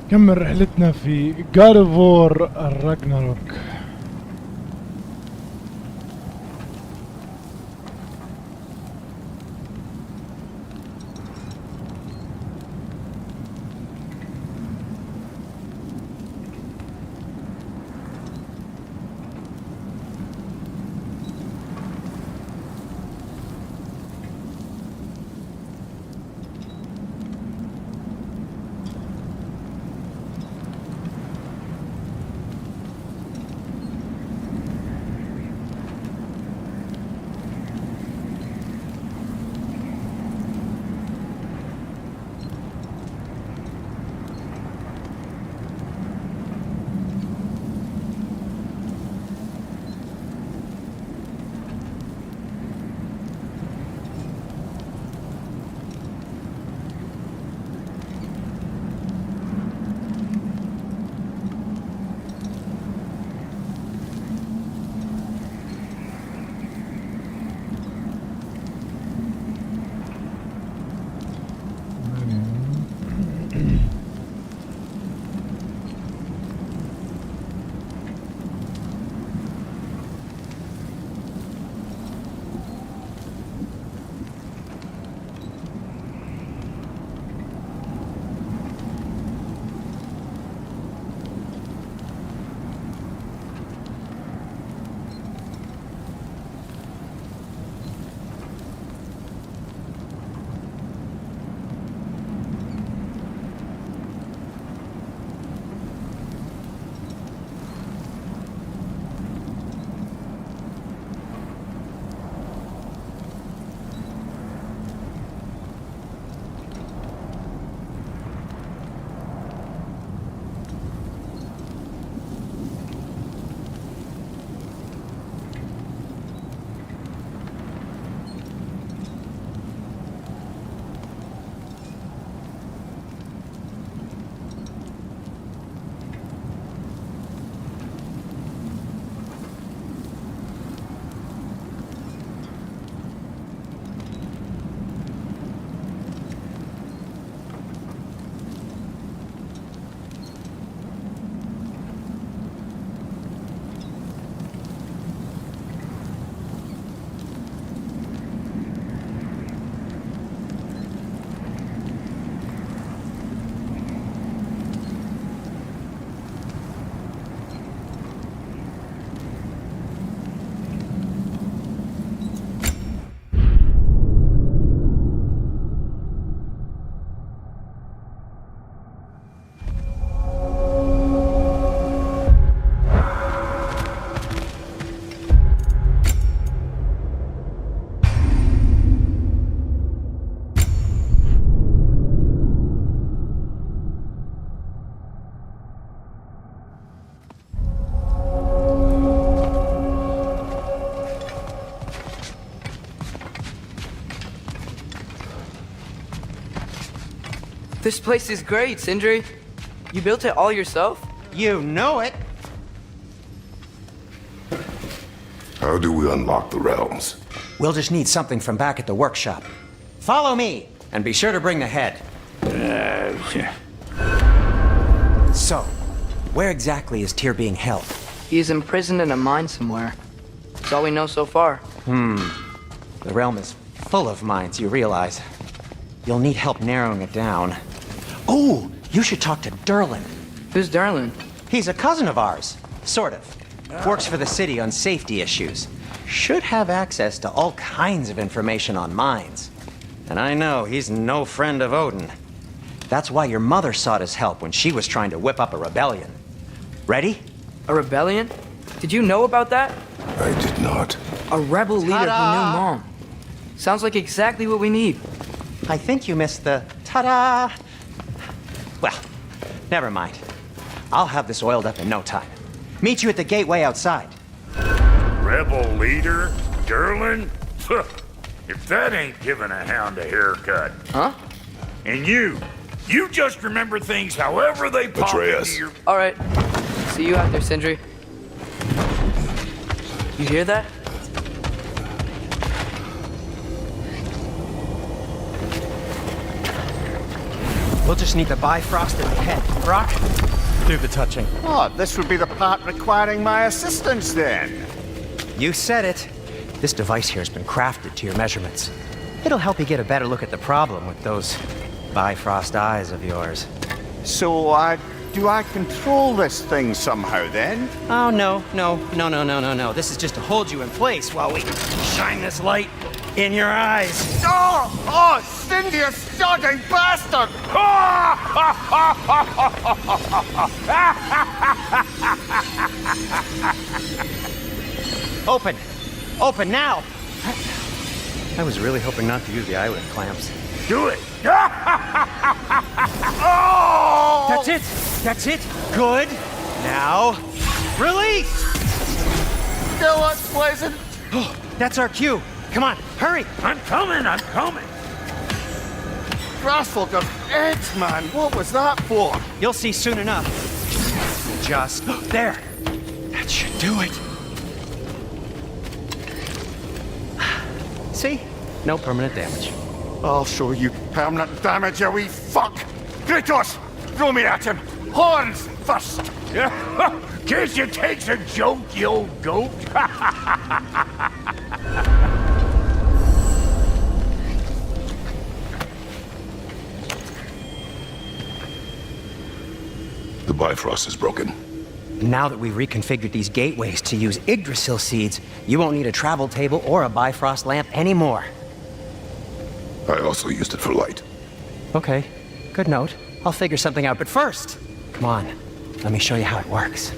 نكمل رحلتنا في God of War Ragnarök. This place is great, Sindri. You built it all yourself? You know it. How do we unlock the realms? We'll just need something from back at the workshop. Follow me, and be sure to bring the head. So, where exactly is Tyr being held? He's imprisoned in a mine somewhere. That's all we know so far. The realm is full of mines, you realize. You'll need help narrowing it down. Oh, you should talk to Durlin. Who's Darlin? He's a cousin of ours, sort of. Works for the city on safety issues. Should have access to all kinds of information on mines. And I know he's no friend of Odin. That's why your mother sought his help when she was trying to whip up a rebellion. Ready? A rebellion? Did you know about that? I did not. A rebel leader who knew Mom. Sounds like exactly what we need. I think you missed the ta-da. Well, never mind. I'll have this oiled up in no time. Meet you at the gateway outside. Rebel leader? Durlin? If that ain't giving a hound a haircut. Huh? And you just remember things however they pop Atreus. into your... All right. See you out there, Sindri. You hear that? We'll just need the Bifrost at the head. Brock, do the touching. Oh, this would be the part requiring my assistance then. You said it. This device here has been crafted to your measurements. It'll help you get a better look at the problem with those Bifrost eyes of yours. So, do I control this thing somehow then? Oh, no. This is just to hold you in place while we shine this light in your eyes. Oh, Cindy, you sodding bastard! Open now! I was really hoping not to use the eyelid clamps. Do it! That's it! Good! Now, release! Still unpleasant. Oh, that's our cue. Come on, hurry! I'm coming! Grassful of eggs, man. What was that for? You'll see soon enough. Just there. That should do it. See? No permanent damage. I'll show you permanent damage, you wee fuck! Kratos! Throw me at him! Horns first! Guess you takes a joke, you old goat. The Bifrost is broken. Now that we've reconfigured these gateways to use Yggdrasil seeds, you won't need a travel table or a Bifrost lamp anymore. I also used it for light. Okay, good note. I'll figure something out, but first, come on, let me show you how it works.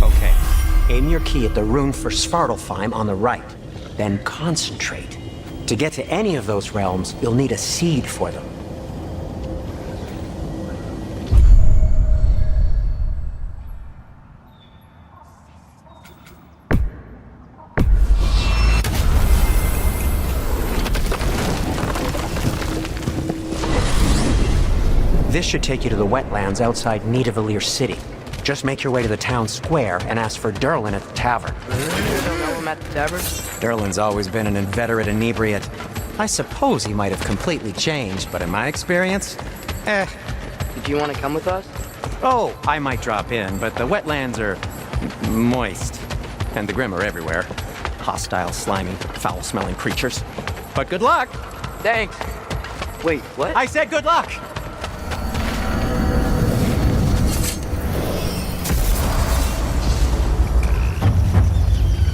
Okay, aim your key at the rune for Svartalfheim on the right, then concentrate. To get to any of those realms, you'll need a seed for them. This should take you to the wetlands outside Nidavellir City. Just make your way to the town square and ask for Durlin at the tavern. You don't know him at the tavern? Durlin's always been an inveterate inebriate. I suppose he might have completely changed, but in my experience, Did you want to come with us? Oh, I might drop in, but the wetlands are moist. And the Grim are everywhere. Hostile, slimy, foul-smelling creatures. But good luck! Thanks. Wait, what? I said good luck!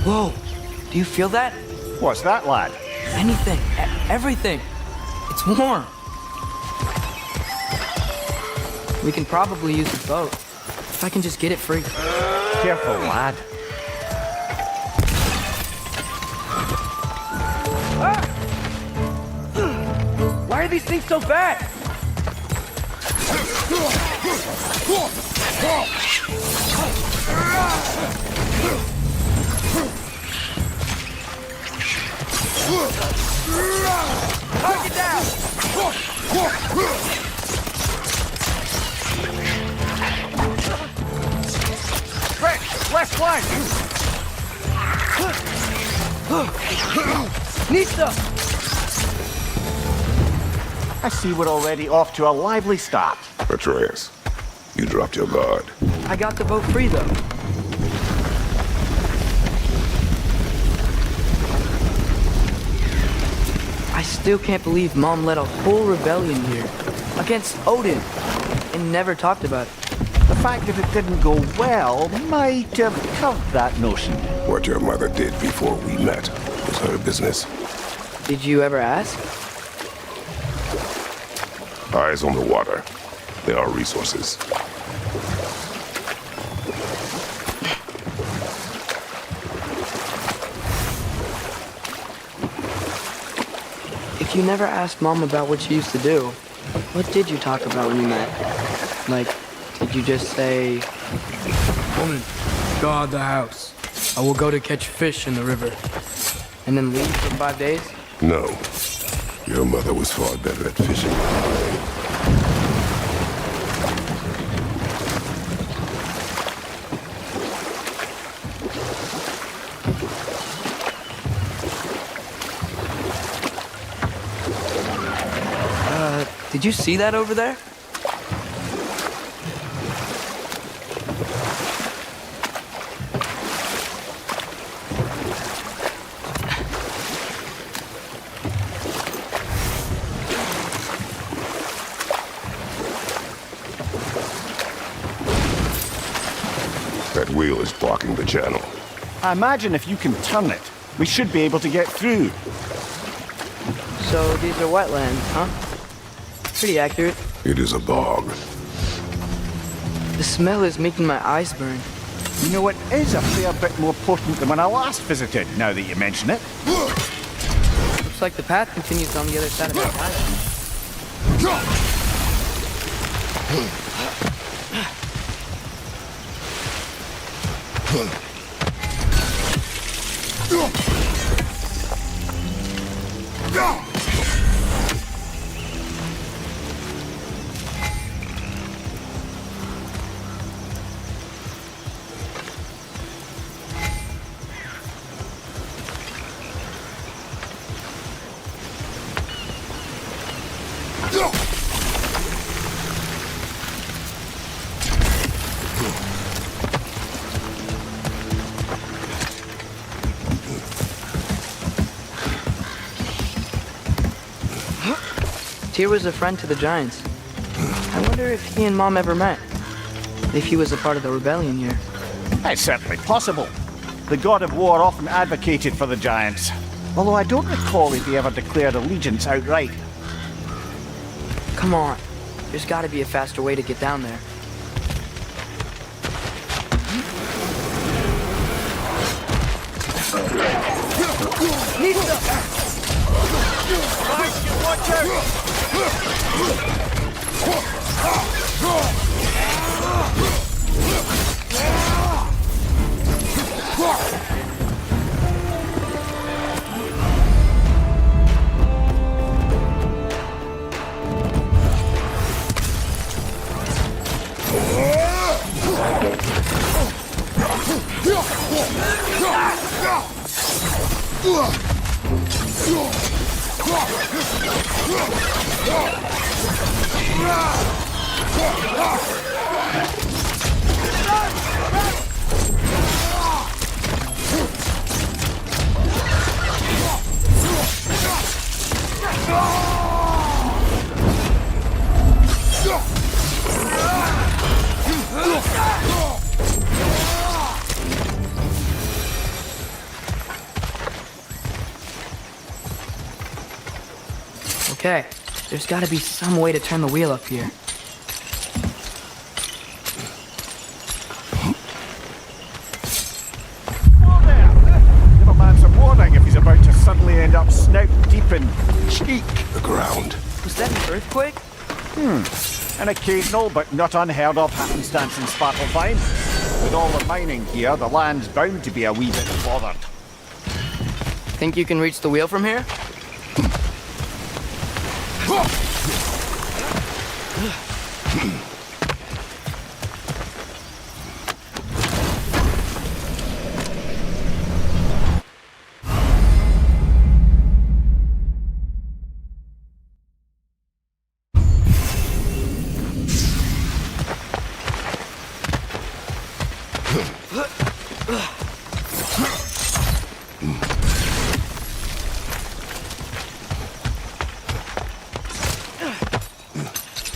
Whoa. Do you feel that? What's that, lad? Anything. Everything. It's warm. We can probably use the boat. If I can just get it free. Careful, lad. Why are these things so bad? Target down! Quick! Left flank! Nista! I see we're already off to a lively start. Atreus, you dropped your guard. I got the boat free, though. I still can't believe Mom led a whole rebellion here against Odin and never talked about it. The fact that it didn't go well might have covered that notion. What your mother did before we met was her business. Did you ever ask? Eyes on the water. There are resources. If you never asked Mom about what she used to do, what did you talk about when you met? Like, did you just say, "Woman, guard the house. I will go to catch fish in the river," and then leave for 5 days? No. Your mother was far better at fishing than I. Did you see that over there? That wheel is blocking the channel. I imagine if you can turn it, we should be able to get through. So these are wetlands, huh? Pretty accurate. It is a bog. The smell is making my eyes burn. You know, it is a fair bit more potent than when I last visited, now that you mention it. Looks like the path continues on the other side of that island. Tyr was a friend to the Giants. I wonder if he and Mom ever met. If he was a part of the rebellion here. It's certainly possible. The god of war often advocated for the Giants. Although I don't recall if he ever declared allegiance outright. Come on. There's gotta be a faster way to get down there. Watch out! Okay, there's gotta be some way to turn the wheel up here. Give a man some warning if he's about to suddenly end up snout deep in cheek. The ground. Was that an earthquake? An occasional but not unheard of happenstance in Svartalfheim. With all the mining here, the land's bound to be a wee bit bothered. Think you can reach the wheel from here?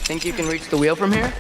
Think you can reach the wheel from here?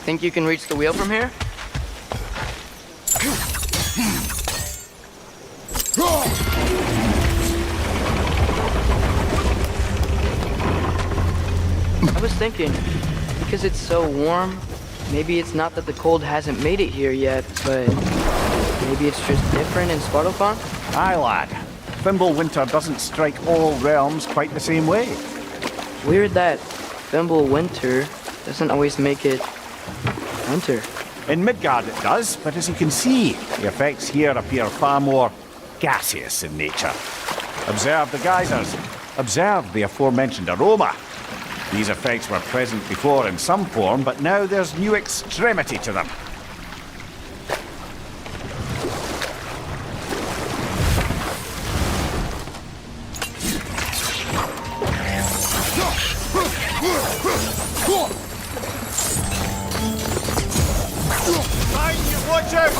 Think you can reach the wheel from here? I was thinking, because it's so warm, maybe it's not that the cold hasn't made it here yet, but maybe it's just different in Svartalfheim? Aye, lad. Winter doesn't strike all realms quite the same way. Weird that Winter doesn't always make it winter. In Midgard it does, but as you can see, the effects here appear far more gaseous in nature. Observe the geysers. Observe the aforementioned aroma. These effects were present before in some form, but now there's new extremity to them. Watch out!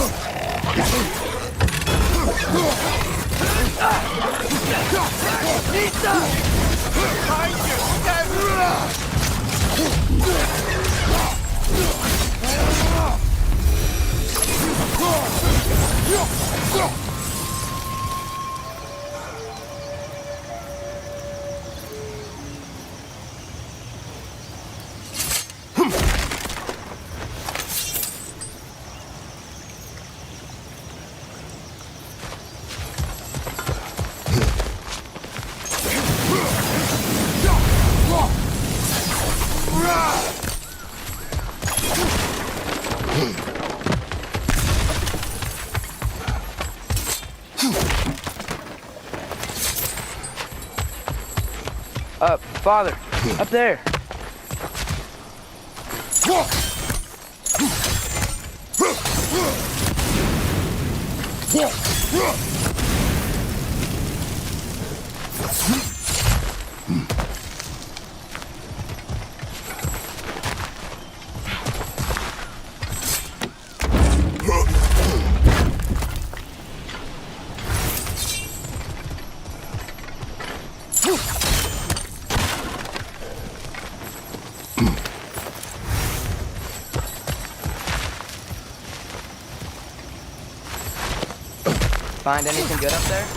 Behind you! Father, up there. Find anything good up there?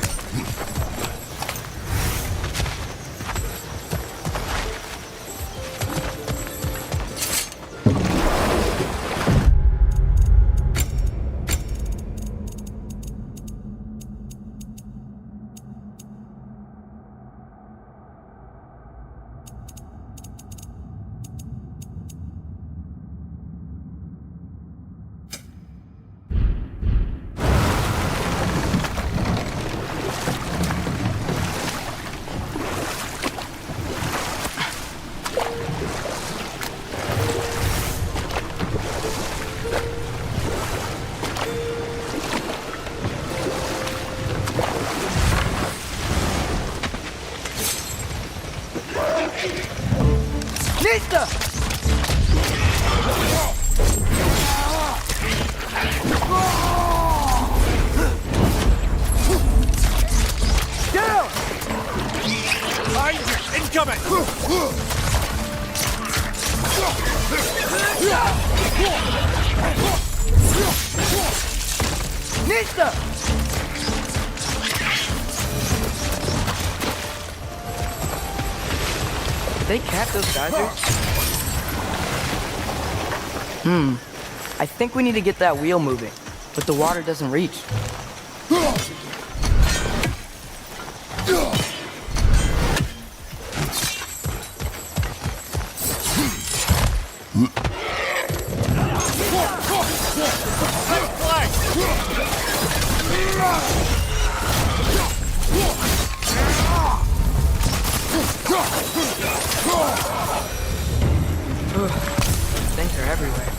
coming! Nista! Did they catch those geysers? I think we need to get that wheel moving, but the water doesn't reach. Things are everywhere.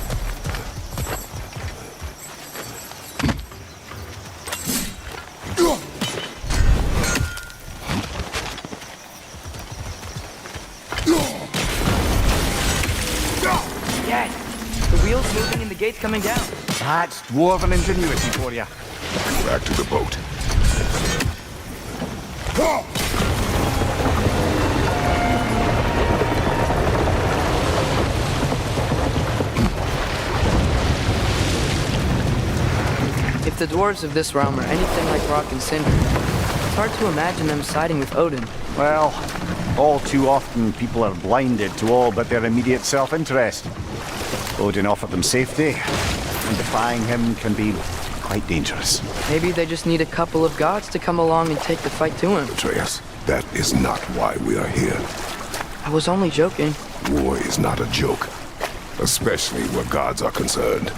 Dad, the wheel's moving and the gate's coming down. That's dwarven ingenuity for you. Back to the boat. If the dwarves of this realm are anything like Rock and Cinder, it's hard to imagine them siding with Odin. Well, all too often people are blinded to all but their immediate self-interest. Odin offered them safety, and defying him can be quite dangerous. Maybe they just need a couple of gods to come along and take the fight to him. Atreus, that is not why we are here. I was only joking. War is not a joke, especially where gods are concerned.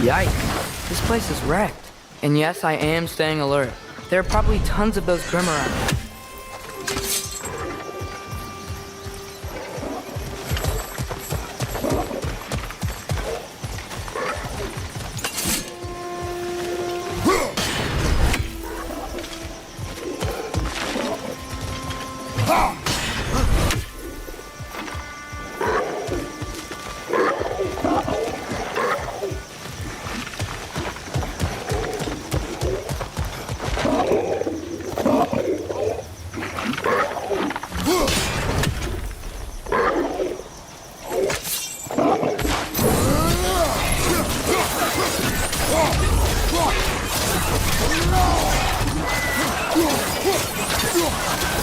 Yikes, this place is wrecked. And yes, I am staying alert. There are probably tons of those Grim around.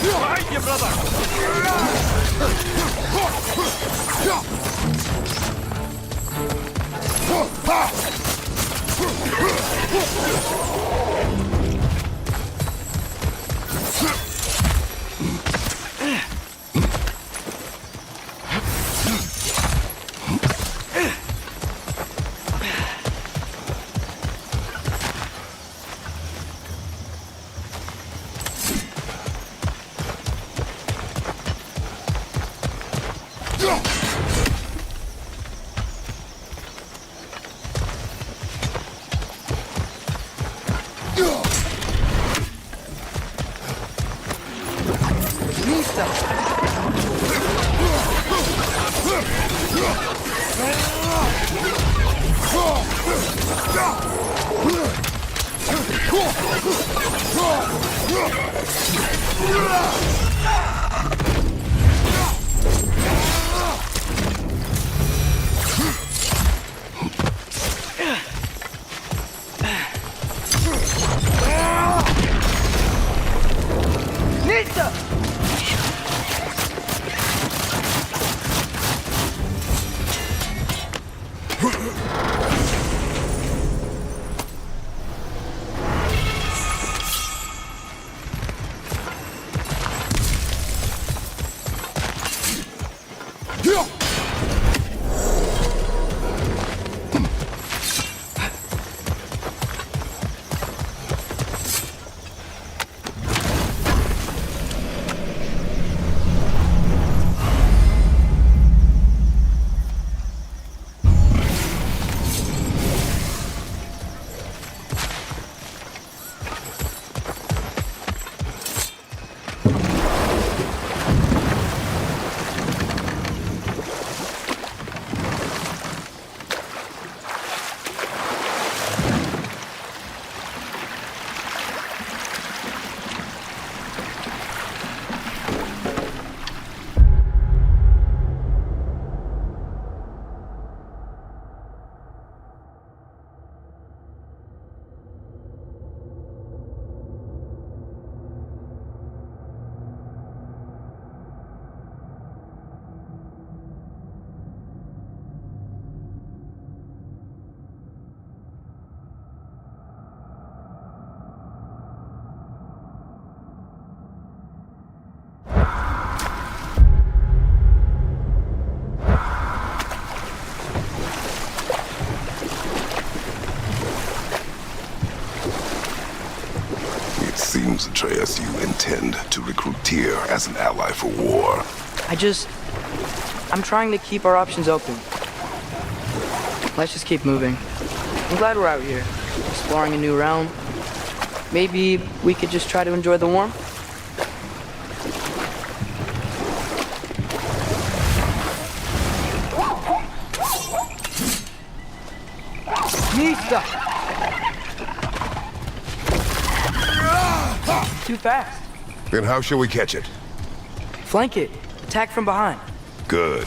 Behind you, brother! It seems, Atreus, you intend to recruit Tyr as an ally for war. I'm trying to keep our options open. Let's just keep moving. I'm glad we're out here, exploring a new realm. Maybe we could just try to enjoy the warmth? Nista! Too fast. Then how shall we catch it? Flank it. Attack from behind. Good.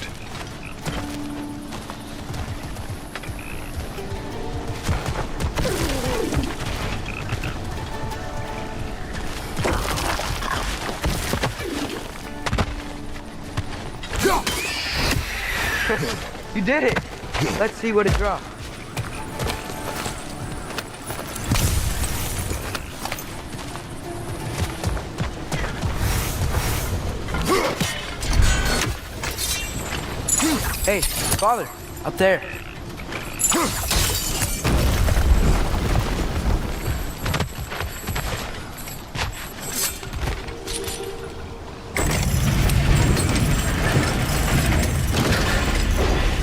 You did it! Let's see what it drops. Hey, father, up there.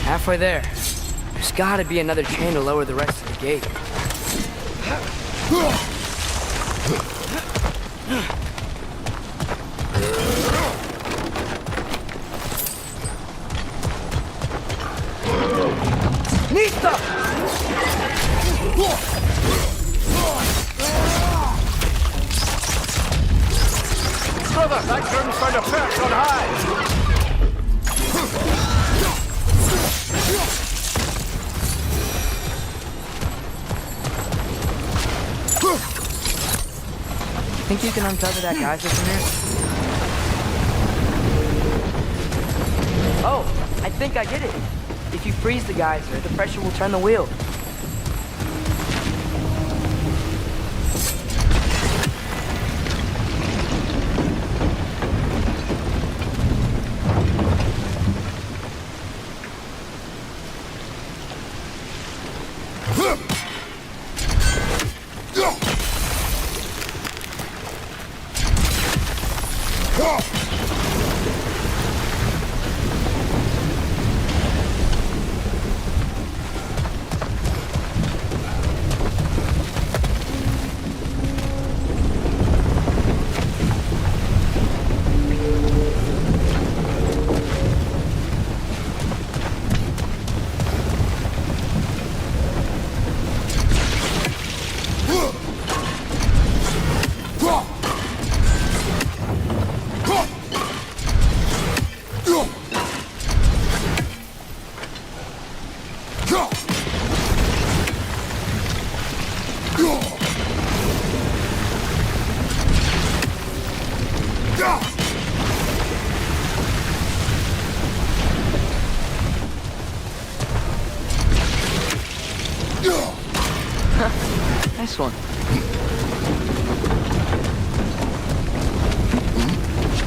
Halfway there. There's gotta be another chain to lower the rest of the gate. Nista! Brother, that groom's found a perch on high! Think you can untether that geyser from here? Oh, I think I get it. If you freeze the geyser, the pressure will turn the wheel. Nice one.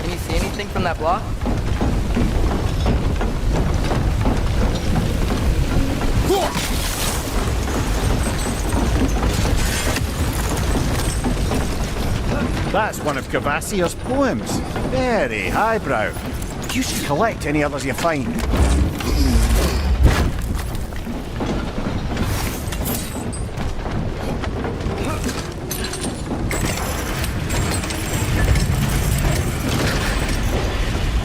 Can you see anything from that block? That's one of Cavassier's poems. Very highbrow. You should collect any others you find.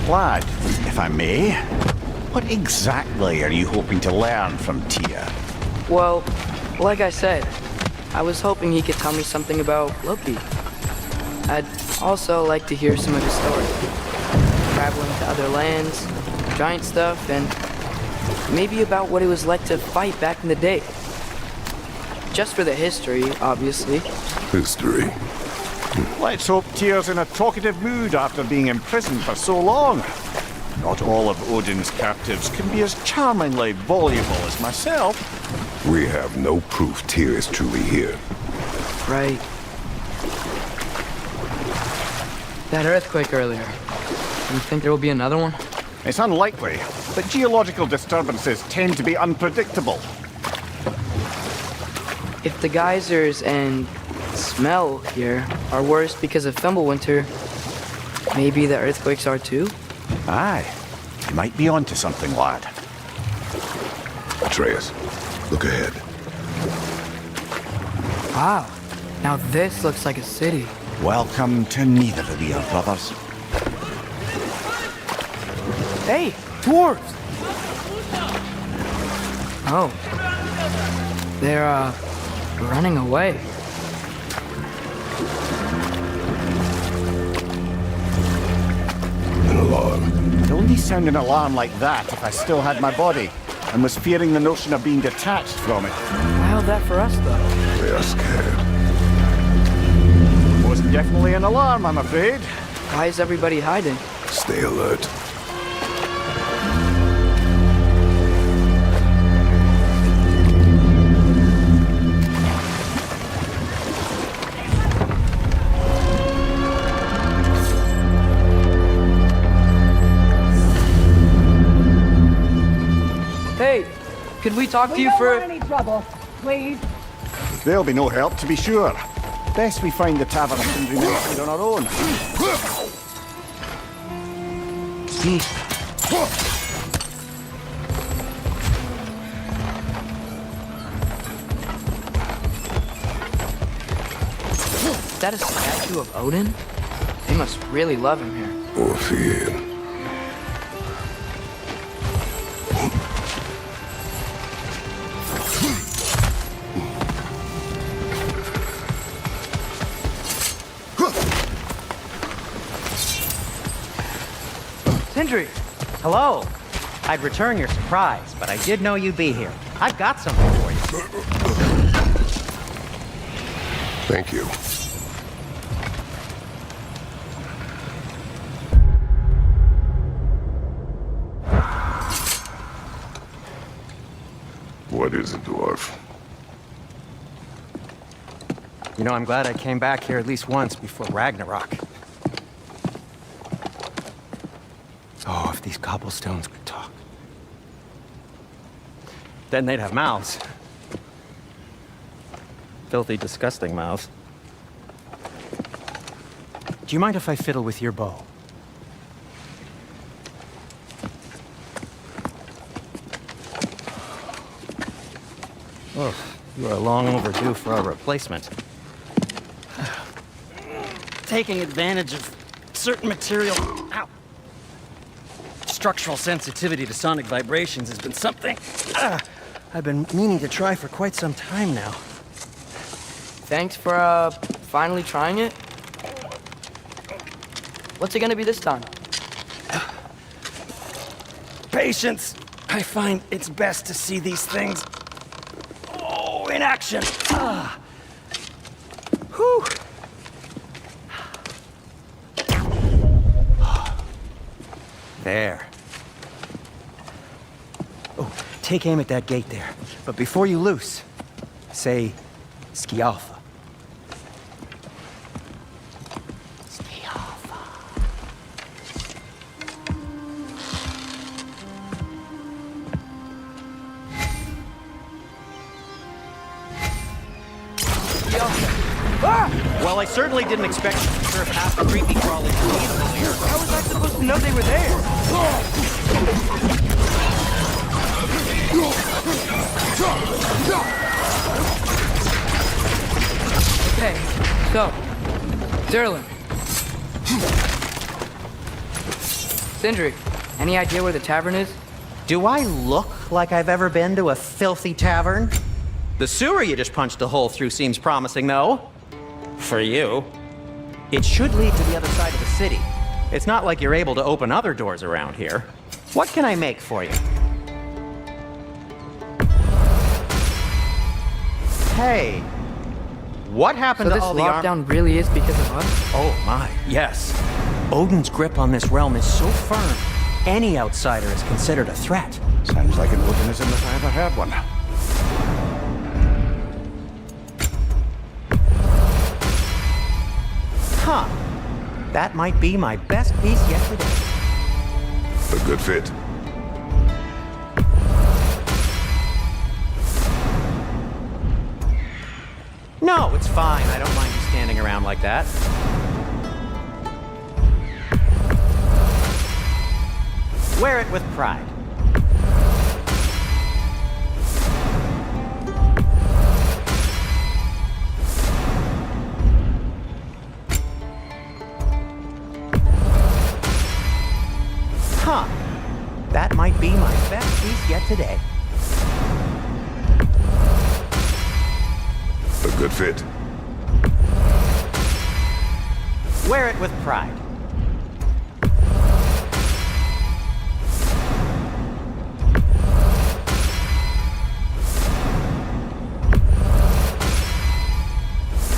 Lad, if I may, what exactly are you hoping to learn from Tyr? Well, like I said, I was hoping he could tell me something about Loki. I'd also like to hear some of his story. Traveling to other lands, giant stuff, and maybe about what it was like to fight back in the day. Just for the history, obviously. History. Let's hope Tyr's in a talkative mood after being imprisoned for so long. Not all of Odin's captives can be as charmingly voluble as myself. We have no proof Tyr is truly here. Right. That earthquake earlier. Do you think there will be another one? It's unlikely, but geological disturbances tend to be unpredictable. If the geysers and smell here are worse because of Fimbulwinter, maybe the earthquakes are too? Aye. You might be onto something, lad. Atreus, look ahead. Wow. Now this looks like a city. Welcome to neither of your brothers. Hey, dwarves! Oh. They're, running away. An alarm. It only sound an alarm like that if I still had my body and was fearing the notion of being detached from it. How's that for us, though? They are scared. Was definitely an alarm, I'm afraid. Why is everybody hiding? Stay alert. Hey, could we talk to We you don't for... want any trouble, please. There'll be no help, to be sure. Best we find the tavern and remain on our own. Is that a statue of Odin? They must really love him here. Or fear him. Sindri! Hello. I'd return your surprise, but I did know you'd be here. I've got something for you. Thank you. What is it, dwarf? You know, I'm glad I came back here at least once before Ragnarok. Oh, if these cobblestones could talk. Then they'd have mouths. Filthy, disgusting mouths. Do you mind if I fiddle with your bow? Oh, you are long overdue for a replacement. Taking advantage of certain material... Ow. Structural sensitivity to sonic vibrations has been something I've been meaning to try for quite some time now. Thanks for, finally trying it. What's it gonna be this time? Patience! I find it's best to see these things... Oh, in action! Whew! There. Oh, take aim at that gate there. But before you loose, say, Skialfa. Skialfa. Well, I certainly didn't expect you to serve half the creepy crawlies earlier. How was I supposed to know they were there? Okay, so, Durlin. Sindri, any idea where the tavern is? Do I look like I've ever been to a filthy tavern? The sewer you just punched a hole through seems promising, though. For you. It should lead to the other side of the city. It's not like you're able to open other doors around here. What can I make for you? Hey, what happened So to this all the lockdown really is because of us? Oh my, yes. Odin's grip on this realm is so firm, any outsider is considered a threat. Sounds like an organism if I ever heard one. Huh. That might be my best piece yet today. A good fit. No, it's fine. I don't mind you standing around like that. Wear it with pride. Huh. That might be my best piece yet today. A good fit. Wear it with pride.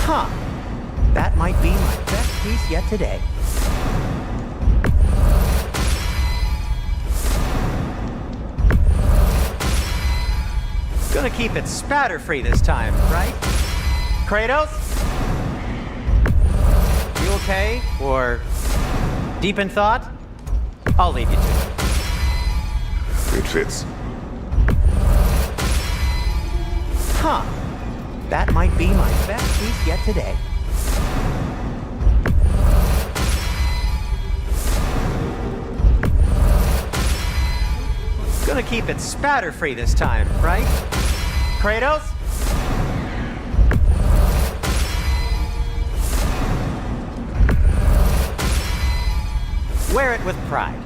Huh. That might be my best piece yet today. Gonna keep it spatter-free this time, right? Kratos? You okay? Or deep in thought? I'll leave you to it. It fits. Huh. That might be my best piece yet today. Gonna keep it spatter-free this time, right? Kratos? Wear it with pride.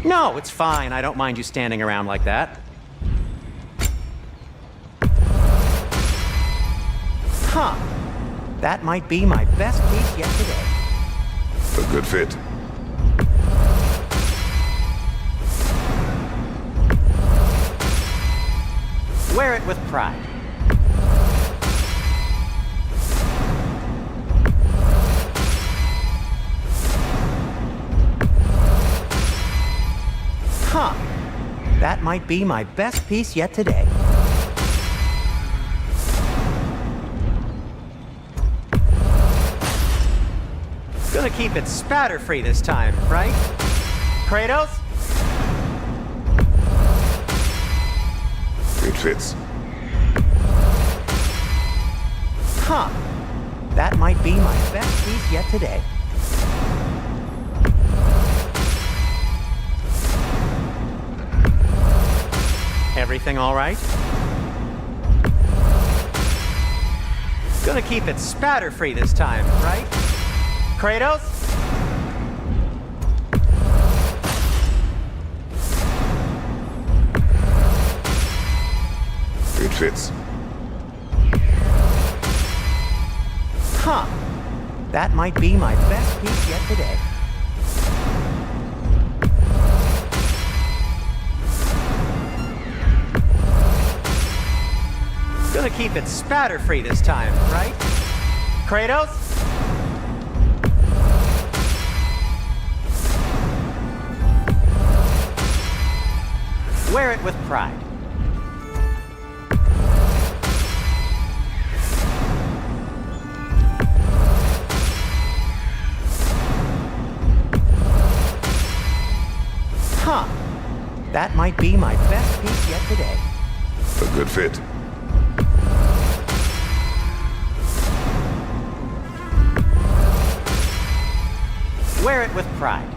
No, it's fine. I don't mind you standing around like that. Huh. That might be my best piece yet today. A good fit. Wear it with pride. Huh. That might be my best piece yet today. Gonna keep it spatter-free this time, right? Kratos? It fits. Huh. That might be my best piece yet today. Everything all right? Gonna keep it spatter-free this time, right? Kratos? It fits. Huh. That might be my best piece yet today. Gonna keep it spatter-free this time, right? Kratos? Wear it with pride. Huh. That might be my best piece yet today. A good fit. Wear it with pride.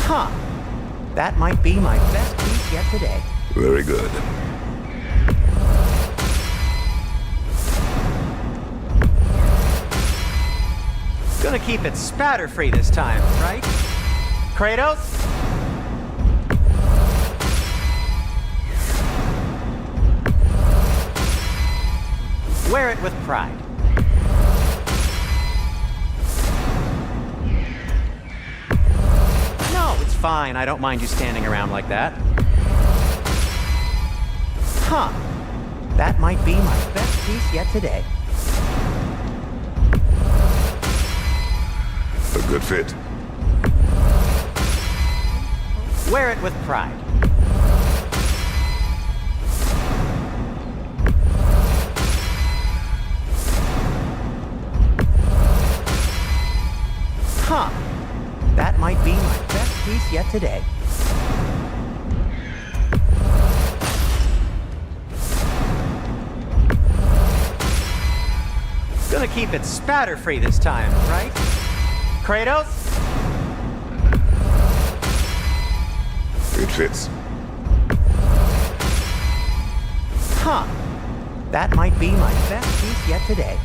Huh. That might be my best piece yet today. Very good. Gonna keep it spatter-free this time, right? Kratos? Wear it with pride. No, it's fine. I don't mind you standing around like that. Huh. That might be my best piece yet today. A good fit. Wear it with pride. Huh. That might be my best piece yet today. Gonna keep it spatter-free this time, right? Kratos? It fits. Huh. That might be my best piece yet today.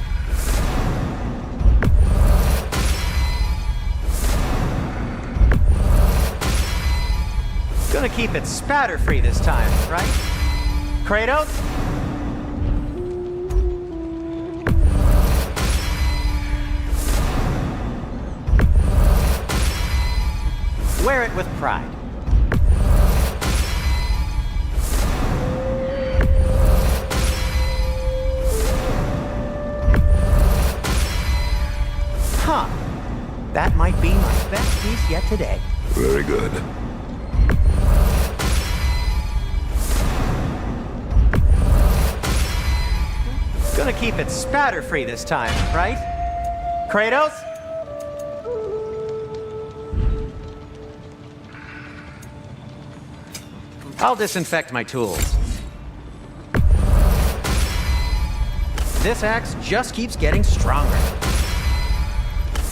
Gonna keep it spatter-free this time, right? Kratos? Wear it with pride. Huh. That might be my best piece yet today. Very good. Gonna keep it spatter-free this time, right? Kratos? I'll disinfect my tools. This axe just keeps getting stronger.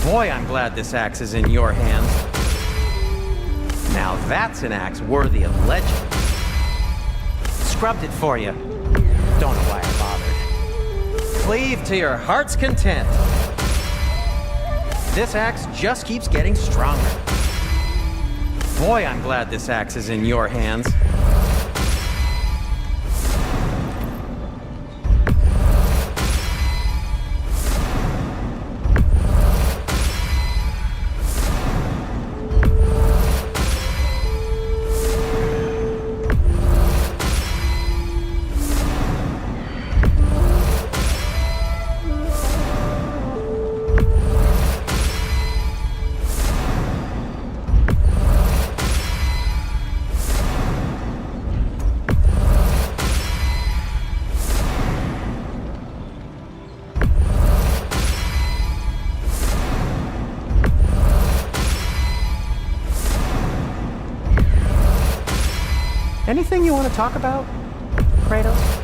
Boy, I'm glad this axe is in your hands. Now that's an axe worthy of legend. Scrubbed it for you. Don't know why I bothered. Cleave to your heart's content. This axe just keeps getting stronger. Boy, I'm glad this axe is in your hands. Anything you want to talk about, Kratos?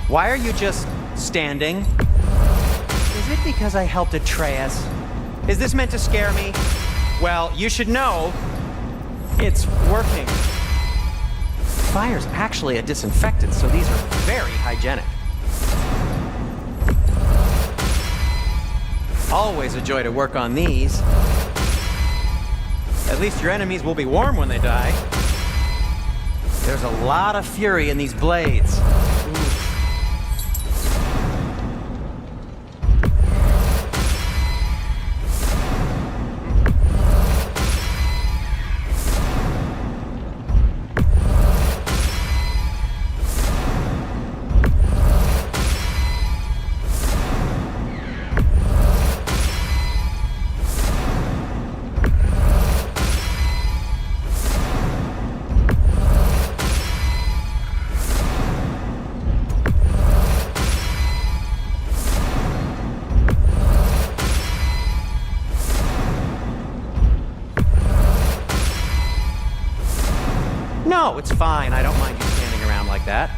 Why are you just standing? Is it because I helped Atreus? Is this meant to scare me? Well, you should know, it's working. Fire's actually a disinfectant, so these are very hygienic. Always a joy to work on these. At least your enemies will be warm when they die. There's a lot of fury in these blades. No, it's fine. I don't mind you standing around like that.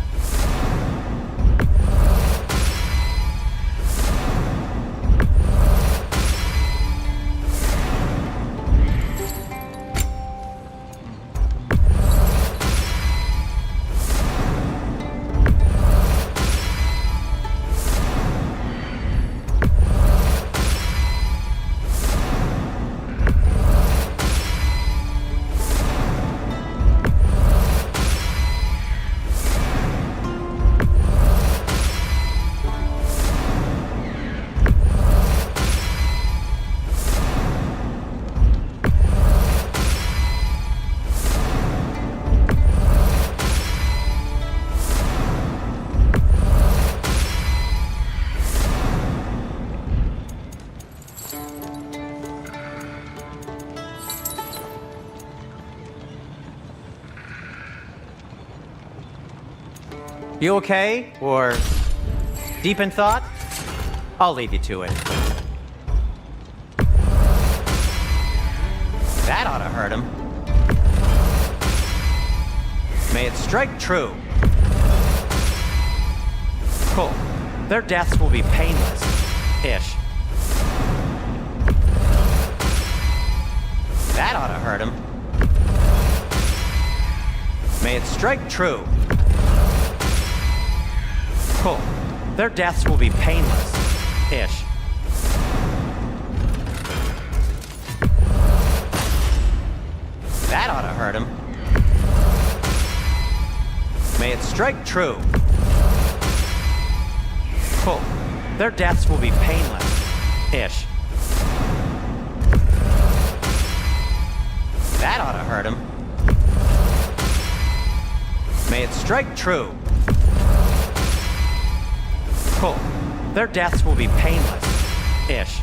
You okay? Or deep in thought? I'll leave you to it. That ought to hurt him. May it strike true. Cool. Their deaths will be painless-ish. That ought to hurt him. May it strike true. Cool. Their deaths will be painless-ish. That ought to hurt him. May it strike true. Cool. Their deaths will be painless-ish. That ought to hurt him. May it strike true. Cool. Their deaths will be painless-ish.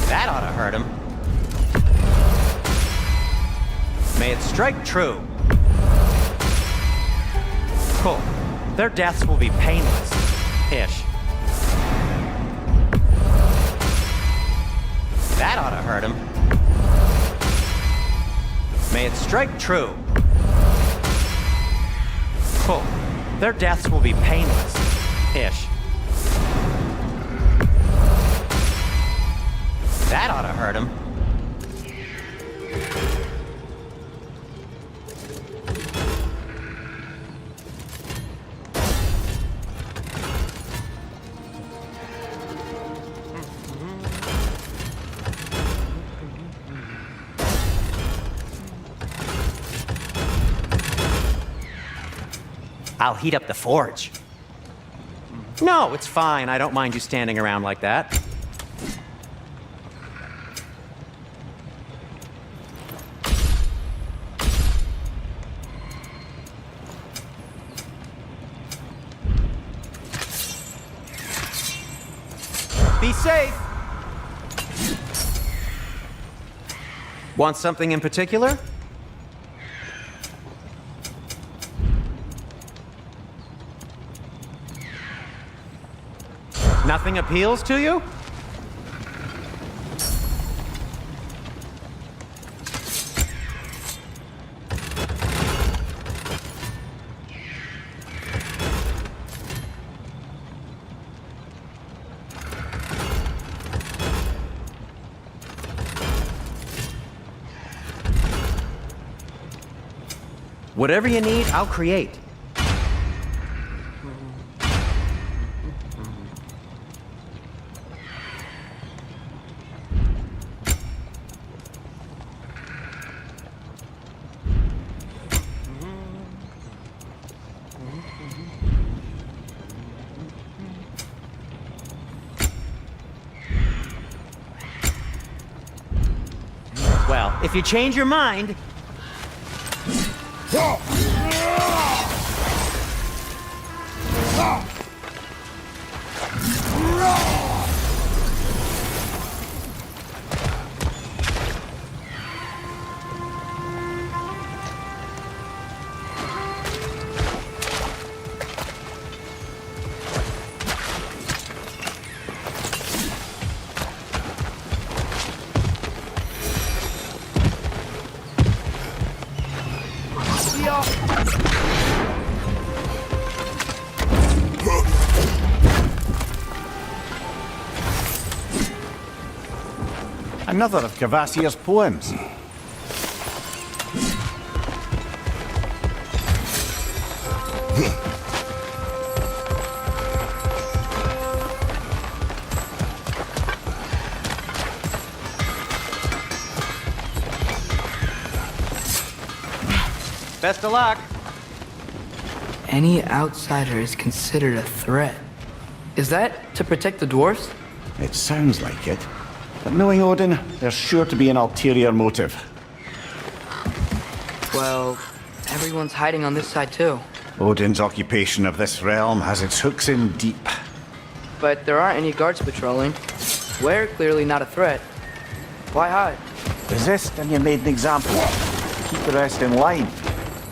That ought to hurt him. May it strike true. Cool. Their deaths will be painless-ish. That ought to hurt him. May it strike true. Cool. Their deaths will be painless-ish. That ought to hurt him. I'll heat up the forge. No, it's fine. I don't mind you standing around like that. Be safe. Want something in particular? Nothing appeals to you? Whatever you need, I'll create. Well, if you change your mind... Another of Kvasir's poems. Best of luck. Any outsider is considered a threat. Is that to protect the dwarfs? It sounds like it. But knowing Odin, there's sure to be an ulterior motive. Well, everyone's hiding on this side too. Odin's occupation of this realm has its hooks in deep. But there aren't any guards patrolling. We're clearly not a threat. Why hide? Resist and you're made an example of. Keep the rest in line.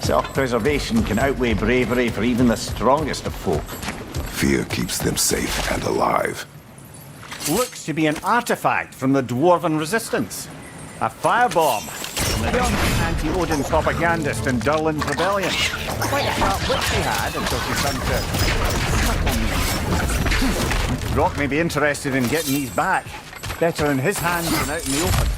Self-preservation can outweigh bravery for even the strongest of folk. Fear keeps them safe and alive. Looks to be an artifact from the Dwarven resistance. A firebomb from the young anti-Odin propagandist in Durlin's rebellion. Quite a sharp wit she had until she turned to... Rock may be interested in getting these back. Better in his hands than out in the open.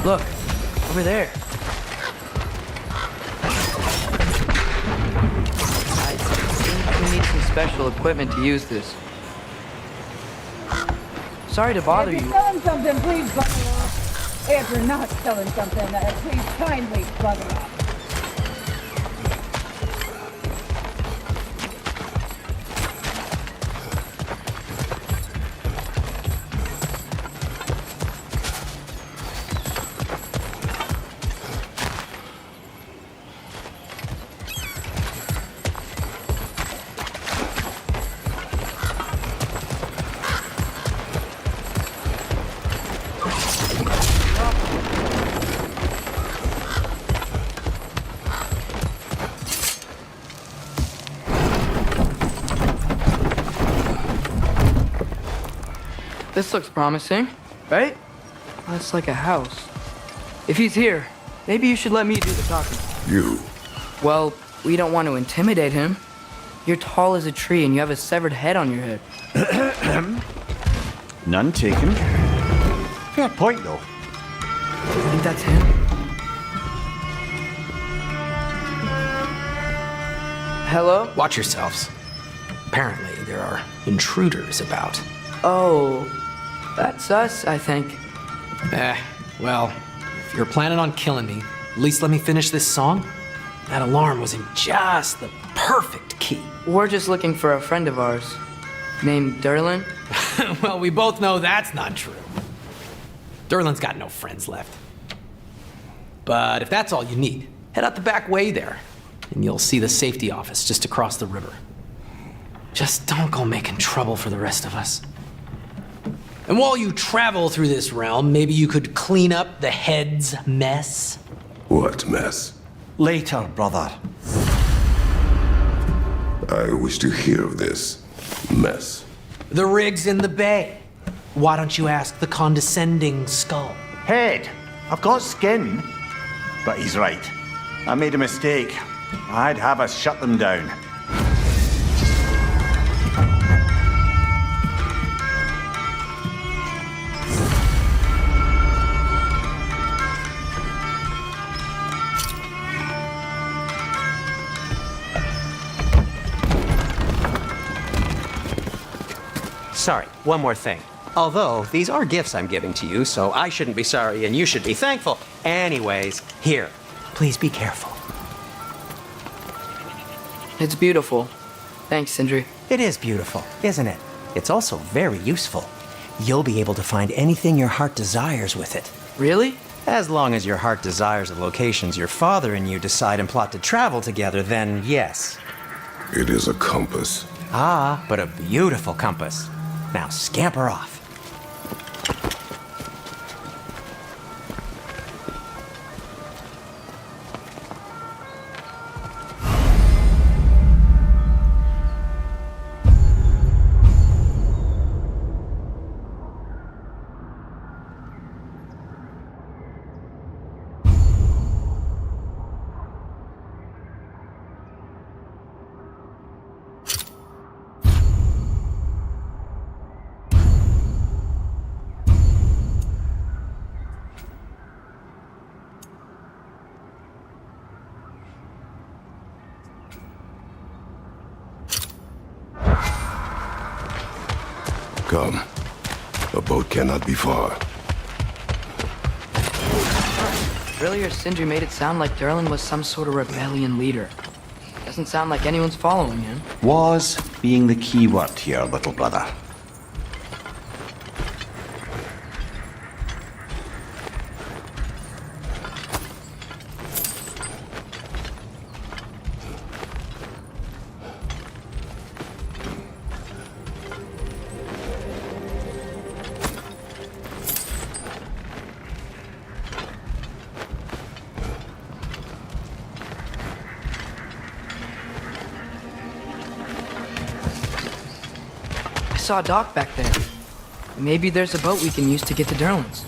Look, over there. I think we need some special equipment to use this. Sorry to bother If you. you're selling something, please bugger off. If you're not selling something, please kindly bugger off. This looks promising, right? That's like a house. If he's here, maybe you should let me do the talking. You. Well, we don't want to intimidate him. You're tall as a tree and you have a severed head on your head. None taken. Fair point, though. You think that's him? Hello? Watch yourselves. Apparently, there are intruders about. Oh, that's us, I think. Well, if you're planning on killing me, at least let me finish this song. That alarm was in just the perfect key. We're just looking for a friend of ours named Durlin. Well, we both know that's not true. Durlin's got no friends left. But if that's all you need, head out the back way there, and you'll see the safety office just across the river. Just don't go making trouble for the rest of us. And while you travel through this realm, maybe you could clean up the head's mess? What mess? Later, brother. I wish to hear of this mess. The rig's in the bay. Why don't you ask the condescending skull? Head. I've got skin. But he's right. I made a mistake. I'd have us shut them down. Sorry, one more thing. Although, these are gifts I'm giving to you, so I shouldn't be sorry and you should be thankful. Anyways, here, please be careful. It's beautiful. Thanks, Sindri. It is beautiful, isn't it? It's also very useful. You'll be able to find anything your heart desires with it. Really? As long as your heart desires the locations your father and you decide and plot to travel together, then yes. It is a compass. Ah, but a beautiful compass. Now scamper off. Come. A boat cannot be far. Earlier, Sindri made it sound like Durlin was some sort of rebellion leader. Doesn't sound like anyone's following him. Was being the key word here, little brother. I saw a dock back there. Maybe there's a boat we can use to get to Durlin's.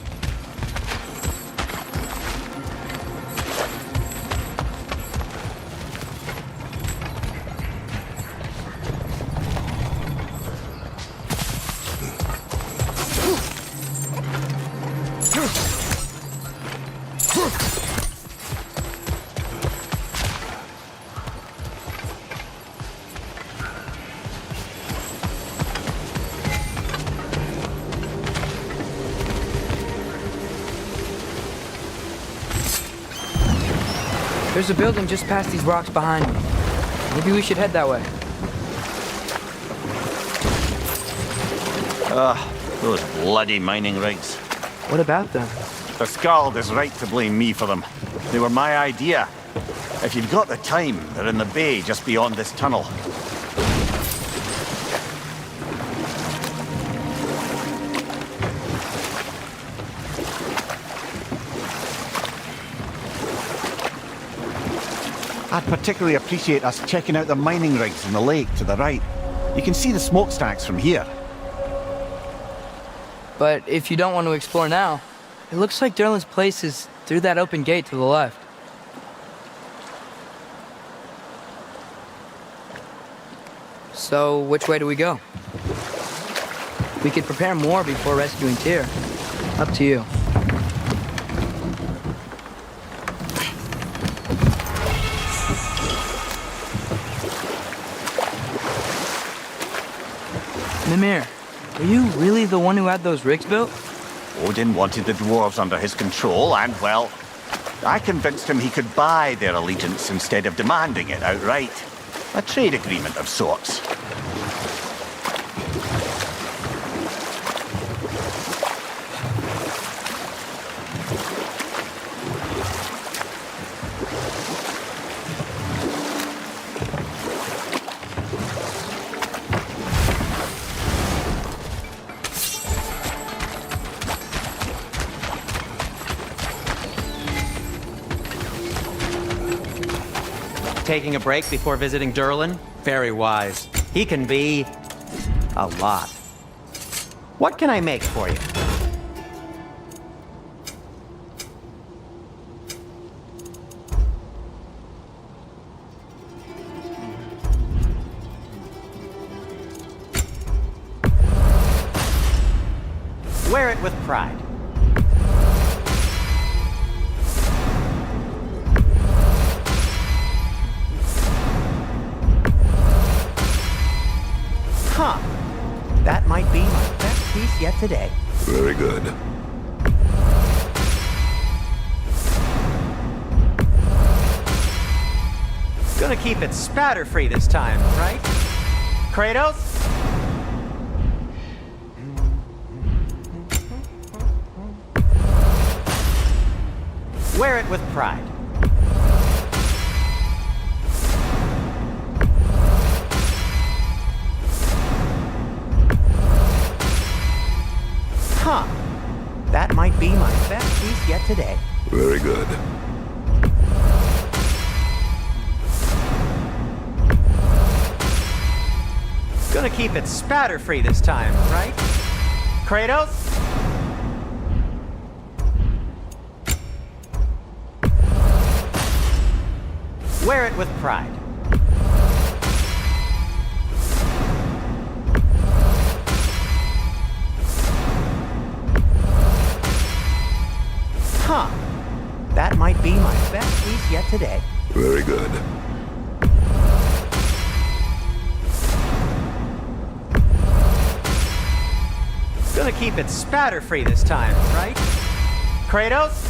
There's a building just past these rocks behind me. Maybe we should head that way. Those bloody mining rigs. What about them? The Skald is right to blame me for them. They were my idea. If you've got the time, they're in the bay just beyond this tunnel. I'd particularly appreciate us checking out the mining rigs in the lake to the right. You can see the smokestacks from here. But if you don't want to explore now, it looks like Durlin's place is through that open gate to the left. So, which way do we go? We could prepare more before rescuing Tyr. Up to you. Mimir, are you really the one who had those rigs built? Odin wanted the dwarves under his control, and, well, I convinced him he could buy their allegiance instead of demanding it outright. A trade agreement of sorts. Taking a break before visiting Durlin? Very wise. He can be a lot. What can I make for you? Wear it with pride. Huh. That might be my best piece yet today. Very good. Gonna keep it spatter-free this time, right? Kratos? Wear it with pride. Huh. That might be my best piece yet today. Very good. Gonna keep it spatter-free this time, right? Kratos? Wear it with pride. Huh. That might be my best piece yet today. Very good. Gonna keep it spatter-free this time, right? Kratos?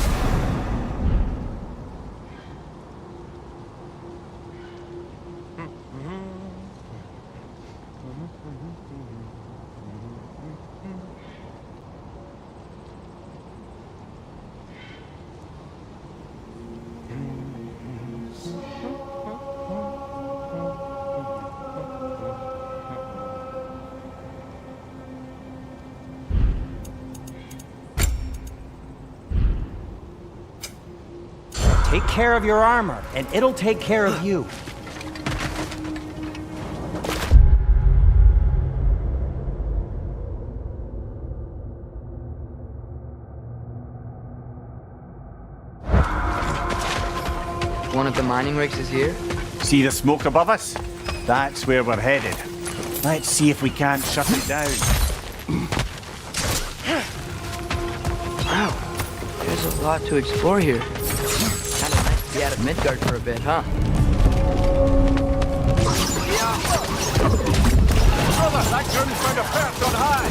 Take care of your armor, and it'll take care of you. One of the mining rigs is here? See the smoke above us? That's where we're headed. Let's see if we can't shut it down. Wow, there's a lot to explore here. Kinda nice to be out of Midgard for a bit, huh? Brother, that German's found a perch on high!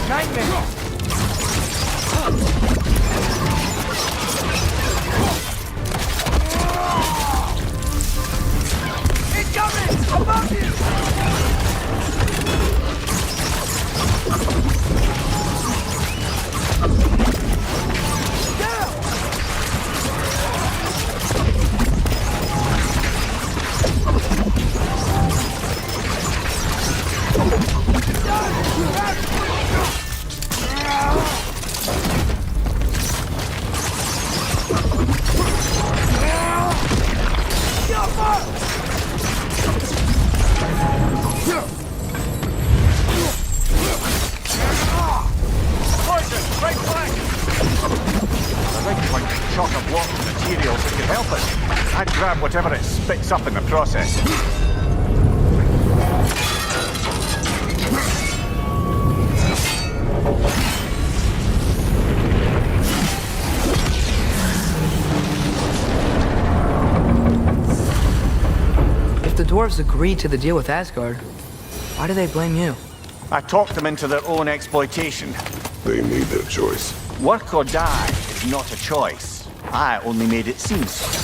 Nightmare! Incoming! Above you! Whatever it spits up in the process. If the dwarves agreed to the deal with Asgard, why do they blame you? I talked them into their own exploitation. They made their choice. Work or die is not a choice. I only made it seem so.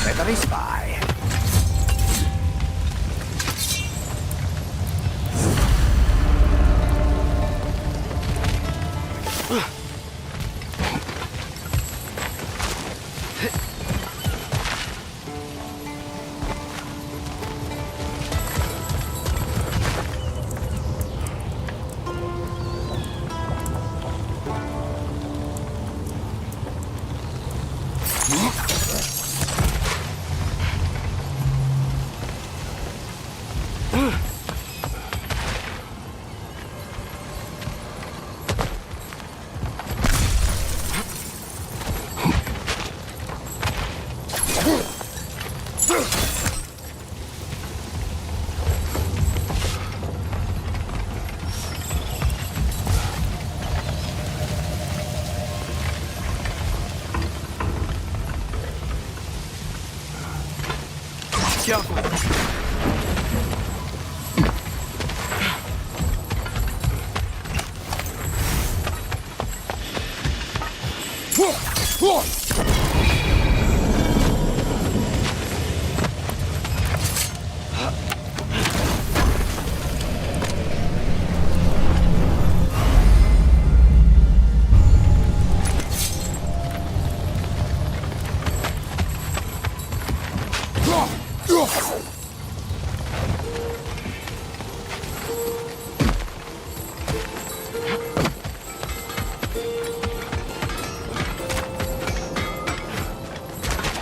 feathery spy.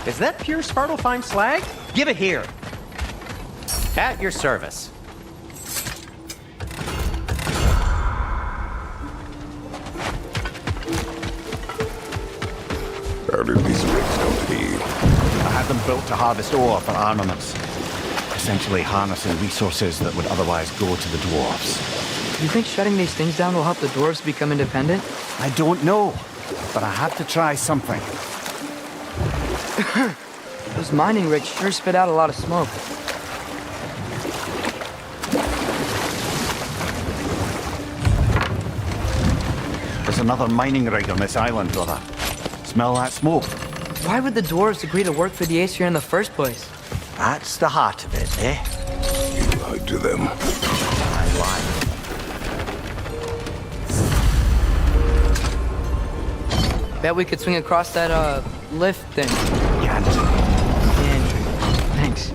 Is that pure Spartlefine slag? Give it here. At your service. How did these rigs come to be? I had them built to harvest ore for armaments. Essentially harnessing resources that would otherwise go to the dwarves. You think shutting these things down will help the dwarves become independent? I don't know, but I have to try something. Those mining rigs sure spit out a lot of smoke. There's another mining rig on this island, brother. Smell that smoke? Why would the dwarves agree to work for the Aesir in the first place? That's the heart of it, eh? You lied to them. I lied. Bet we could swing across that, lift thing. Can't. Thanks.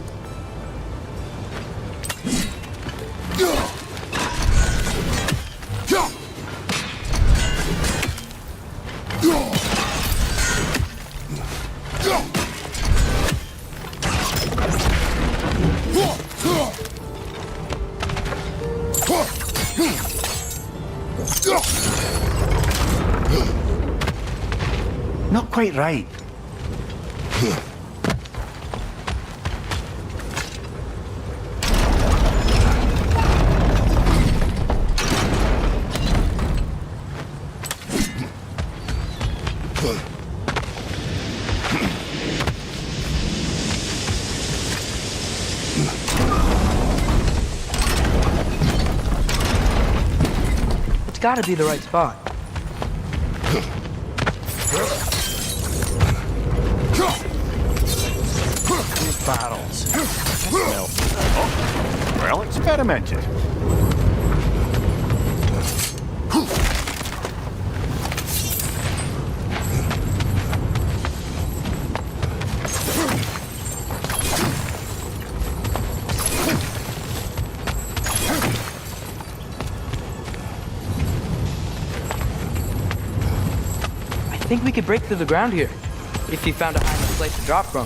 Not quite right. It's gotta be the right spot. Barrels. Well, well experimented. I think we could break through the ground here, if you found a high enough place to drop from.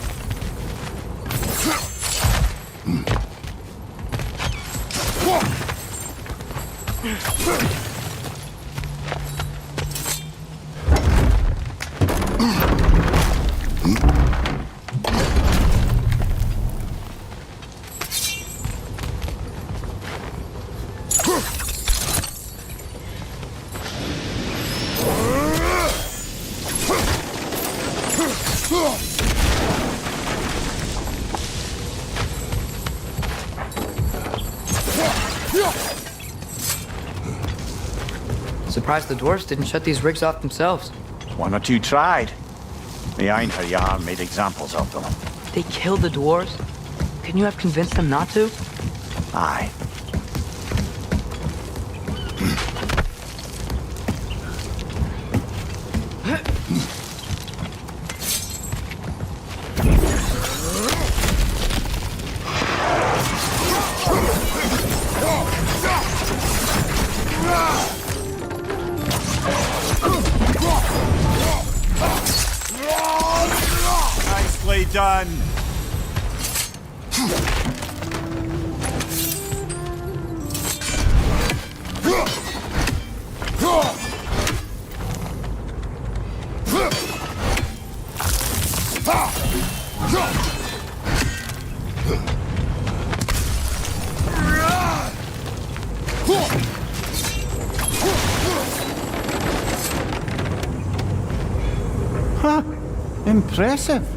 Surprised the dwarves didn't shut these rigs off themselves. One or two tried. The Einherjar made examples of them. They killed the dwarves? Couldn't you have convinced them not to? Aye. Nicely done. Huh. Impressive.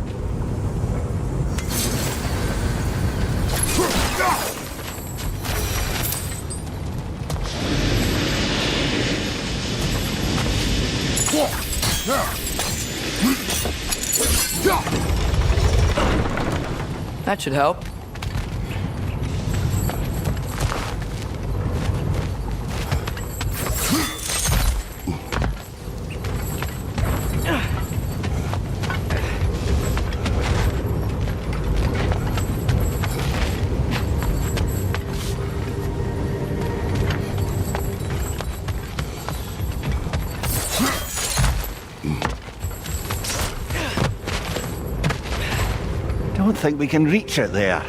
That should help. Don't think we can reach it there.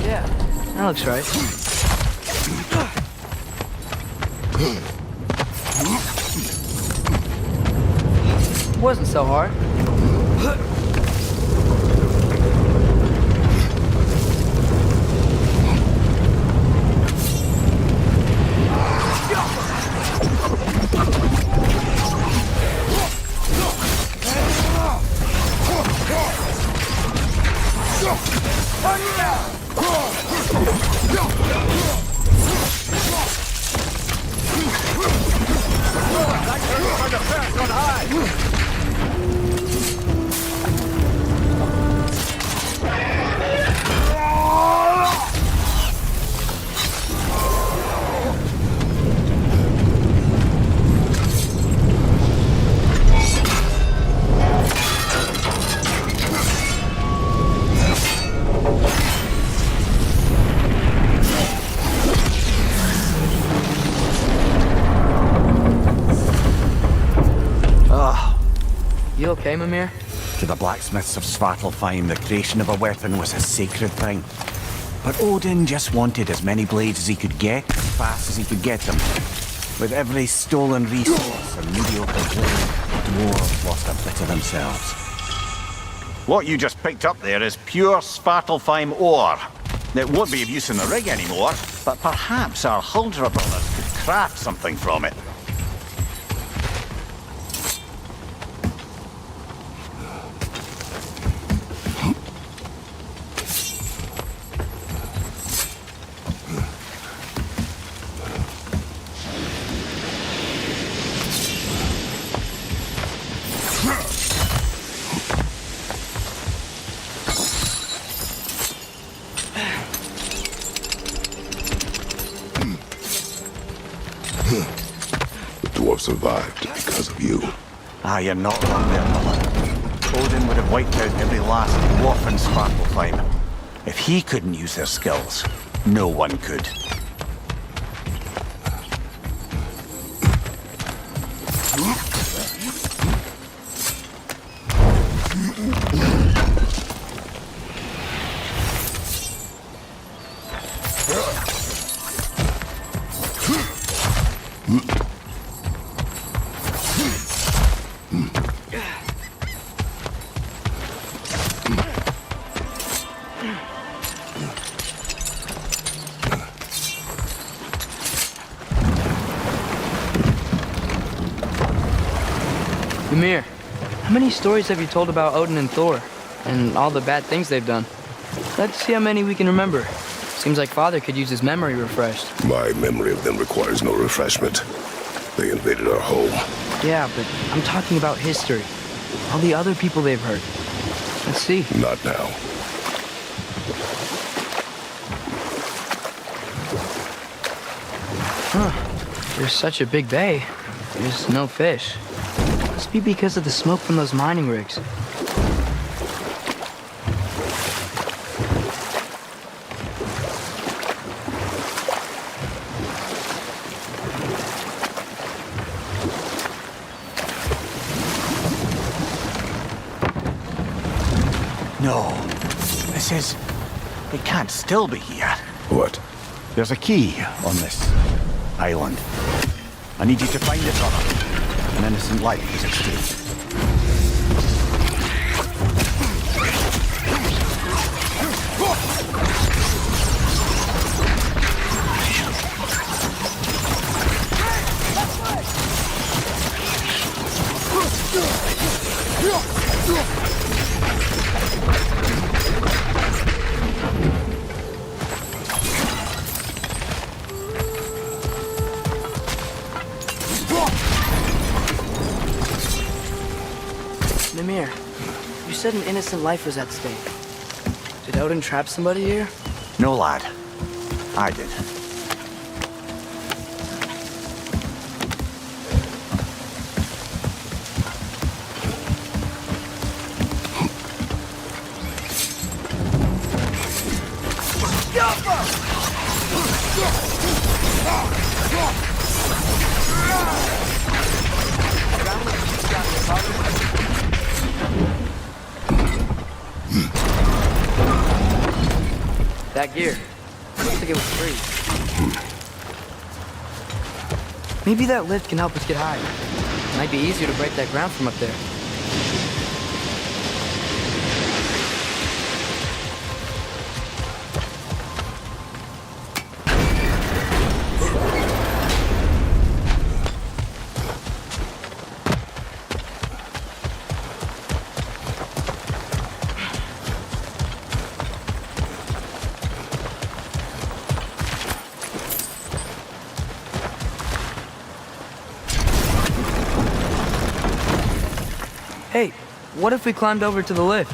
Yeah, that looks right. Wasn't so hard. You okay, Mimir? To the blacksmiths of Svartalfheim, the creation of a weapon was a sacred thing. But Odin just wanted as many blades as he could get, as fast as he could get them. With every stolen resource and mediocre blade, the dwarves lost a bit of themselves. What you just picked up there is pure Svartalfheim ore. It won't be of use in the rig anymore, but perhaps our Huldra brothers could craft something from it. Survived because of you. Ah, you're not wrong there, brother. Odin would have wiped out every last dwarf in Svartalfheim. If he couldn't use their skills, no one could. Mimir, how many stories have you told about Odin and Thor? and all the bad things they've done. Let's see how many we can remember. Seems like Father could use his memory refreshed. My memory of them requires no refreshment. They invaded our home. Yeah, but I'm talking about history. All the other people they've hurt. Let's see. Not now. Huh. There's such a big bay. There's no fish. Must be because of the smoke from those mining rigs. No. This is... It can't still be here. What? There's a key on this island. I need you to find it, brother. An innocent life is at stake. Mimir, you said an innocent life was at stake. Did Odin trap somebody here? No, lad. I did. That gear. Looks like it was free. Maybe that lift can help us get higher. Might be easier to break that ground from up there. Hey, what if we climbed over to the lift?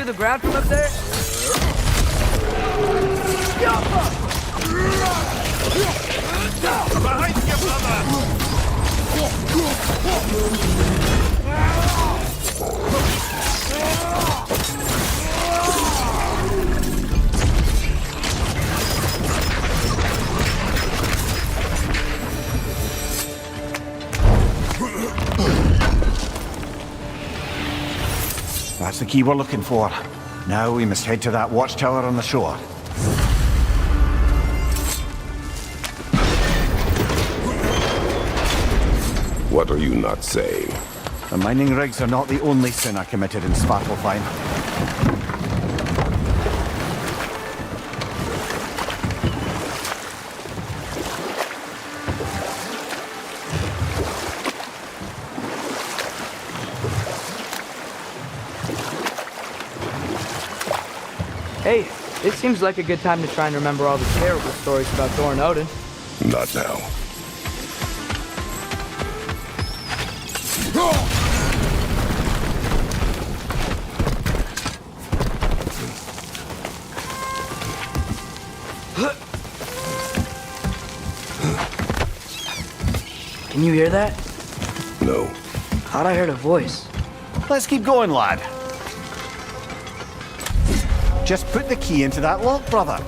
the ground from up there? Behind you, brother! That's the key we're looking for. Now we must head to that watchtower on the shore. What are you not saying? The mining rigs are not the only sin I committed in Svartalfheim. Hey, it seems like a good time to try and remember all the terrible stories about Thor and Odin. Not now. Can you hear that? No. Thought I heard a voice. Let's keep going, lad. Just put the key into that lock, brother.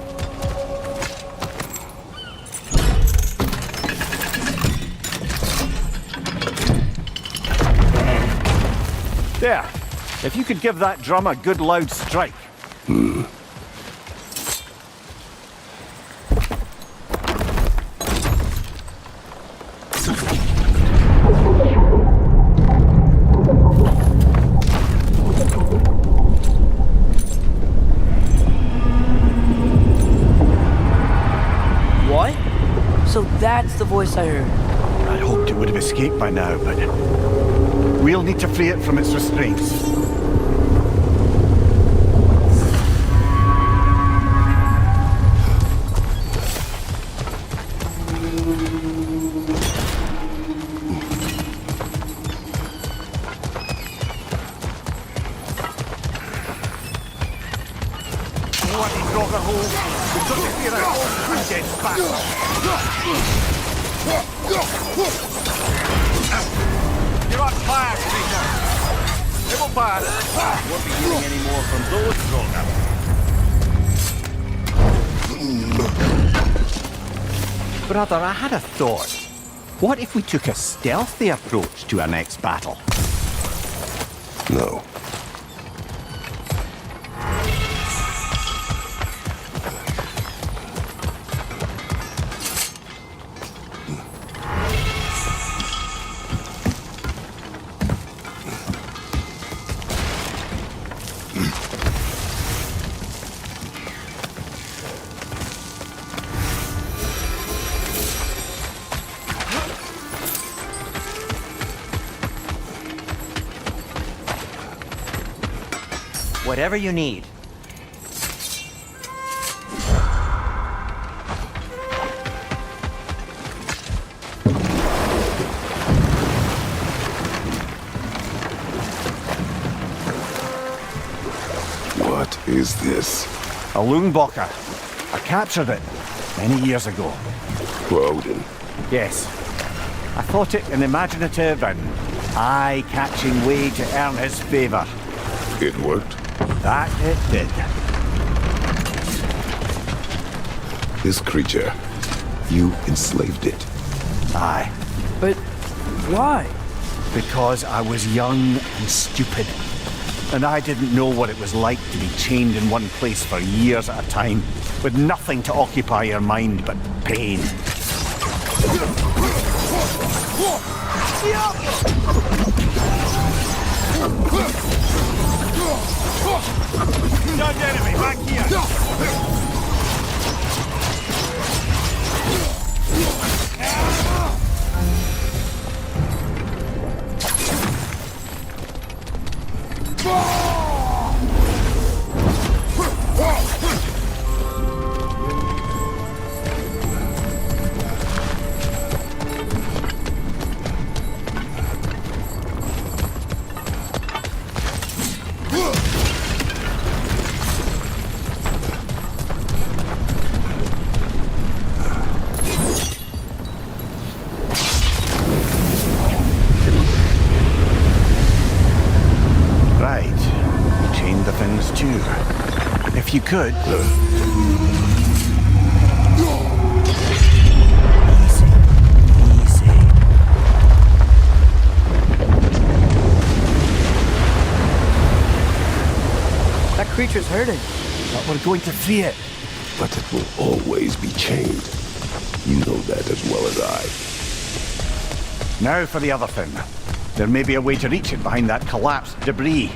There. If you could give that drum a good loud strike. What? So that's the voice I heard. I hoped it would have escaped by now, but we'll need to free it from its restraints. You're on fire, Peter! Never bad. Won't be getting any more from those Droga. Brother, I had a thought. What if we took a stealthy approach to our next battle? No. Whatever you need. What is this? A Lungbocker. I captured it many years ago. For Odin. Yes. I thought it an imaginative and eye-catching way to earn his favour. It worked? That it did. This creature, you enslaved it. Aye. But why? Because I was young and stupid. And I didn't know what it was like to be chained in one place for years at a time, with nothing to occupy your mind but pain. Young enemy, back here! could. That creature's hurting. But we're going to free it. But it will always be chained. You know that as well as I. Now for the other thing. There may be a way to reach it behind that collapsed debris.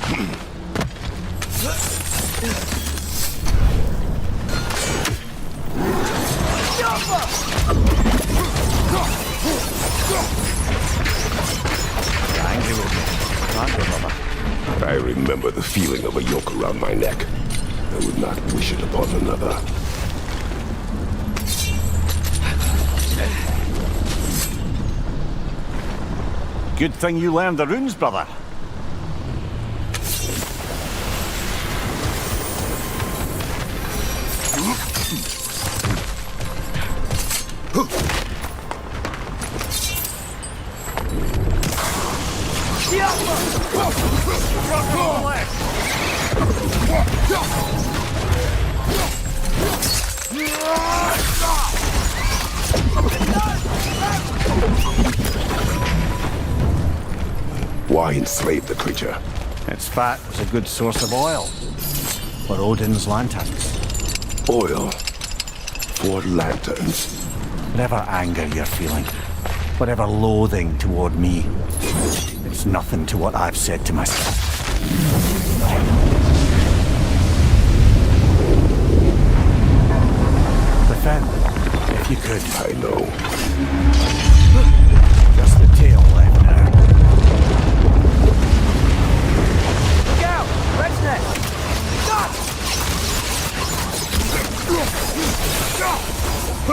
You're angry with me, aren't you, brother? I remember the feeling of a yoke around my neck. I would not wish it upon another. Good thing you learned the runes, brother. Why enslave the creature? Its fat was a good source of oil for Odin's lanterns. Oil for lanterns. Whatever anger you're feeling, whatever loathing toward me, it's nothing to what I've said to myself. Defend, if you could. I know. Just the tail left now. Look out! Red's next! Stop! The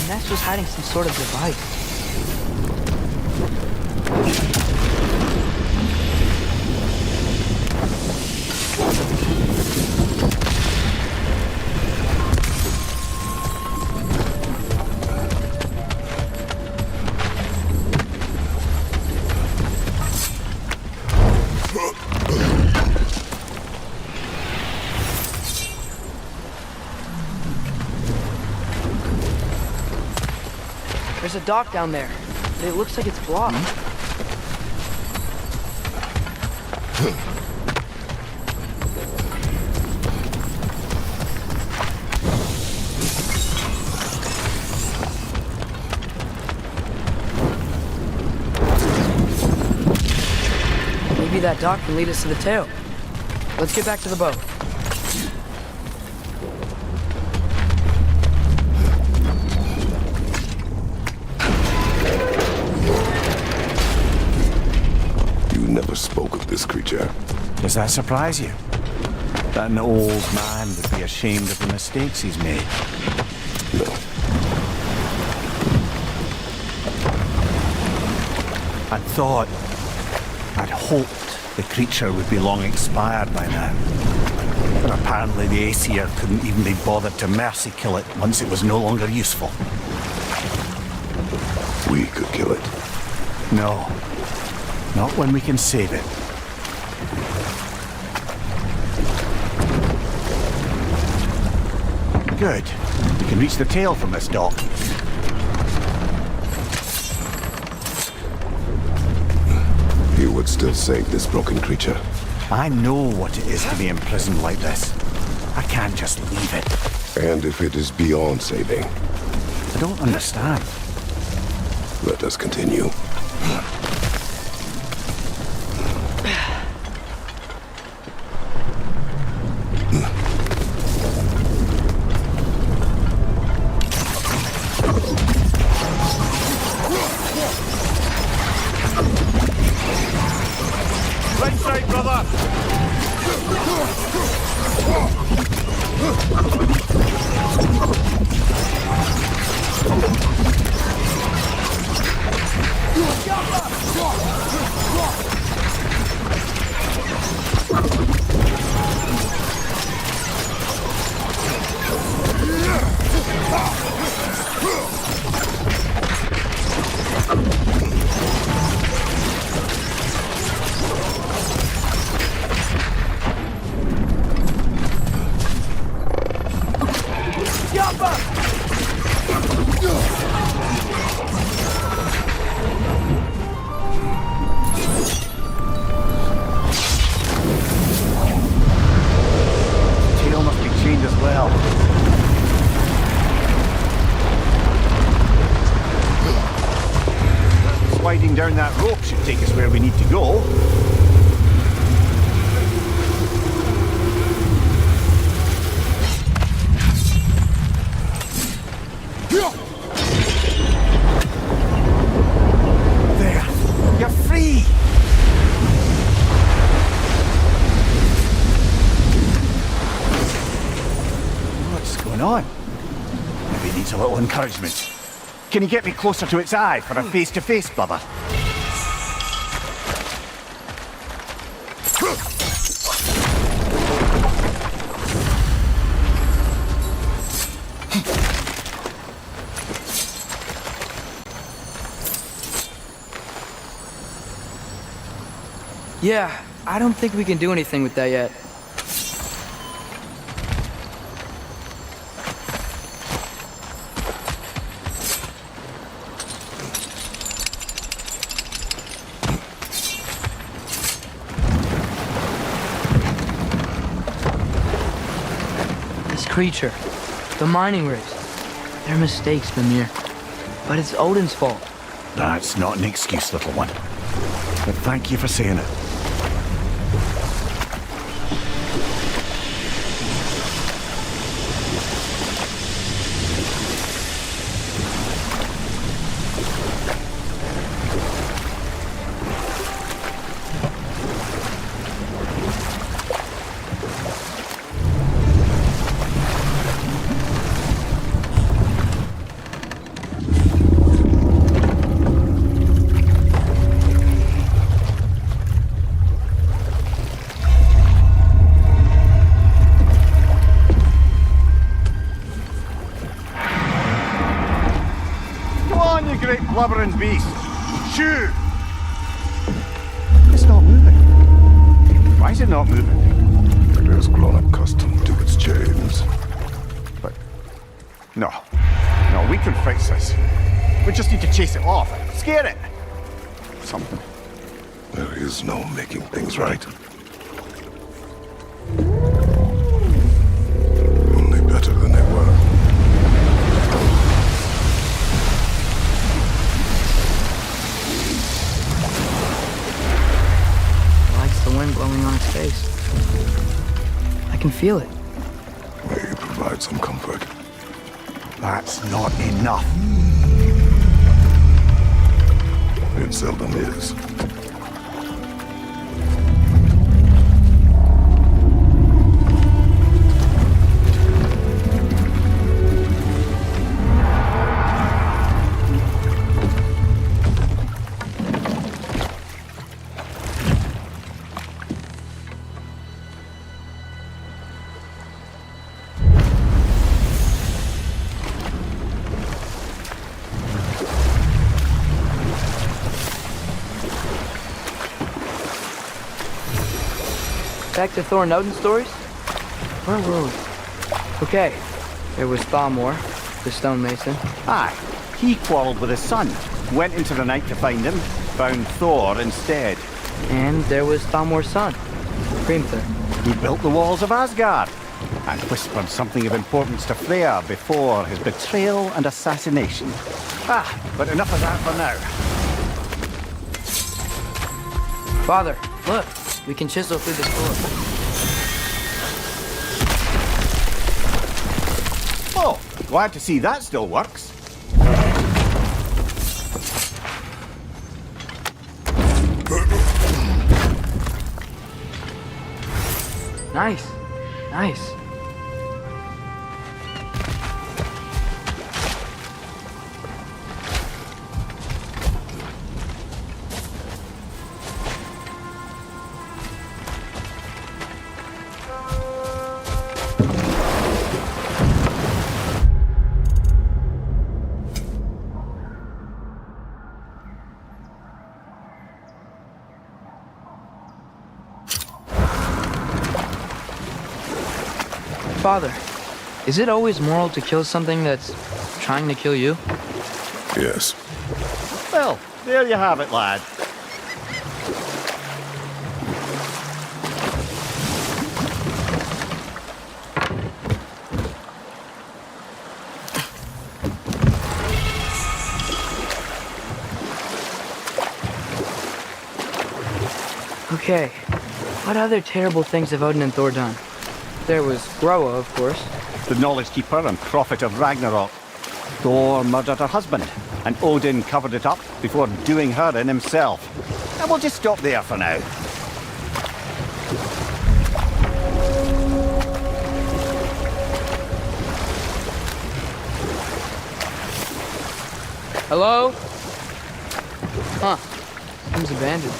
nest was hiding some sort of device. There's a dock down there, but it looks like it's blocked. Maybe that dock can lead us to the tail. Let's get back to the boat. Never spoke of this creature. Does that surprise you? That an old man would be ashamed of the mistakes he's made? No. I'd thought, I'd hoped the creature would be long expired by now. But apparently the Aesir couldn't even be bothered to mercy kill it once it was no longer useful. We could kill it. No. Not when we can save it. Good. We can reach the tail from this dock. You would still save this broken creature. I know what it is to be imprisoned like this. I can't just leave it. And if it is beyond saving? I don't understand. Let us continue. Right side, brother! down that rope should take us where we need to go. There! You're free! What's going on? Maybe it needs a little encouragement. Can you get me closer to its eye for a face-to-face, brother? Yeah, I don't think we can do anything with that yet. This creature, the mining rigs, they're mistakes, Mimir. But it's Odin's fault. That's not an excuse, little one. But thank you for saying it. Great blubbering beast! Shoo! It's not moving. Why is it not moving? It has grown accustomed to its chains. But... No. No, we can fix this. We just need to chase it off. Scare it! Something. There is no making things right. Only better than they were. Wind blowing on its face. I can feel it. May you provide some comfort. That's not enough. It seldom is. Back to Thor and Odin stories? Where were we? Okay, there was Thalmor, the stonemason. Aye, he quarreled with his son. Went into the night to find him, found Thor instead. And there was Thalmor's son, Grimthur. He built the walls of Asgard and whispered something of importance to Freya before his betrayal and assassination. But enough of that for now. Father, look, we can chisel through this floor. Oh, glad to see that still works. Nice, nice. Father, is it always moral to kill something that's trying to kill you? Yes. Well, there you have it, lad. Okay, what other terrible things have Odin and Thor done? There was Groa, of course. The knowledge keeper and prophet of Ragnarok. Thor murdered her husband, and Odin covered it up before doing her in himself. And we'll just stop there for now. Hello? Huh. Seems abandoned.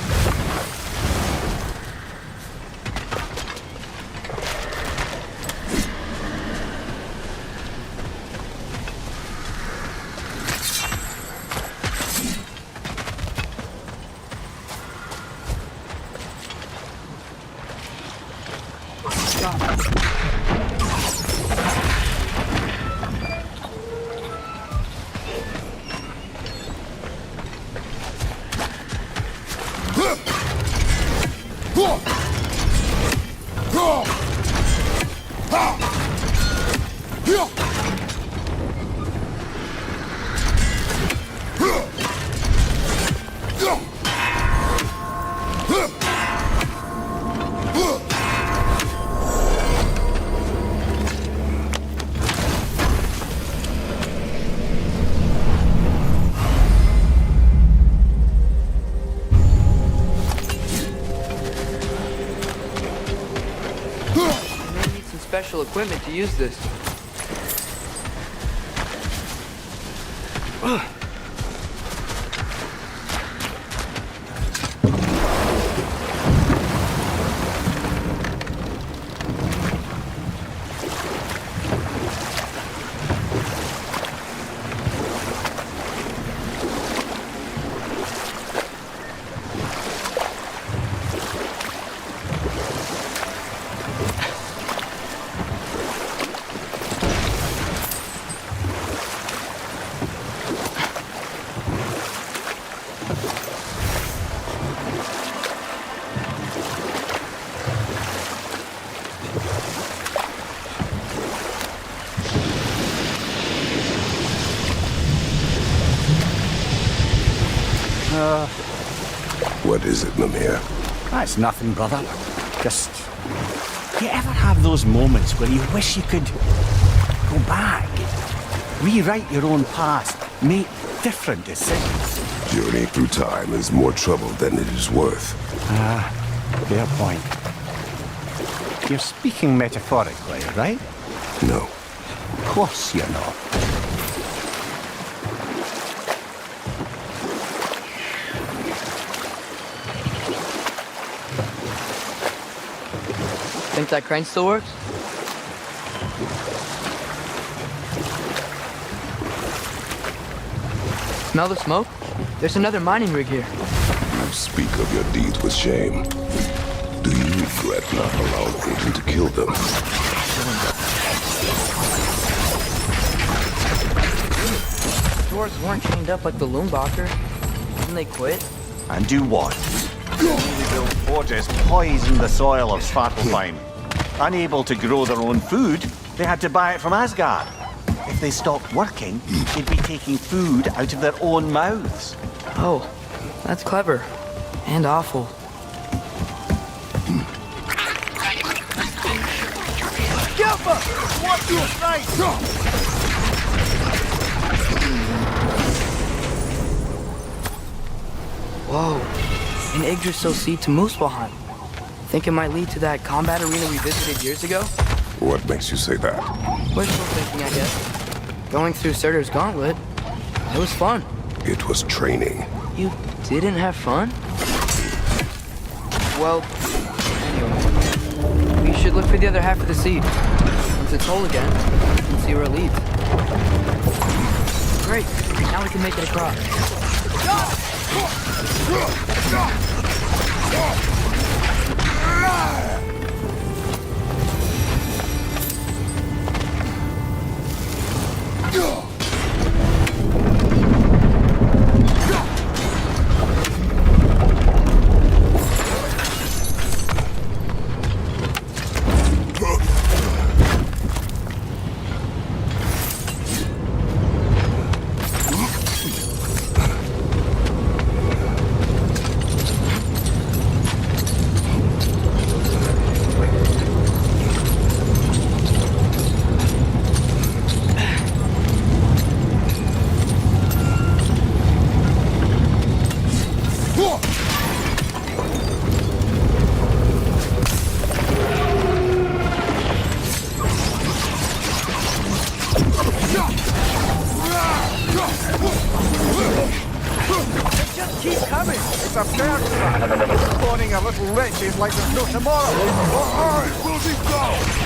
Special equipment to use this. What is it, Mimir? That's nothing, brother. Just... Do you ever have those moments where you wish you could go back? Rewrite your own past, make different decisions? Journey through time is more trouble than it is worth. Fair point. You're speaking metaphorically, right? No. Of course you're not. Think that crane still works? Smell the smoke? There's another mining rig here. You speak of your deeds with shame. Do you regret not allowing Odin to kill them? Dwarves weren't chained up like the Loombacher. Didn't they quit? And do what? Newly built forges poisoned the soil of Svartalfheim. Unable to grow their own food, they had to buy it from Asgard. If they stopped working, they'd be taking food out of their own mouths. Oh, that's clever. And awful. Gilbert! What do you say? Whoa. An Yggdrasil seed to Muspelheim. Think it might lead to that combat arena we visited years ago? What makes you say that? Wishful thinking, I guess. Going through Surtur's gauntlet, it was fun. It was training. You didn't have fun? Well, anyway. We should look for the other half of the seed. Once it's whole again, and see where it leads. Great, now we can make it across. killing witches like there's no tomorrow. All right, where'd he go?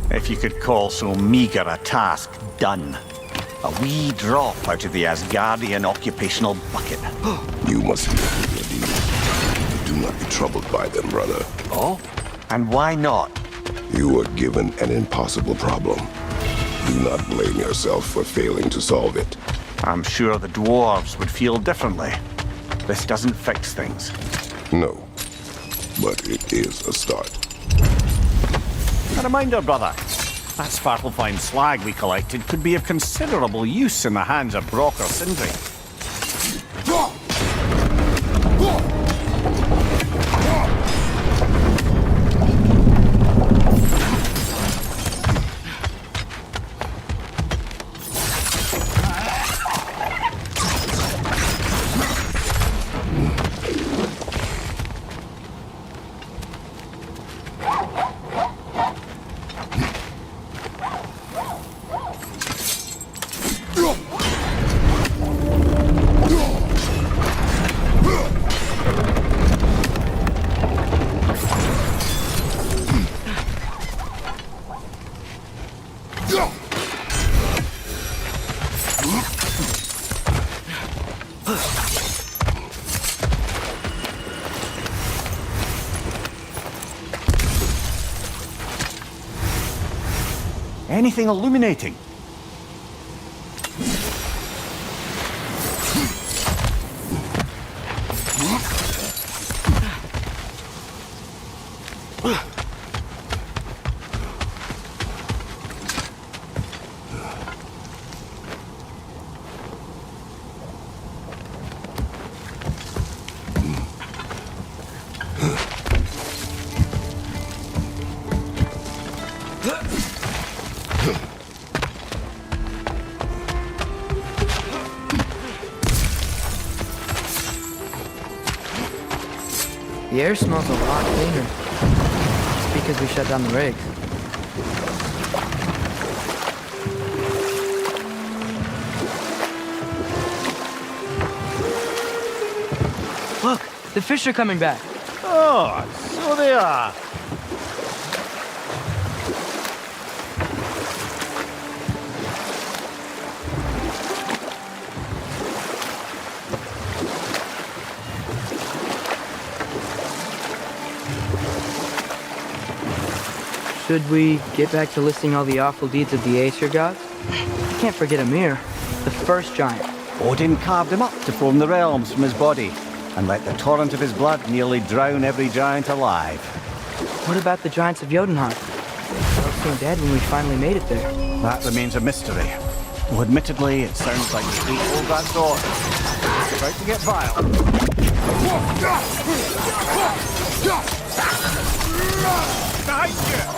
If you could call so meager a task done. A wee drop out of the Asgardian occupational bucket. You must live with your deeds. Do not be troubled by them, brother. Oh? And why not? You were given an impossible problem. Do not blame yourself for failing to solve it. I'm sure the dwarves would feel differently. This doesn't fix things. No, but it is a start. A reminder, brother. That Svartalfheim slag we collected could be of considerable use in the hands of Brock or Sindri. Anything illuminating? The air smells a lot cleaner. It's because we shut down the rigs. Look, the fish are coming back. Oh, so they are. Should we get back to listing all the awful deeds of the Aesir gods? I can't forget Ymir, the first giant. Odin carved him up to form the realms from his body, and let the torrent of his blood nearly drown every giant alive. What about the giants of Jotunheim? They all seemed dead when we finally made it there. That remains a mystery. Though admittedly, it sounds like the fate hold that door. It's about to get vile. Behind you!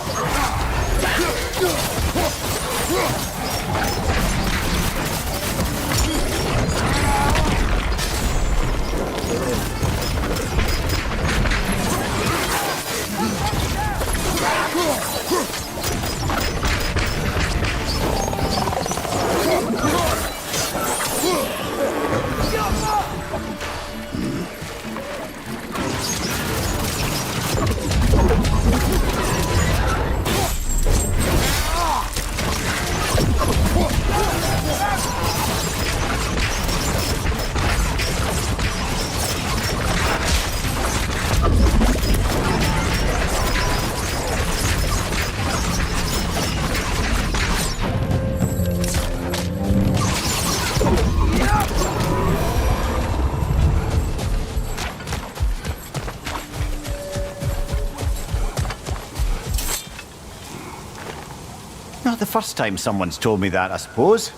Not the first time someone's told me that, I suppose.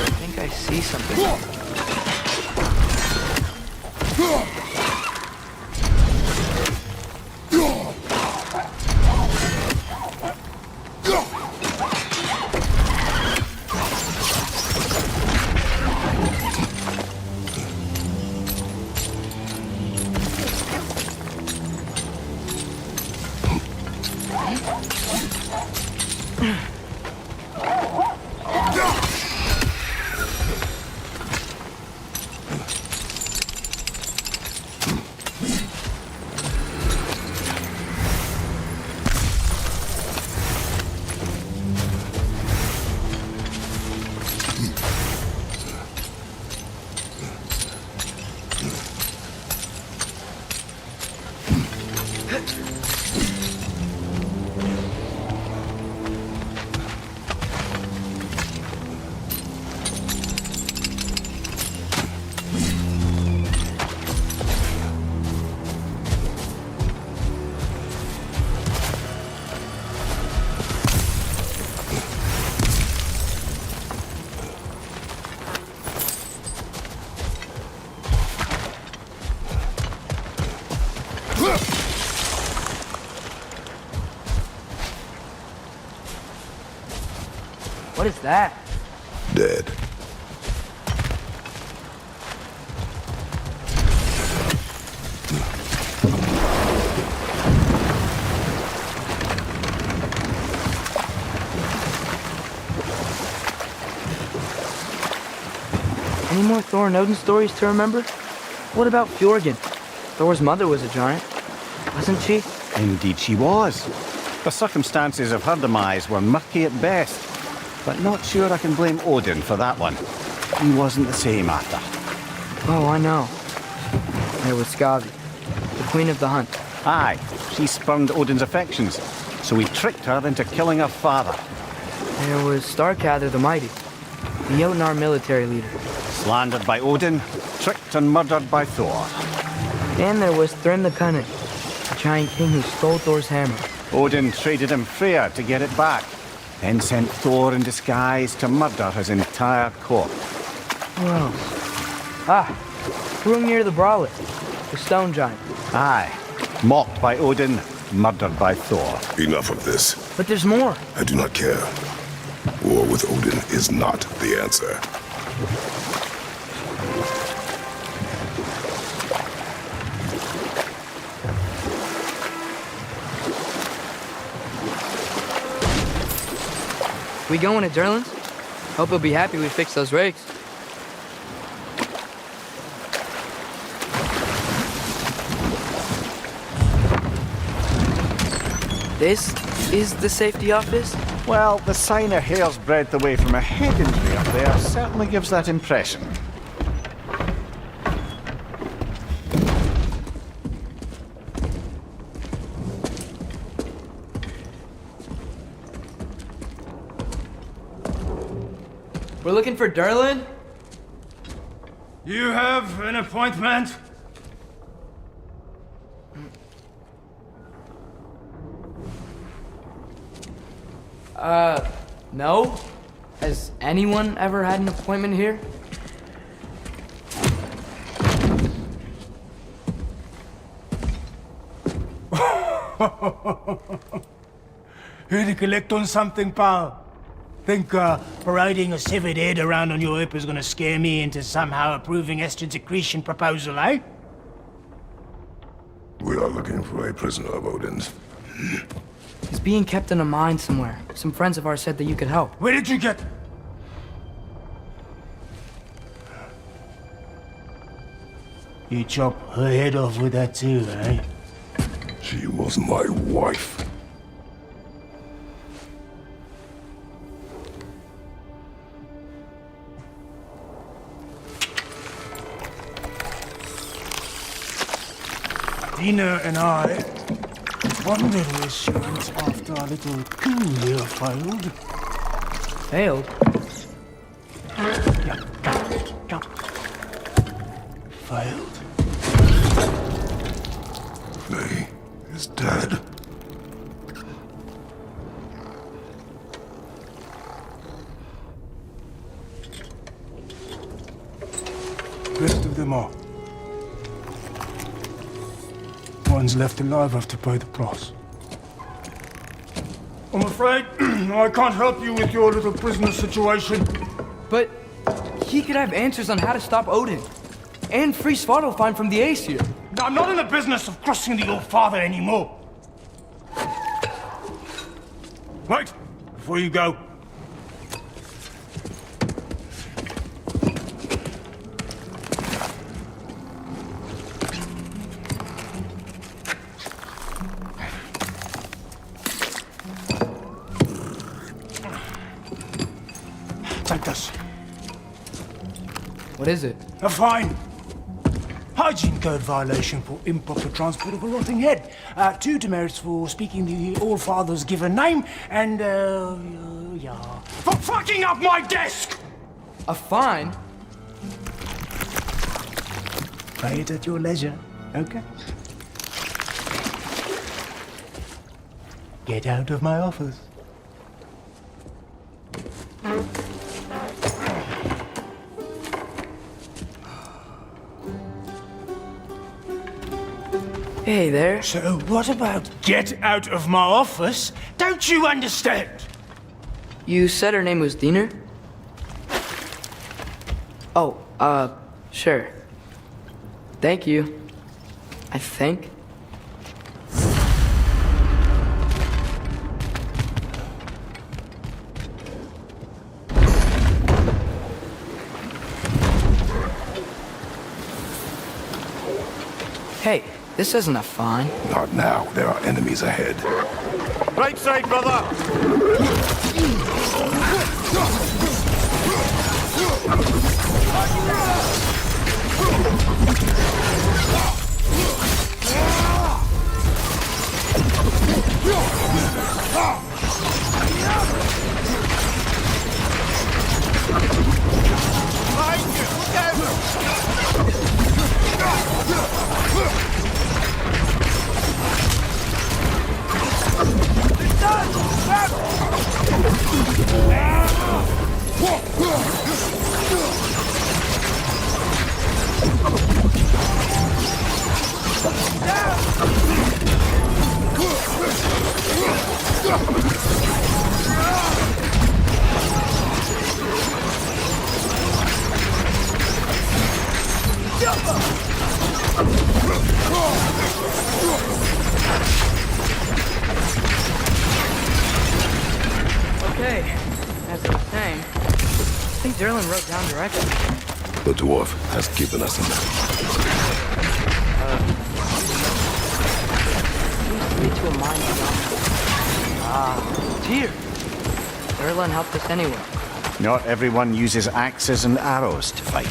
I think I see something. What is that? Dead. Any more Thor and Odin stories to remember? What about Fjorgen? Thor's mother was a giant, wasn't she? Indeed she was. The circumstances of her demise were murky at best, but not sure I can blame Odin for that one. He wasn't the same after. Oh, I know. There was Skavi, the queen of the hunt. Aye, she spurned Odin's affections, so he tricked her into killing her father. There was Starkather the Mighty, the Jotnar military leader. Slandered by Odin, tricked and murdered by Thor. And there was Thrym the Cunning, the giant king who stole Thor's hammer. Odin traded him Freya to get it back, then sent Thor in disguise to murder his entire court. Who else? Ah, Hrungnir the Brawler, the stone giant. Aye, mocked by Odin, murdered by Thor. Enough of this. But there's more. I do not care. War with Odin is not the answer. We going to Durlin's? Hope he'll be happy we fixed those rigs. This is the safety office? Well, the sign a hair's breadth away from a head injury up there certainly gives that impression. We're looking for Durlin? You have an appointment? No. Has anyone ever had an appointment here? Here to collect on something, pal? Think parading a severed head around on your hip is gonna scare me into somehow approving Estrid's accretion proposal, eh? We are looking for a prisoner of Odin's. He's being kept in a mine somewhere. Some friends of ours said that you could help. Where did you get... You chop her head off with that too, eh? She was my wife. Dina and I wondered where she went after our little coup here failed. Failed? Jump. Failed. Faye is dead. Rest of them are. Ones left alive have to pay the price. I'm afraid I can't help you with your little prisoner situation. But he could have answers on how to stop Odin. And free Svartalfheim from the Aesir. I'm not in the business of crossing the old father anymore. Wait, before you go. Take this. What is it? A fine. Hygiene code violation for improper transport of a rotting head. 2 demerits for speaking the All-Father's given name, and, yeah. For fucking up my desk! A fine? Pay it at your leisure, okay? Get out of my office. Hey there. So what about get out of my office? Don't you understand? You said her name was Diener? Oh, sure. Thank you. I think. Hey, this isn't a fine. Not now. There are enemies ahead. Right side, brother! Okay, as I was saying, I think Derlin wrote down directions. The dwarf has given us a map. Lead to a mine beyond. It's here. Derlin helped us anyway. Not everyone uses axes and arrows to fight.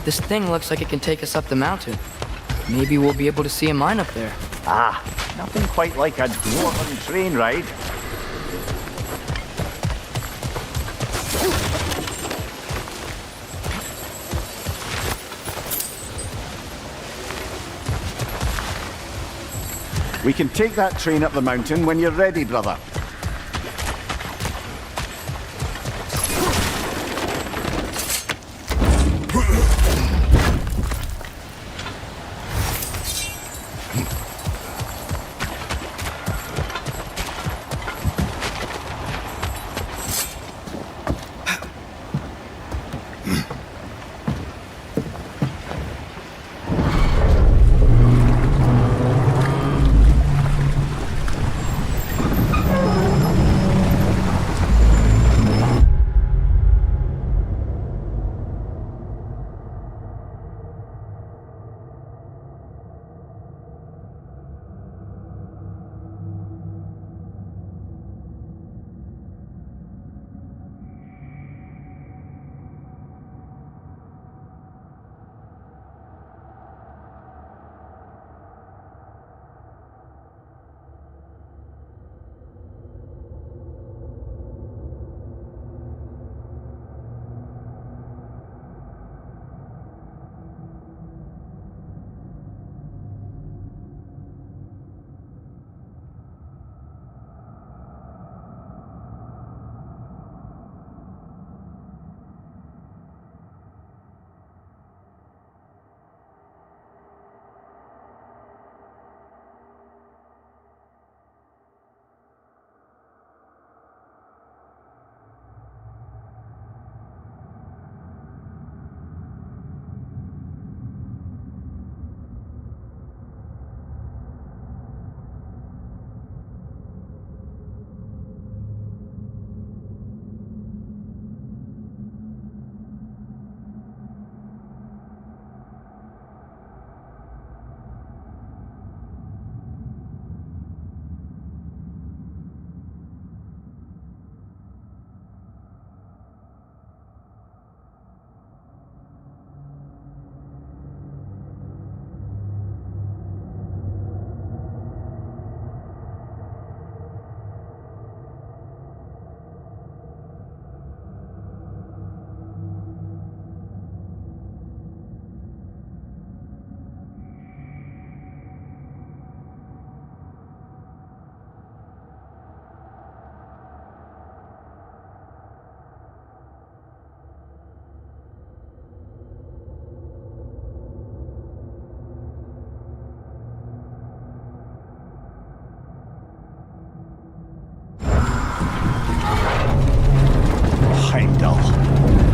This thing looks like it can take us up the mountain. Maybe we'll be able to see a mine up there. Ah, nothing quite like a dwarven train ride. We can take that train up the mountain when you're ready, brother.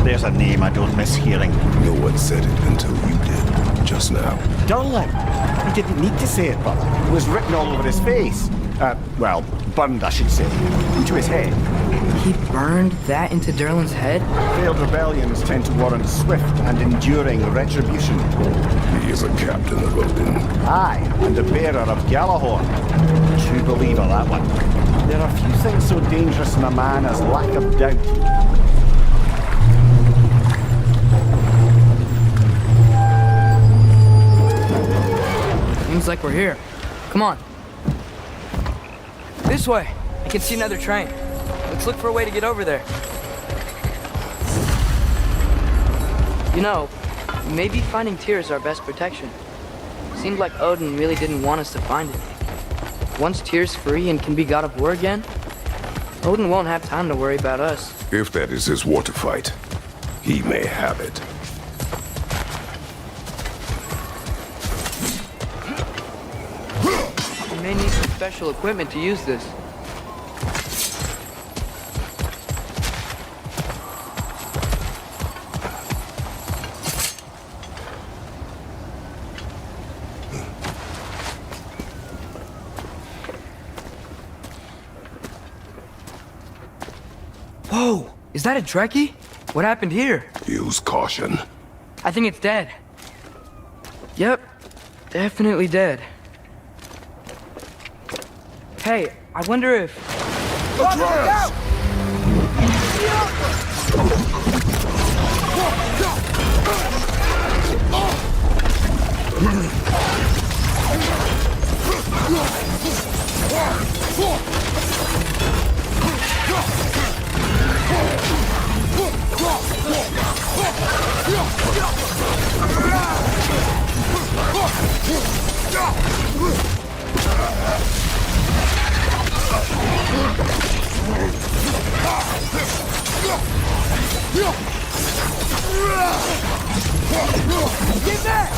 There's a name I don't miss hearing. No one said it until you did, just now. Durlin! He didn't need to say it, brother. It was written all over his face. Well, burned, I should say. Into his head. He burned that into Durlin's head? Failed rebellions tend to warrant swift and enduring retribution. He is a captain of Odin. Aye, and a bearer of Galahorn. True believer, that one. There are few things so dangerous in a man as lack of doubt. Seems like we're here. Come on. This way. I can see another train. Let's look for a way to get over there. You know, maybe finding Tyr is our best protection. Seemed like Odin really didn't want us to find it. Once Tyr's free and can be god of war again, Odin won't have time to worry about us. If that is his war to fight, he may have it. We may need some special equipment to use this. Whoa! Is that a Trekkie? What happened here? Use caution. I think it's dead. Yep. Definitely dead. Hey, I wonder if... Atreus! Get back!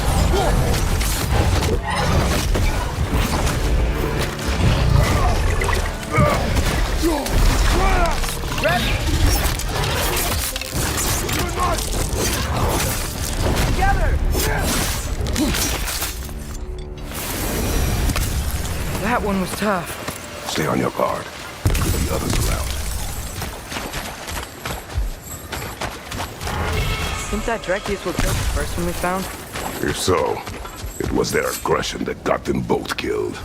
Ready? Together! That one was tough. Stay on your guard. There could be others around. Think that Drekius will kill the first one we found? If so, it was their aggression that got them both killed.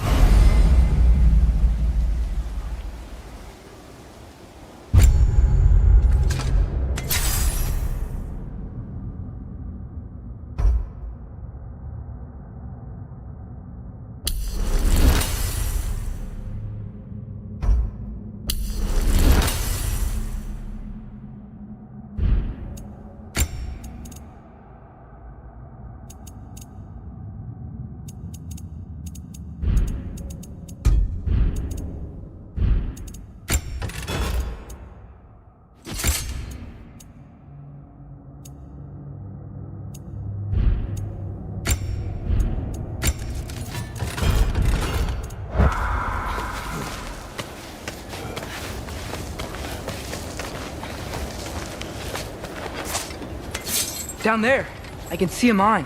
Down there, I can see a mine.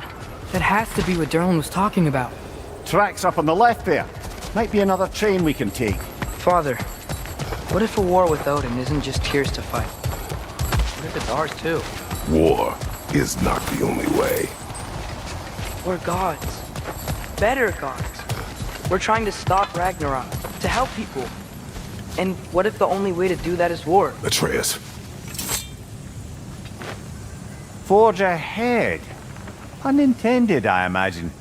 That has to be what Derlin was talking about. Tracks up on the left there. Might be another train we can take. Father, what if a war with Odin isn't just tears to fight? What if it's ours too? War is not the only way. We're gods. Better gods. We're trying to stop Ragnarok, to help people. And what if the only way to do that is war? Atreus. Forge ahead. Unintended, I imagine.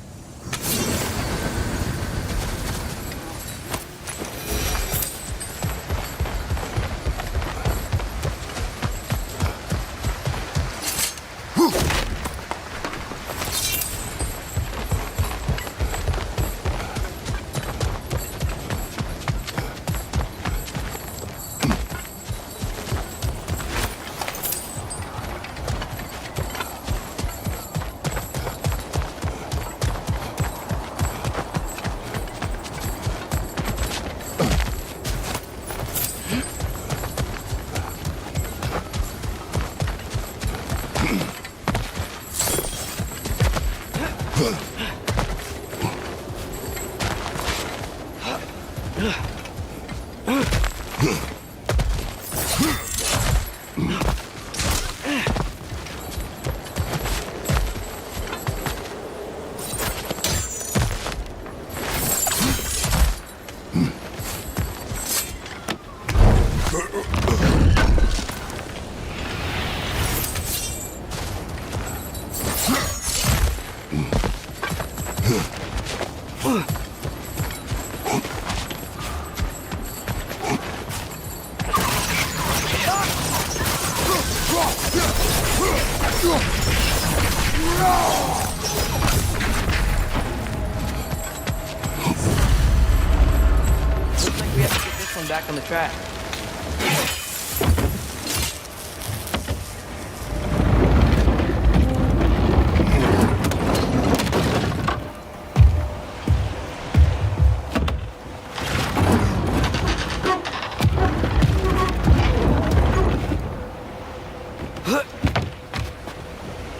Looks like we have to get this one back on the track.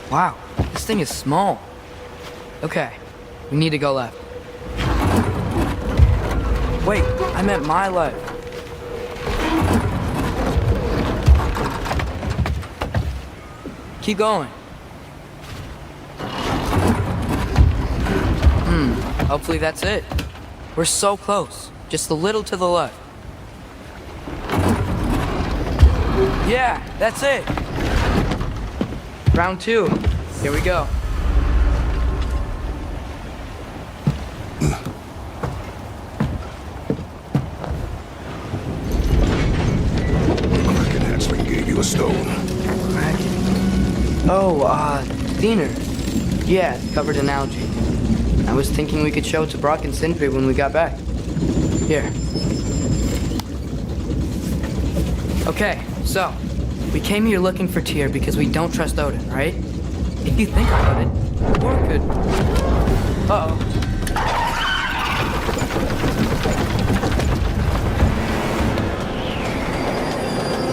Wow, this thing is small. Okay, we need to go left. Wait, I meant my left. Keep going. Hopefully that's it. We're so close. Just a little to the left. Yeah, that's it. Round 2. Here we go. Kraken Hatchling gave you a stone. Kraken? Oh, Thinner. Yeah, it's covered in algae. I was thinking we could show it to Brock and Sindri when we got back. Here. Okay, so, we We came here looking for Tyr because we don't trust Odin, right? If you think about it, war could... Uh-oh.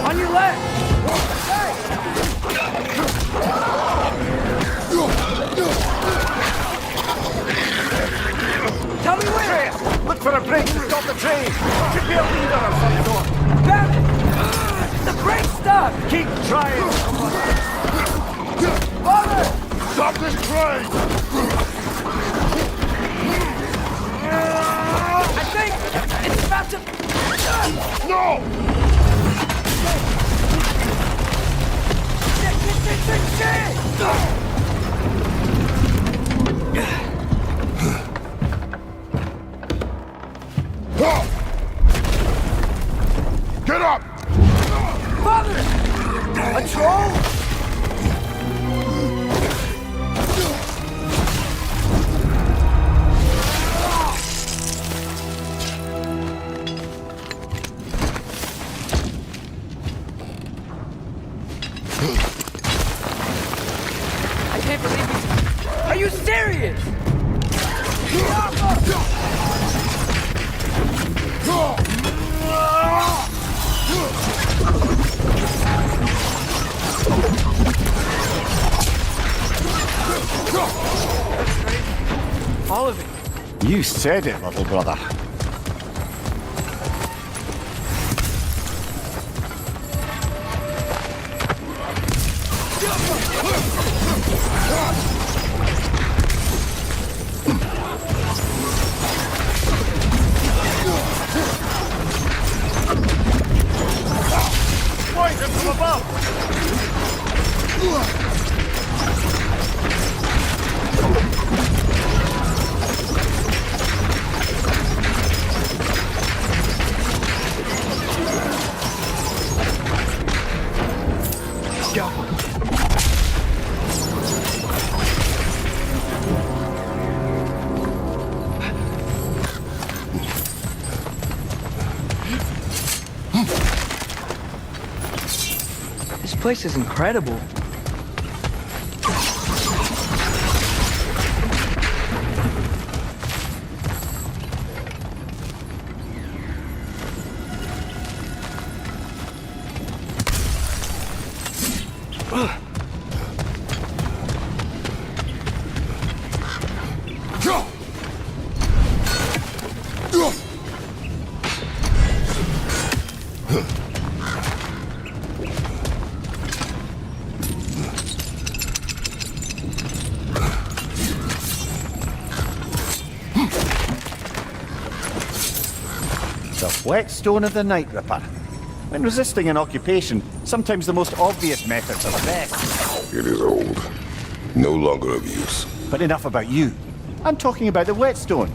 On your left! Hey! Tell me where! Look for a break to stop the train! Should be a leader of some sort! Found it! The brake's stuck! Keep trying! Father! Stop this train! I think it's about to... No! Shit! Get up! Father! A troll? I can't believe this. Are you serious? All of it. You said it, little brother. Poison from above! This place is incredible. The whetstone of the Night Ripper. When resisting an occupation, sometimes the most obvious methods are the best. It is old. No longer of use. But enough about you. I'm talking about the whetstone.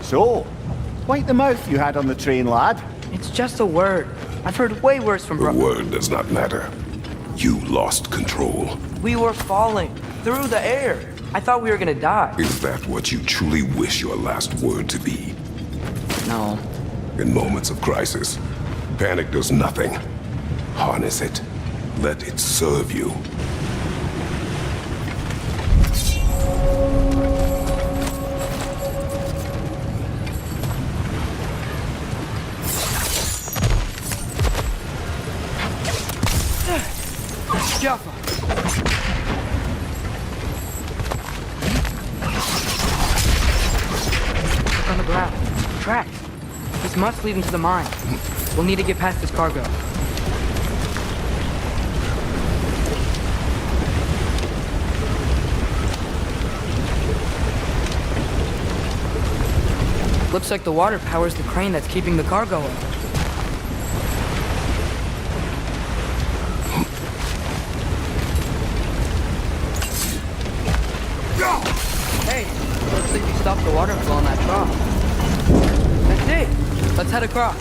So, wipe the mouth you had on the train, lad. It's just a word. I've heard way worse from The word does not matter. You lost control. We were falling through the air. I thought we were gonna die. Is that what you truly wish your last word to be? No. In moments of crisis, panic does nothing. Harness it. Let it serve you. the ground. Tracks. This must lead into the mine. We'll need to get past this cargo. Looks like the water powers the crane that's keeping the cargo up. Hey, looks like you stopped the water flow on that trough. That's it. Let's head across.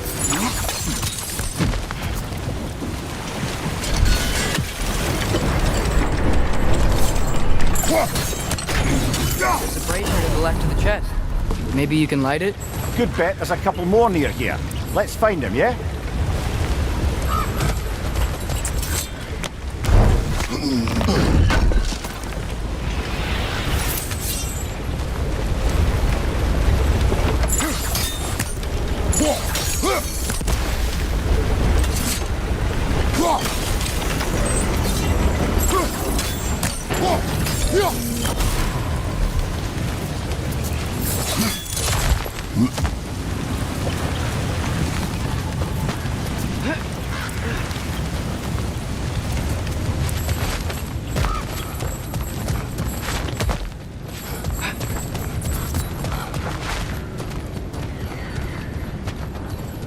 There's a brazier to the left of the chest. Maybe you can light it? Good bet there's a couple more near here. Let's find them, yeah?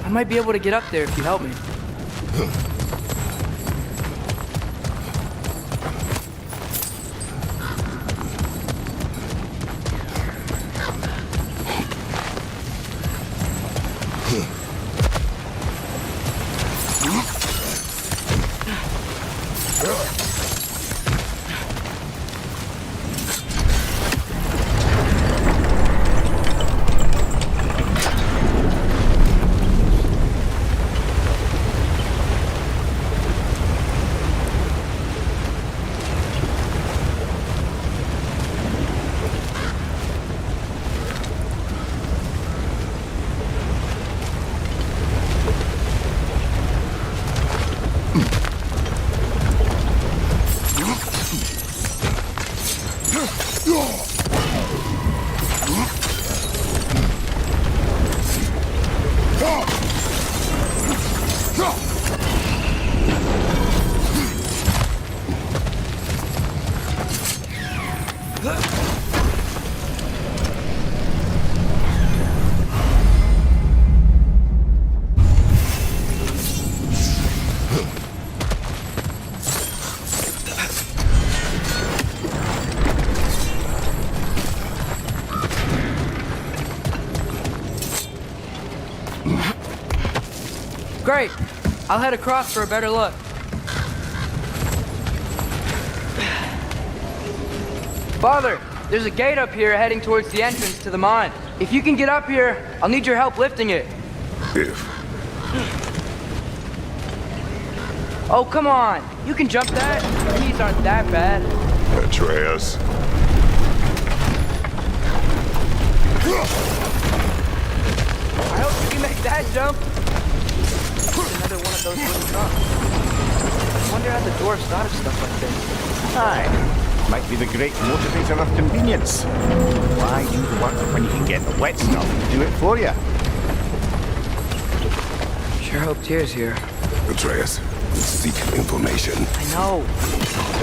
I might be able to get up there if you help me. Great. I'll head across for a better look. Father, there's a gate up here heading towards the entrance to the mine. If you can get up here, I'll need your help lifting it. If. Oh, come on. You can jump that. Your knees aren't that bad. Atreus. I hope you can make that jump. Another one of those wooden drums. I wonder how the dwarves thought of stuff like this. Aye. Might be the great motivator of convenience. Why do the work when you can get the wet stuff to do it for you? Sure hope Tyr's here. Atreus, seek information. I know.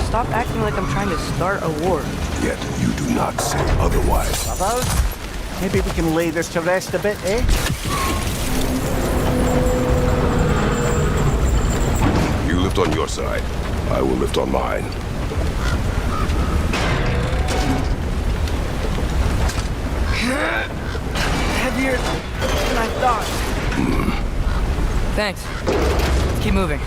Stop acting like I'm trying to start a war. Yet you do not say otherwise. Suppose? Maybe we can lay this to rest a bit, eh? You lift on your side. I will lift on mine. Heavier than I thought. Thanks. Let's keep moving.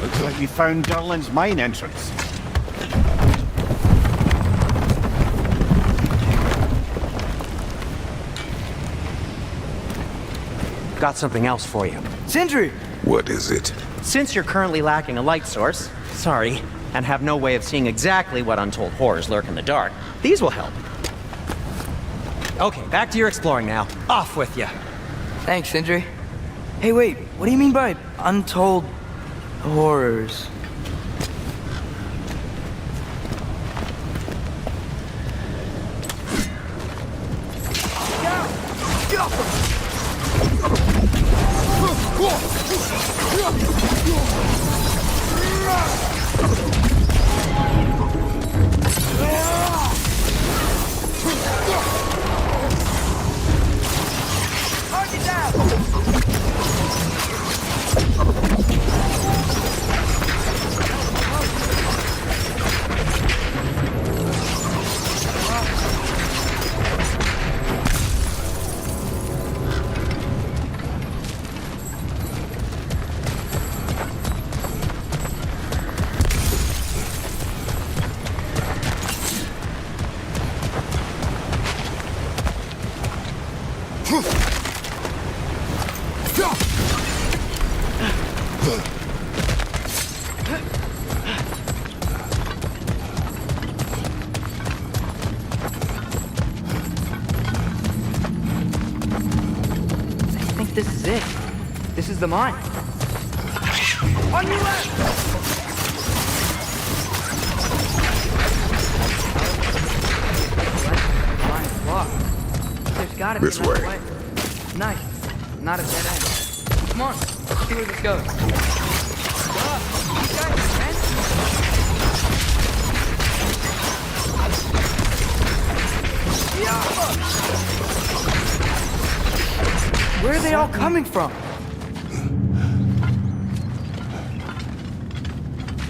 Looks like we found Durlin's mine entrance. Got something else for you. Sindri! What is it? Since you're currently lacking a light source, sorry, and have no way of seeing exactly what untold horrors lurk in the dark, these will help. Okay, back to your exploring now. Off with you. Thanks, Sindri. Hey, wait, what do you mean by untold horrors? This is it. This is the mine. On your left! Mine is locked. There's gotta be This another way. Nice. Not a dead end. Come on, let's see where this goes. These guys are friends? Where are they all coming from?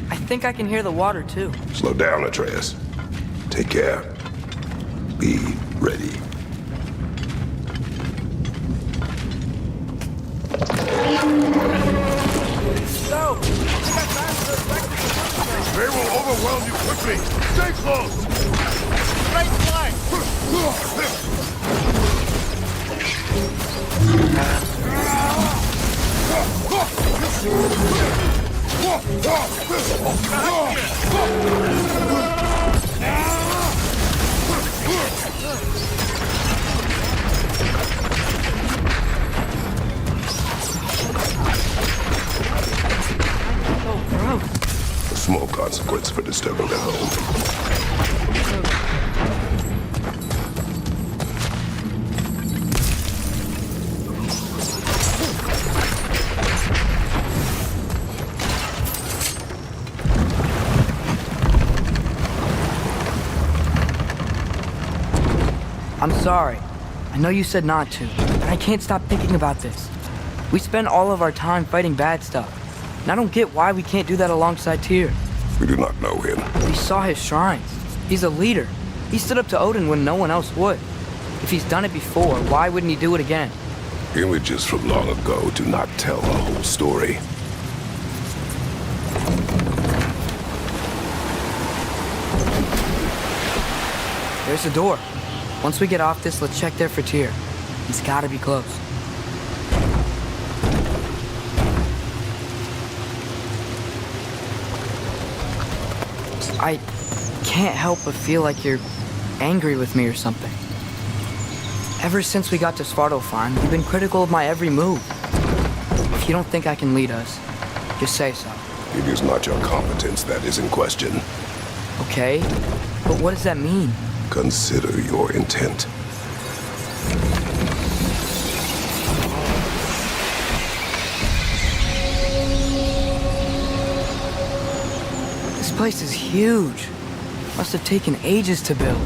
I think I can hear the water too. Slow down, Atreus. Take care. Be ready. So, They will overwhelm you quickly. Stay close. straight line. A small consequence for disturbing their home. I'm sorry. I know you said not to, but I can't stop thinking about this. We spend all of our time fighting bad stuff, and I don't get why we can't do that alongside Tyr. We do not know him. We saw his shrines. He's a leader. He stood up to Odin when no one else would. If he's done it before, why wouldn't he do it again? Images from long ago do not tell the whole story. There's the door. Once we get off this, let's check there for Tyr. He's gotta be close. I can't help but feel like you're angry with me or something. Ever since we got to Svartalfheim, you've been critical of my every move. If you don't think I can lead us, just say so. It is not your competence that is in question. Okay? But what does that mean? Consider your intent. This place is huge. Must have taken ages to build.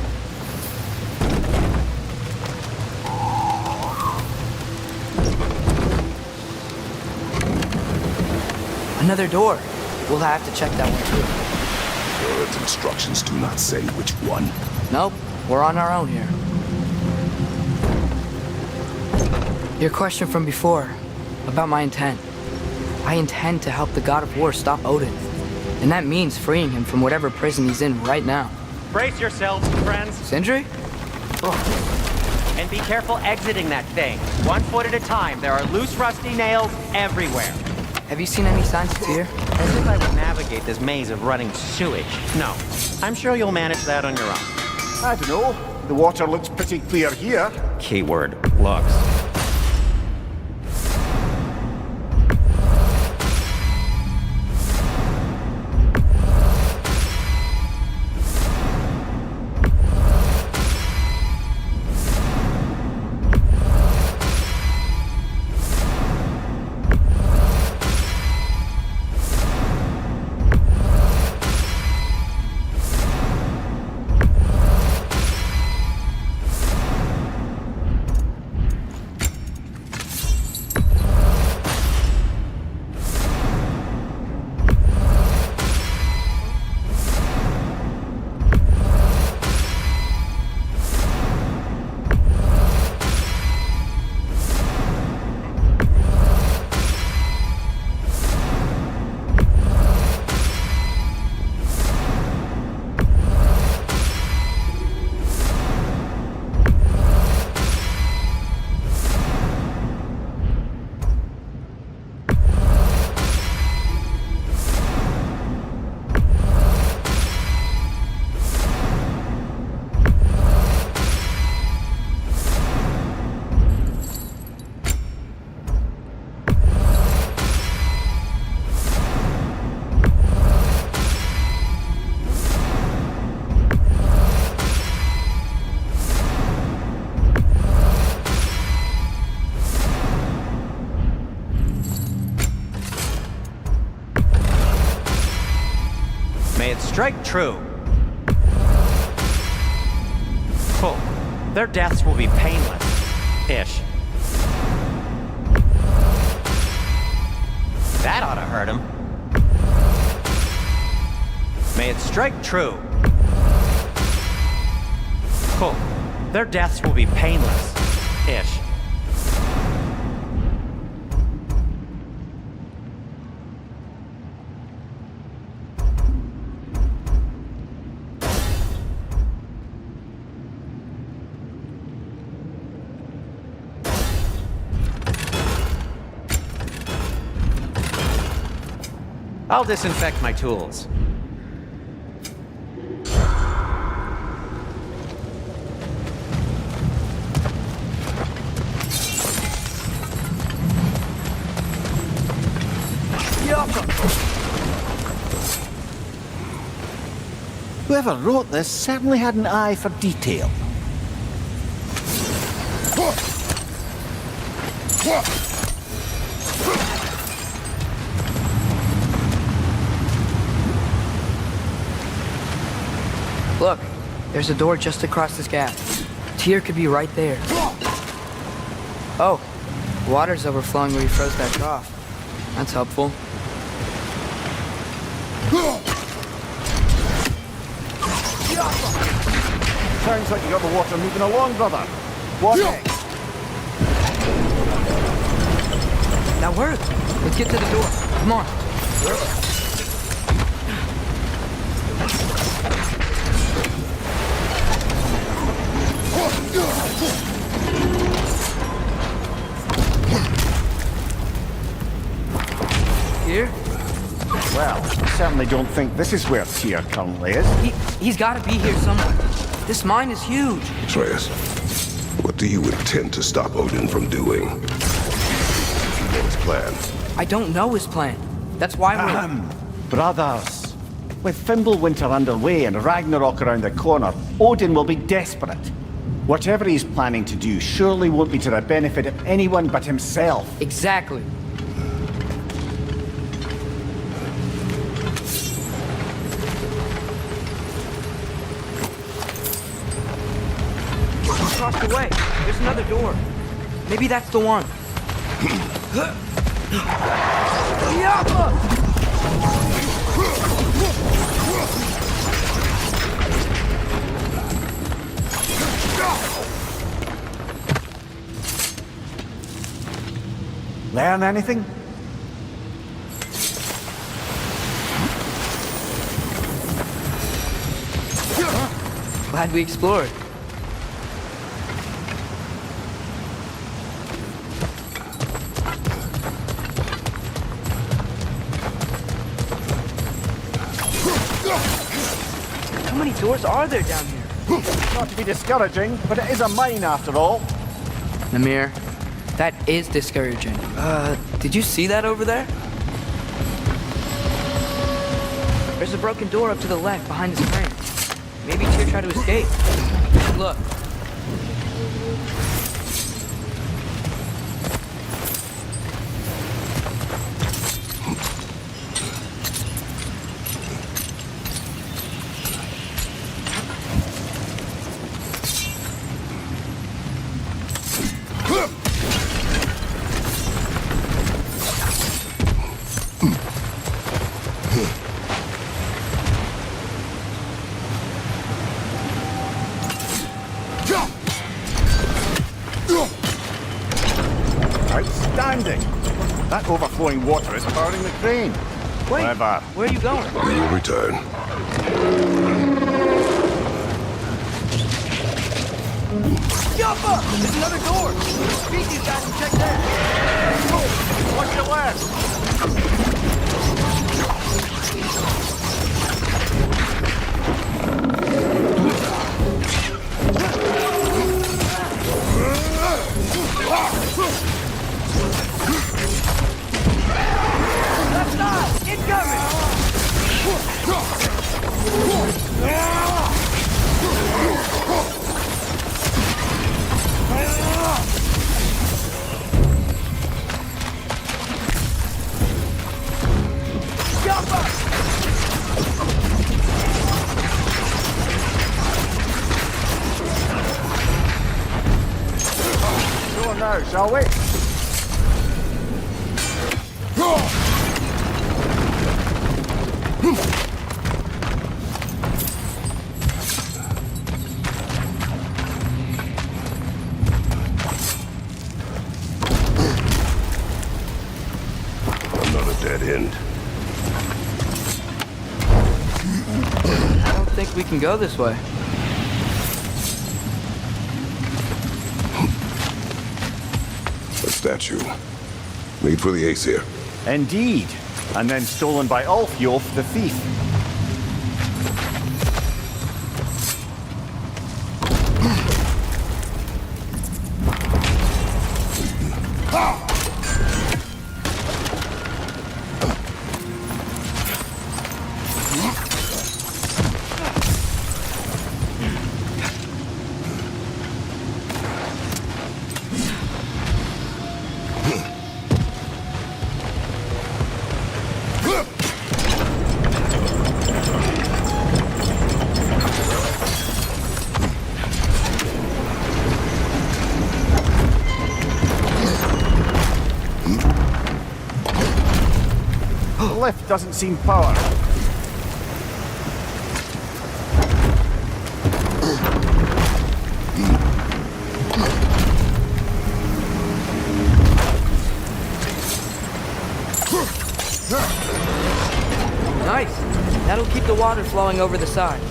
Another door. We'll have to check that one too. Bird's instructions do not say which one. Nope, we're on our own here. Your question from before, about my intent. I intend to help the god of war stop Odin. And that means freeing him from whatever prison he's in right now. Brace yourselves, friends, Sindri? and be careful exiting that thing. 1 foot at a time. There are loose, rusty nails everywhere. Have you seen any signs of Tyr? As if I would navigate this maze of running sewage. No, I'm sure you'll manage that on your own. I don't know. The water looks pretty clear here. Keyword, looks. it strike true. Oh, their deaths will be painless-ish. That ought to hurt him. May it strike true. Oh, their deaths will be painless-ish. I'll disinfect my tools. Whoever wrote this certainly had an eye for detail. Look, there's a door just across this gap. Tyr could be right there. Oh, water's overflowing where you froze that trough. That's helpful. Sounds like you got the water moving along, brother. What next? That worked. Let's get to the door. Come on. Here? Well, I certainly don't think this is where Tyr currently is. He's got to be here somewhere. This mine is huge. Atreus, what do you intend to stop Odin from doing? What's his plan? I don't know his plan. That's why we're... Brothers, with Fimbulwinter underway and Ragnarok around the corner, Odin will be desperate. Whatever he's planning to do surely won't be to the benefit of anyone but himself. Exactly. Across the way, there's another door. Maybe that's the one. Learn anything? Glad we explored. How many doors are there down here? Not to be discouraging, but it is a mine after all. Namir, that is discouraging. Did you see that over there? There's a broken door up to the left behind this frame. Maybe Tyr tried to escape. Look. Outstanding! That overflowing water is powering the crane. Wait, Clever. where are you going? We will return. Yappa! There's another door! Beat these guys and check that! Watch your left! Left side! Incoming! now, shall we? Another dead end. I don't think we can go this way. A statue. Made for the Aesir. Indeed. And then stolen by Ulfjolf the thief. The lift doesn't seem powered. Nice. That'll keep the water flowing over the side.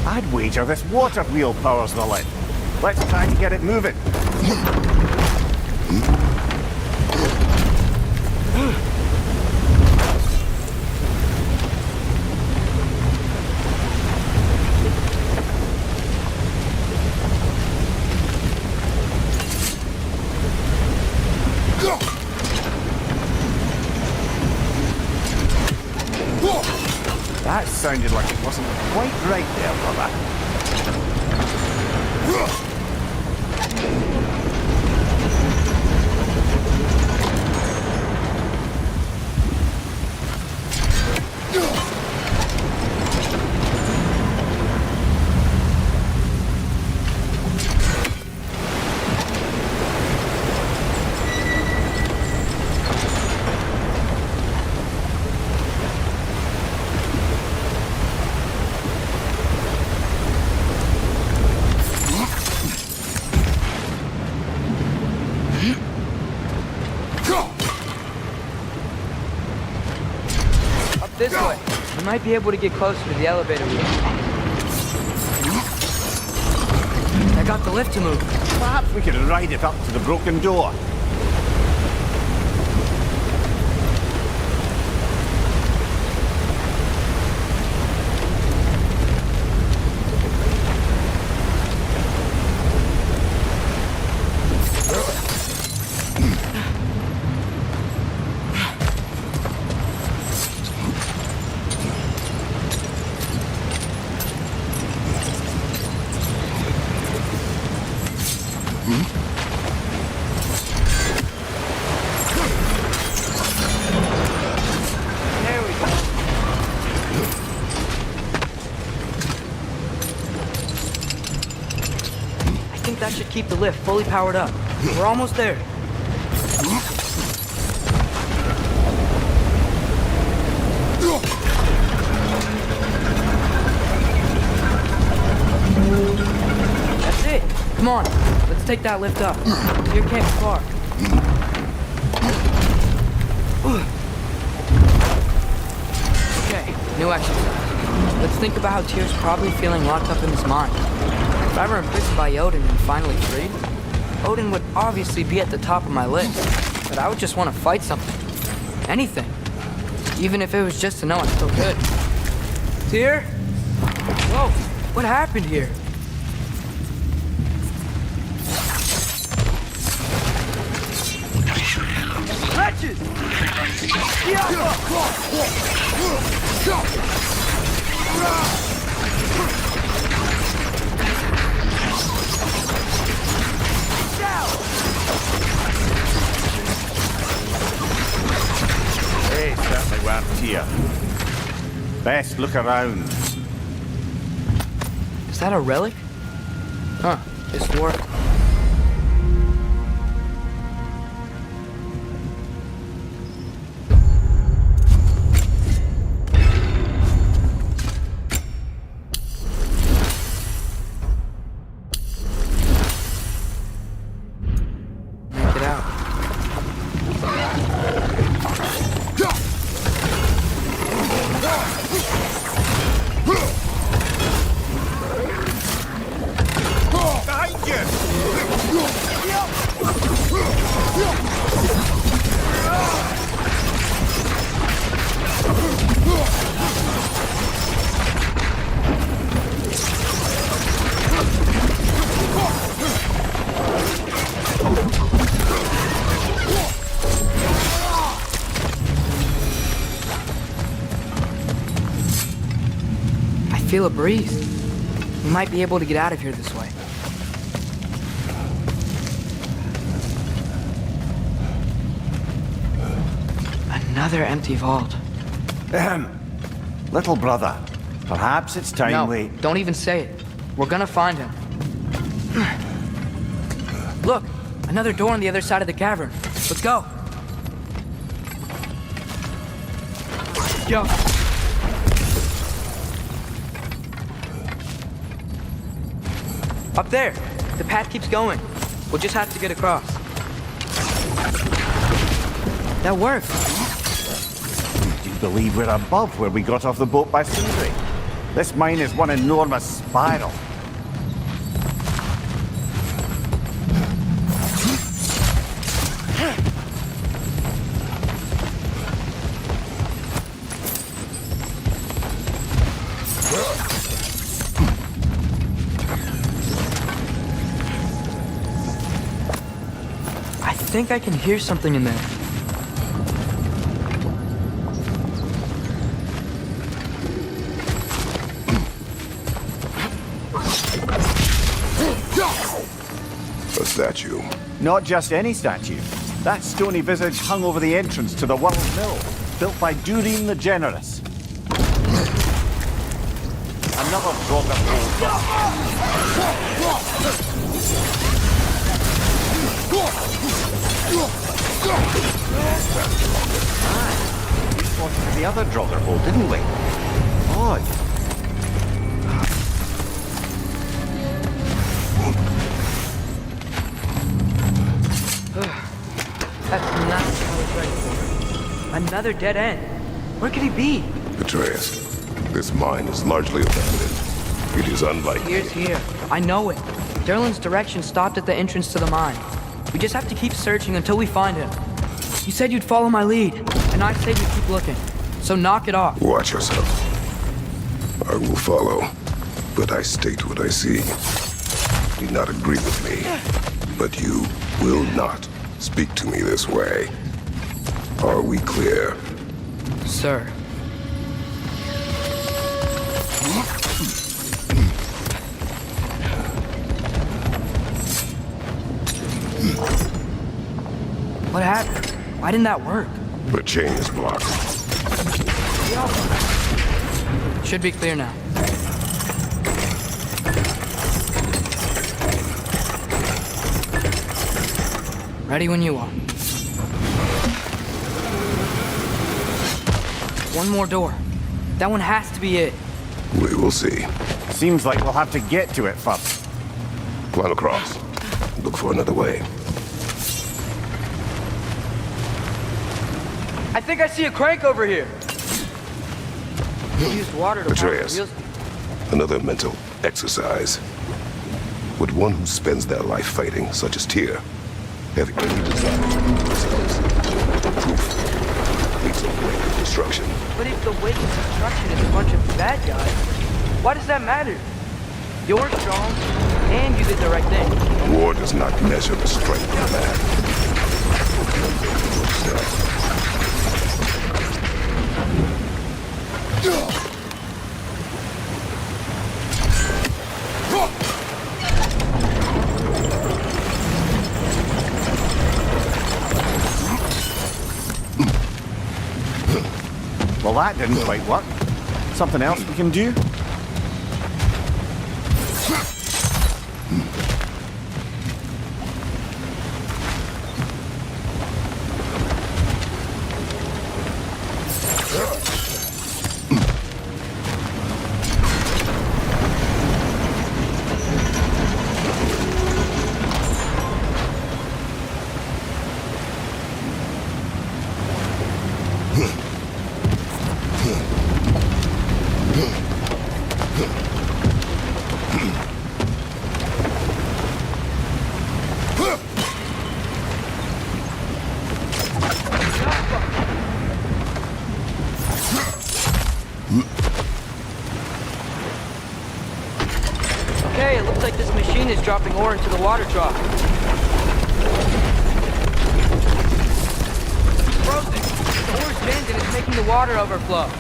I'd wager this water wheel powers the lift. Let's try to get it moving. That sounded like it wasn't quite right there, brother. This way. We might be able to get closer to the elevator wheel. I got the lift to move. Perhaps we could ride it up to the broken door. That should keep the lift fully powered up. We're almost there. That's it. Come on, let's take that lift up. Here can't be far. Okay, new exercise. Let's think about how Tyr's probably feeling locked up in his mind. If I were imprisoned by Odin and finally freed, Odin would obviously be at the top of my list. But I would just want to fight something. Anything. Even if it was just to know I'm still good. Tyr? Whoa, what happened here? Wretches! Best look around. Is that a relic? Huh, it's work. Get out. Behind you! I feel a breeze. We might be able to get out of here this way. Another empty vault. Little brother, perhaps it's time No, we... don't even say it. We're gonna find him. Look, another door on the other side of the cavern. Let's go. Yo. Up there. The path keeps going. We'll just have to get across. That worked. Do you believe we're above where we got off the boat by Sindri? This mine is one enormous spiral. I think I can hear something in there. A statue. Not just any statue. That stony visage hung over the entrance to the World Mill, built by Durin the Generous. Another We spotted the other Draugr hole, didn't we? Odd. That's not what I was ready for. Another dead end. Where could he be? Atreus, this mine is largely abandoned. It is unlikely. Here's here. I know it. Derlin's direction stopped at the entrance to the mine. We just have to keep searching until we find him. You said you'd follow my lead, and I said you'd keep looking. So knock it off. Watch yourself. I will follow, but I state what I see. You do not agree with me, but you will not speak to me this way. Are we clear? Sir. What happened? Why didn't that work? The chain is blocked. Should be clear now. Ready when you are. One more door. That one has to be it. We will see. Seems like we'll have to get to it first. Climb across. Look for another way. I think I see a crank over here. We used water to Atreus. pump the wheels. Another mental exercise. Would one who spends their life fighting, such as Tyr, have any desire to prove themselves? Proof leads the way to destruction. But if the way to destruction is a bunch of bad guys, why does that matter? You're strong, and you did the right thing. War does not measure the strength of a man. Well, that didn't quite work. Something else we can do? Okay, it looks like this machine is dropping ore into the water trough. It's frozen. The ore's jammed and it's making the water overflow.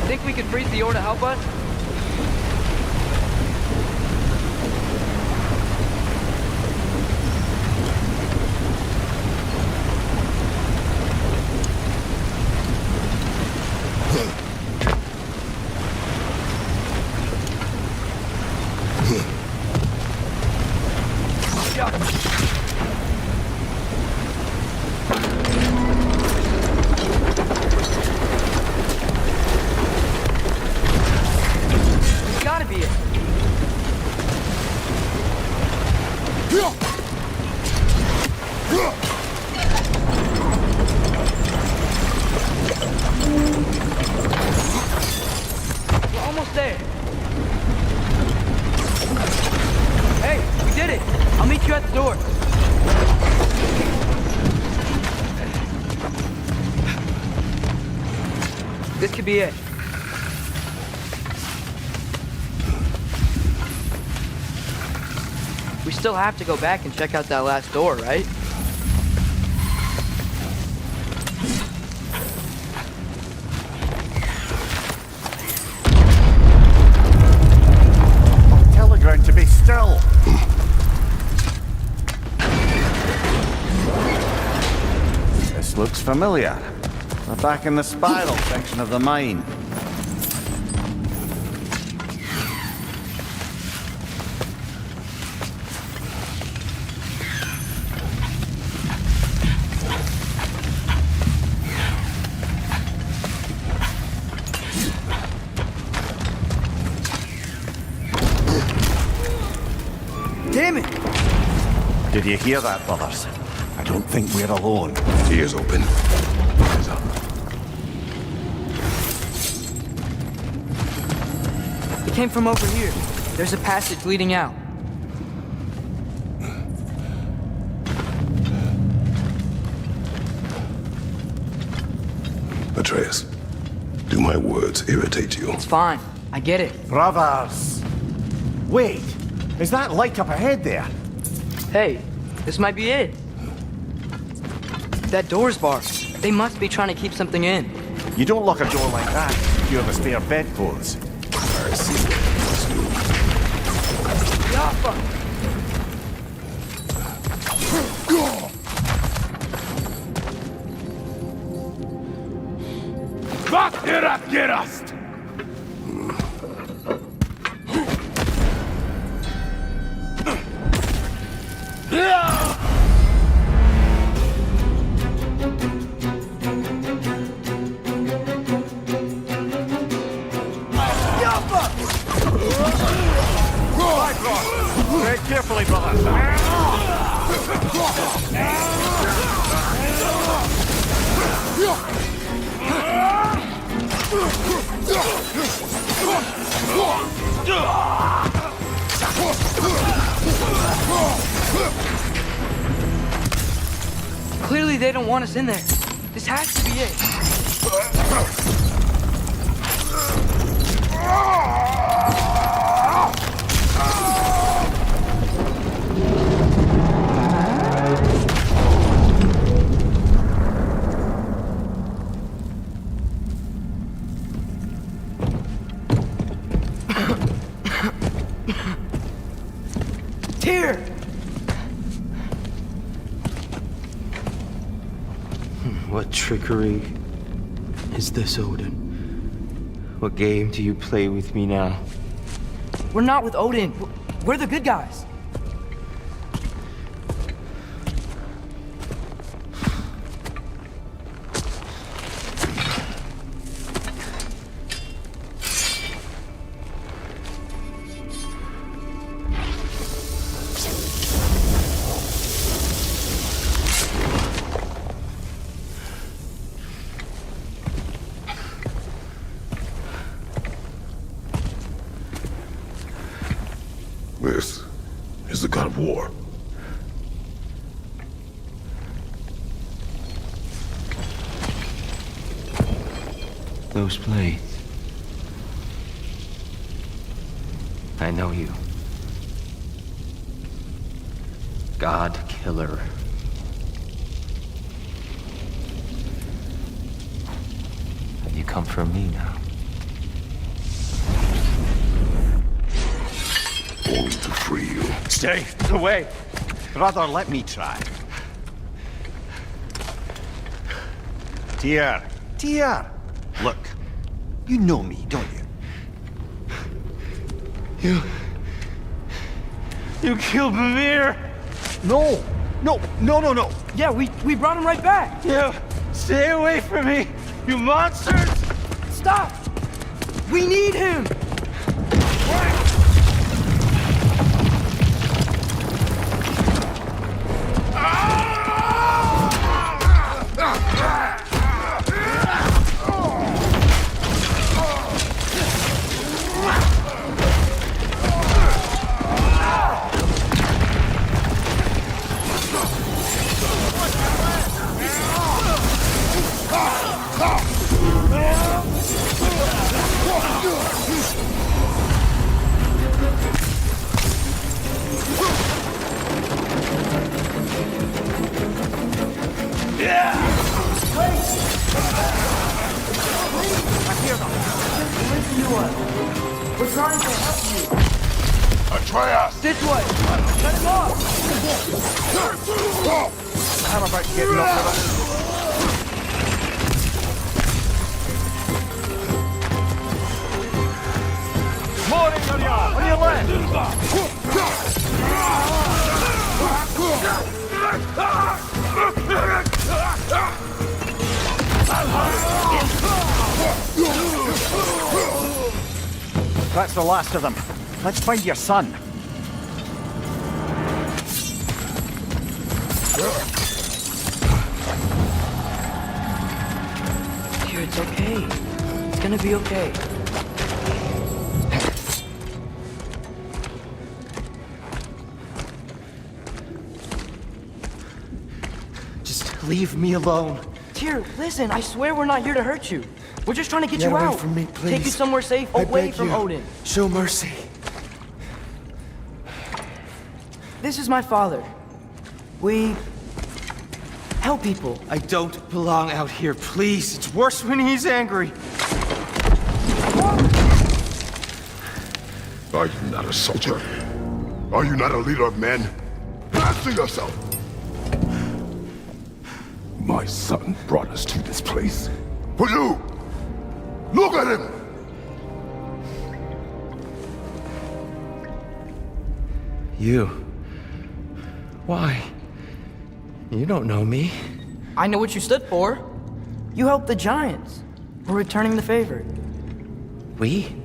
Think we could freeze the ore to help us? This could be it. We still have to go back and check out that last door, right? Tell the ground to be still. This looks familiar. We're back in the spiral section of the mine. Damn it! Did you hear that, brothers? I don't think we're alone. Ears open. Eyes up. It came from over here. There's a passage leading out. Atreus, do my words irritate you? It's fine. I get it. Brothers! Wait! Is that light up ahead there? Hey, this might be it. That door's barred. They must be trying to keep something in. You don't lock a door like that if you have a spare bedclothes. I see. Gerast! Tread carefully, brother. Clearly they don't want us in there. This has to be it. Tyr! What trickery is this, Odin? What game do you play with me now? We're not with Odin. We're the good guys. This is the god of war. Those blades. I know you. God Killer. Have you come for me now? Only to free you. Stay away. Brother, let me try. Tyr. Tyr. Look, you know me, don't you? You killed Mimir! No. Yeah, we brought him right back. You stay away from me, you monsters! Stop! We need him! We're trying to help you. Atreus! This way! Cut him off! I'm about to get knocked out. Morning, Arya! On your left! That's the last of them. Let's find your son. Dear, it's okay. It's gonna be okay. Just leave me alone. Tyr, listen, I swear we're not here to hurt you. We're just trying to get you away out. from me, please. Take you somewhere safe, I away beg from you. Odin. Show mercy. This is my father. We help people. I don't belong out here, please. It's worse when he's angry. Are you not a soldier? Are you not a leader of men? Answer yourself! My son brought us to this place. For you! Look at him! You. Why? You don't know me. I know what you stood for. You helped the Giants. We're returning the favor. We?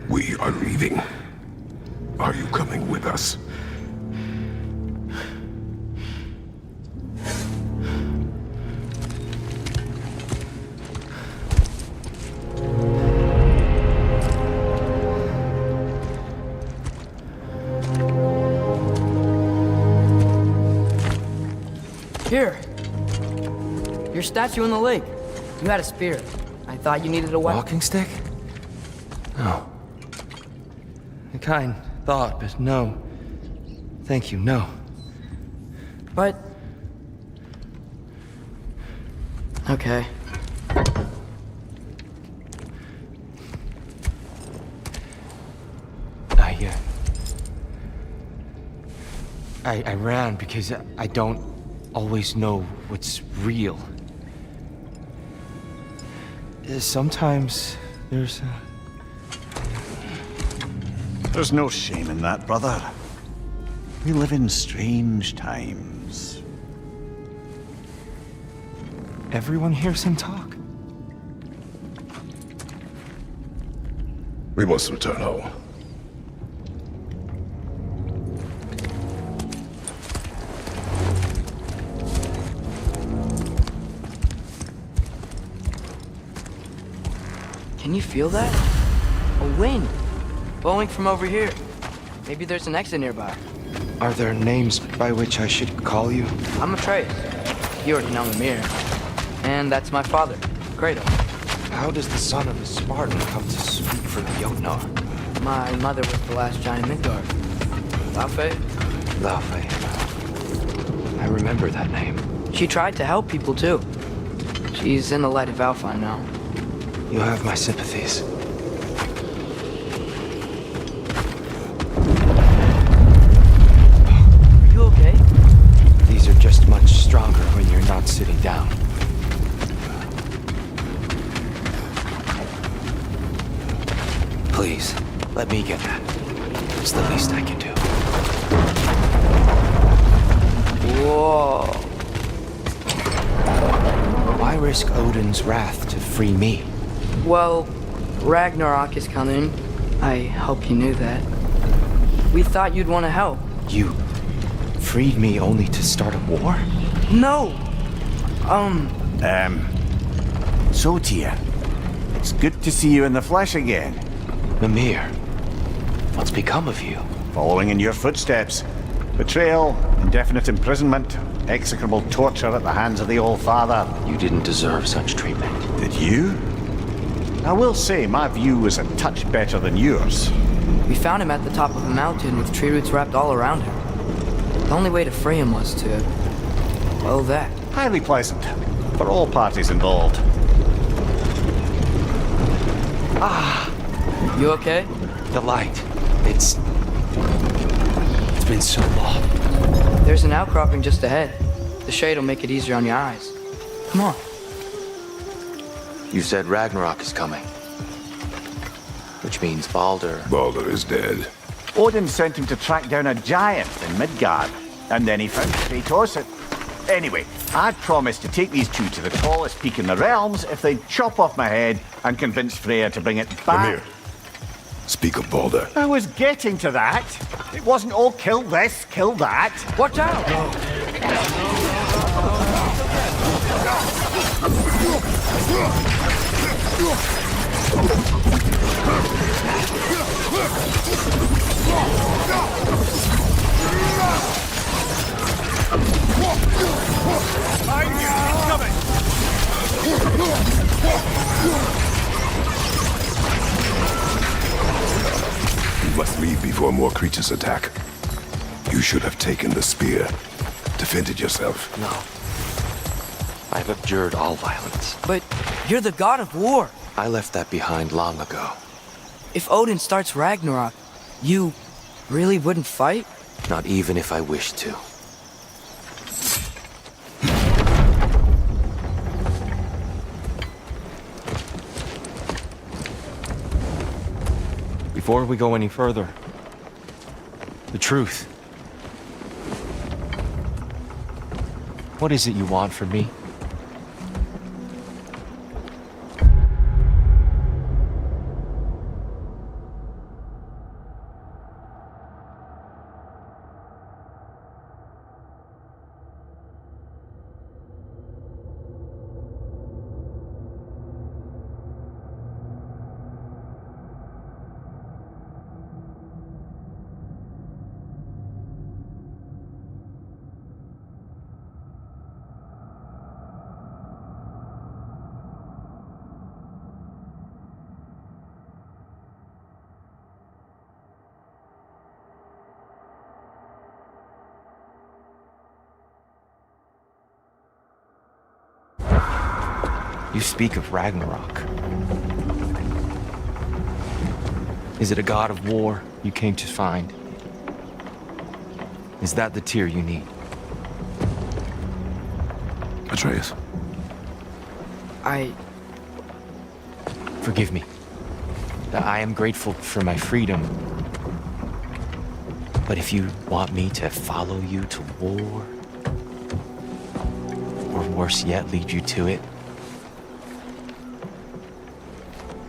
We are leaving. Are you coming with us? Here. Your statue in the lake. You had a spear. I thought you needed a weapon. Walking stick? No. A kind thought, but no. Thank you, no. But... Okay. I ran because I don't always know what's real. Sometimes there's There's no shame in that, brother. We live in strange times. Everyone hears him talk. We must return home. Can you feel that? A wind. Blowing from over here. Maybe there's an exit nearby. Are there names by which I should call you? I'm Atreus. You already know Mimir. And that's my father, Kratos. How does the son of a Spartan come to speak for the Jotnar? My mother was the last giant in Midgard. Laufey? Laufey. I remember that name. She tried to help people too. She's in the light of Alfheim now. You have my sympathies. Are you okay? These are just much stronger when you're not sitting down. Please, let me get that. It's the least I can do. Whoa. Why risk Odin's wrath to free me? Well, Ragnarok is coming. I hope you knew that. We thought you'd want to help. You freed me only to start a war? No! So, Tia, it's good to see you in the flesh again. Mimir, what's become of you? Following in your footsteps. Betrayal, indefinite imprisonment, execrable torture at the hands of the Old Father. You didn't deserve such treatment. Did you? I will say my view was a touch better than yours. We found him at the top of a mountain with tree roots wrapped all around him. The only way to free him was to... well, that. Highly pleasant, for all parties involved. You okay? The light. It's been so long. There's an outcropping just ahead. The shade will make it easier on your eyes. Come on. You said Ragnarok is coming. Which means Baldur... Baldur is dead. Odin sent him to track down a giant in Midgard, and then he found Kratos. Anyway, I'd promised to take these two to the tallest peak in the realms if they'd chop off my head and convince Freya to bring it back. Mimir, speak of Baldur. I was getting to that. It wasn't all kill this, kill that. Watch out! You must leave before more creatures attack. You should have taken the spear. Defended yourself. No. I've abjured all violence. But you're the god of war. I left that behind long ago. If Odin starts Ragnarok, you really wouldn't fight? Not even if I wished to. Before we go any further, the truth. What is it you want from me? You speak of Ragnarok. Is it a god of war you came to find? Is that the tear you need? Atreus. Forgive me. I am grateful for my freedom. But if you want me to follow you to war, or worse yet, lead you to it,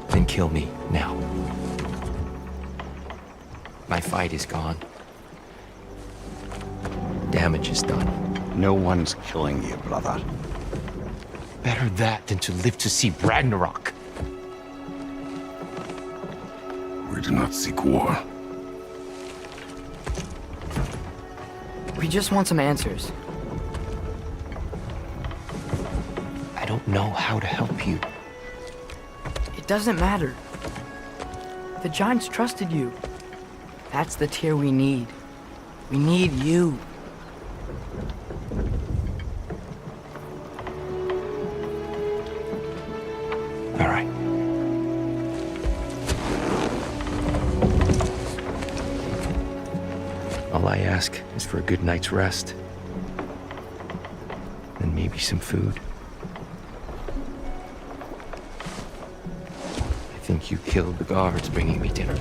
then kill me now. My fight is gone. Damage is done. No one's killing you, brother. Better that than to live to see Ragnarok. We do not seek war. We just want some answers. I don't know how to help you. It doesn't matter. The Giants trusted you. That's the tear we need. We need you. All right. All I ask is for a good night's rest. And maybe some food. I think you killed the guards bringing me dinner.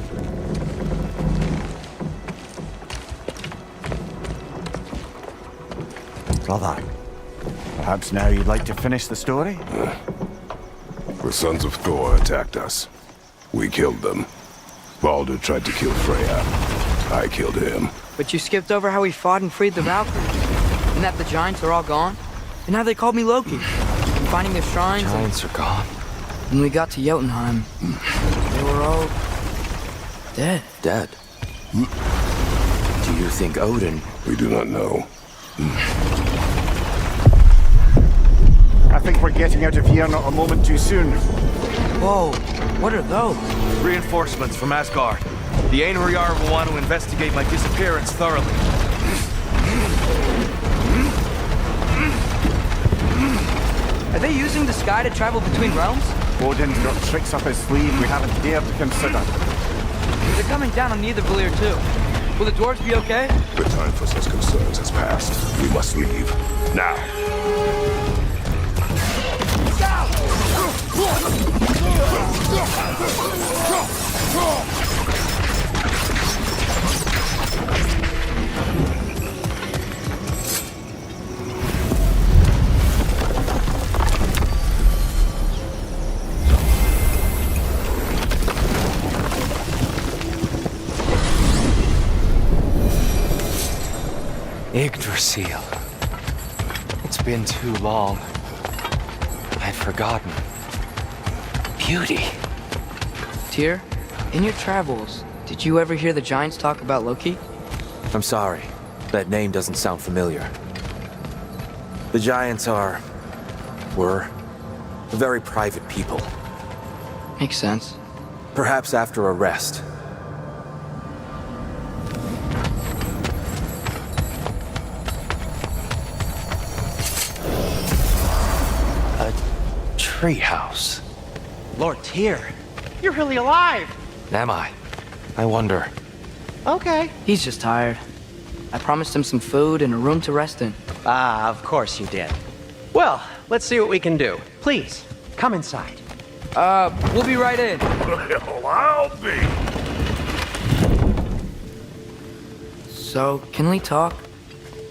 Brother, perhaps now you'd like to finish the story? The sons of Thor attacked us. We killed them. Baldur tried to kill Freya. I killed him. But you skipped over how we fought and freed the Valkyries. And that the Giants are all gone. And now they called me Loki. And finding their shrines. Giants are gone. When we got to Jotunheim, they were all dead. Dead? Do you think Odin? We do not know. I think we're getting out of here not a moment too soon. Whoa, what are those? Reinforcements from Asgard. The Einherjar will want to investigate my disappearance thoroughly. Are they using the sky to travel between realms? Odin's got tricks up his sleeve we haven't dared to consider. They're coming down on either Valir too. Will the dwarves be okay? The time for such concerns has passed. We must leave. Now. Yggdrasil. It's been too long. I'd forgotten. Beauty. Tyr, in your travels, did you ever hear the Giants talk about Loki? I'm sorry. That name doesn't sound familiar. The Giants were very private people. Makes sense. Perhaps after a rest. Treehouse. Lord Tyr. You're really alive! Am I? I wonder. Okay. He's just tired. I promised him some food and a room to rest in. Ah, of course you did. Well, let's see what we can do. Please, come inside. We'll be right in. Well, I'll be. So, can we talk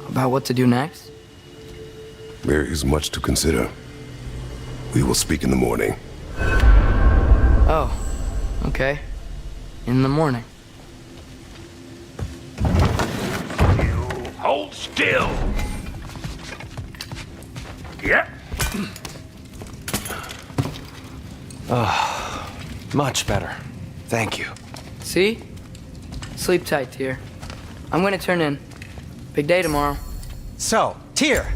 about what to do next? There is much to consider. We will speak in the morning. Oh, okay. In the morning. You hold still. Yep. Much better. Thank you. See? Sleep tight, Tyr. I'm gonna turn in. Big day tomorrow. So, Tyr.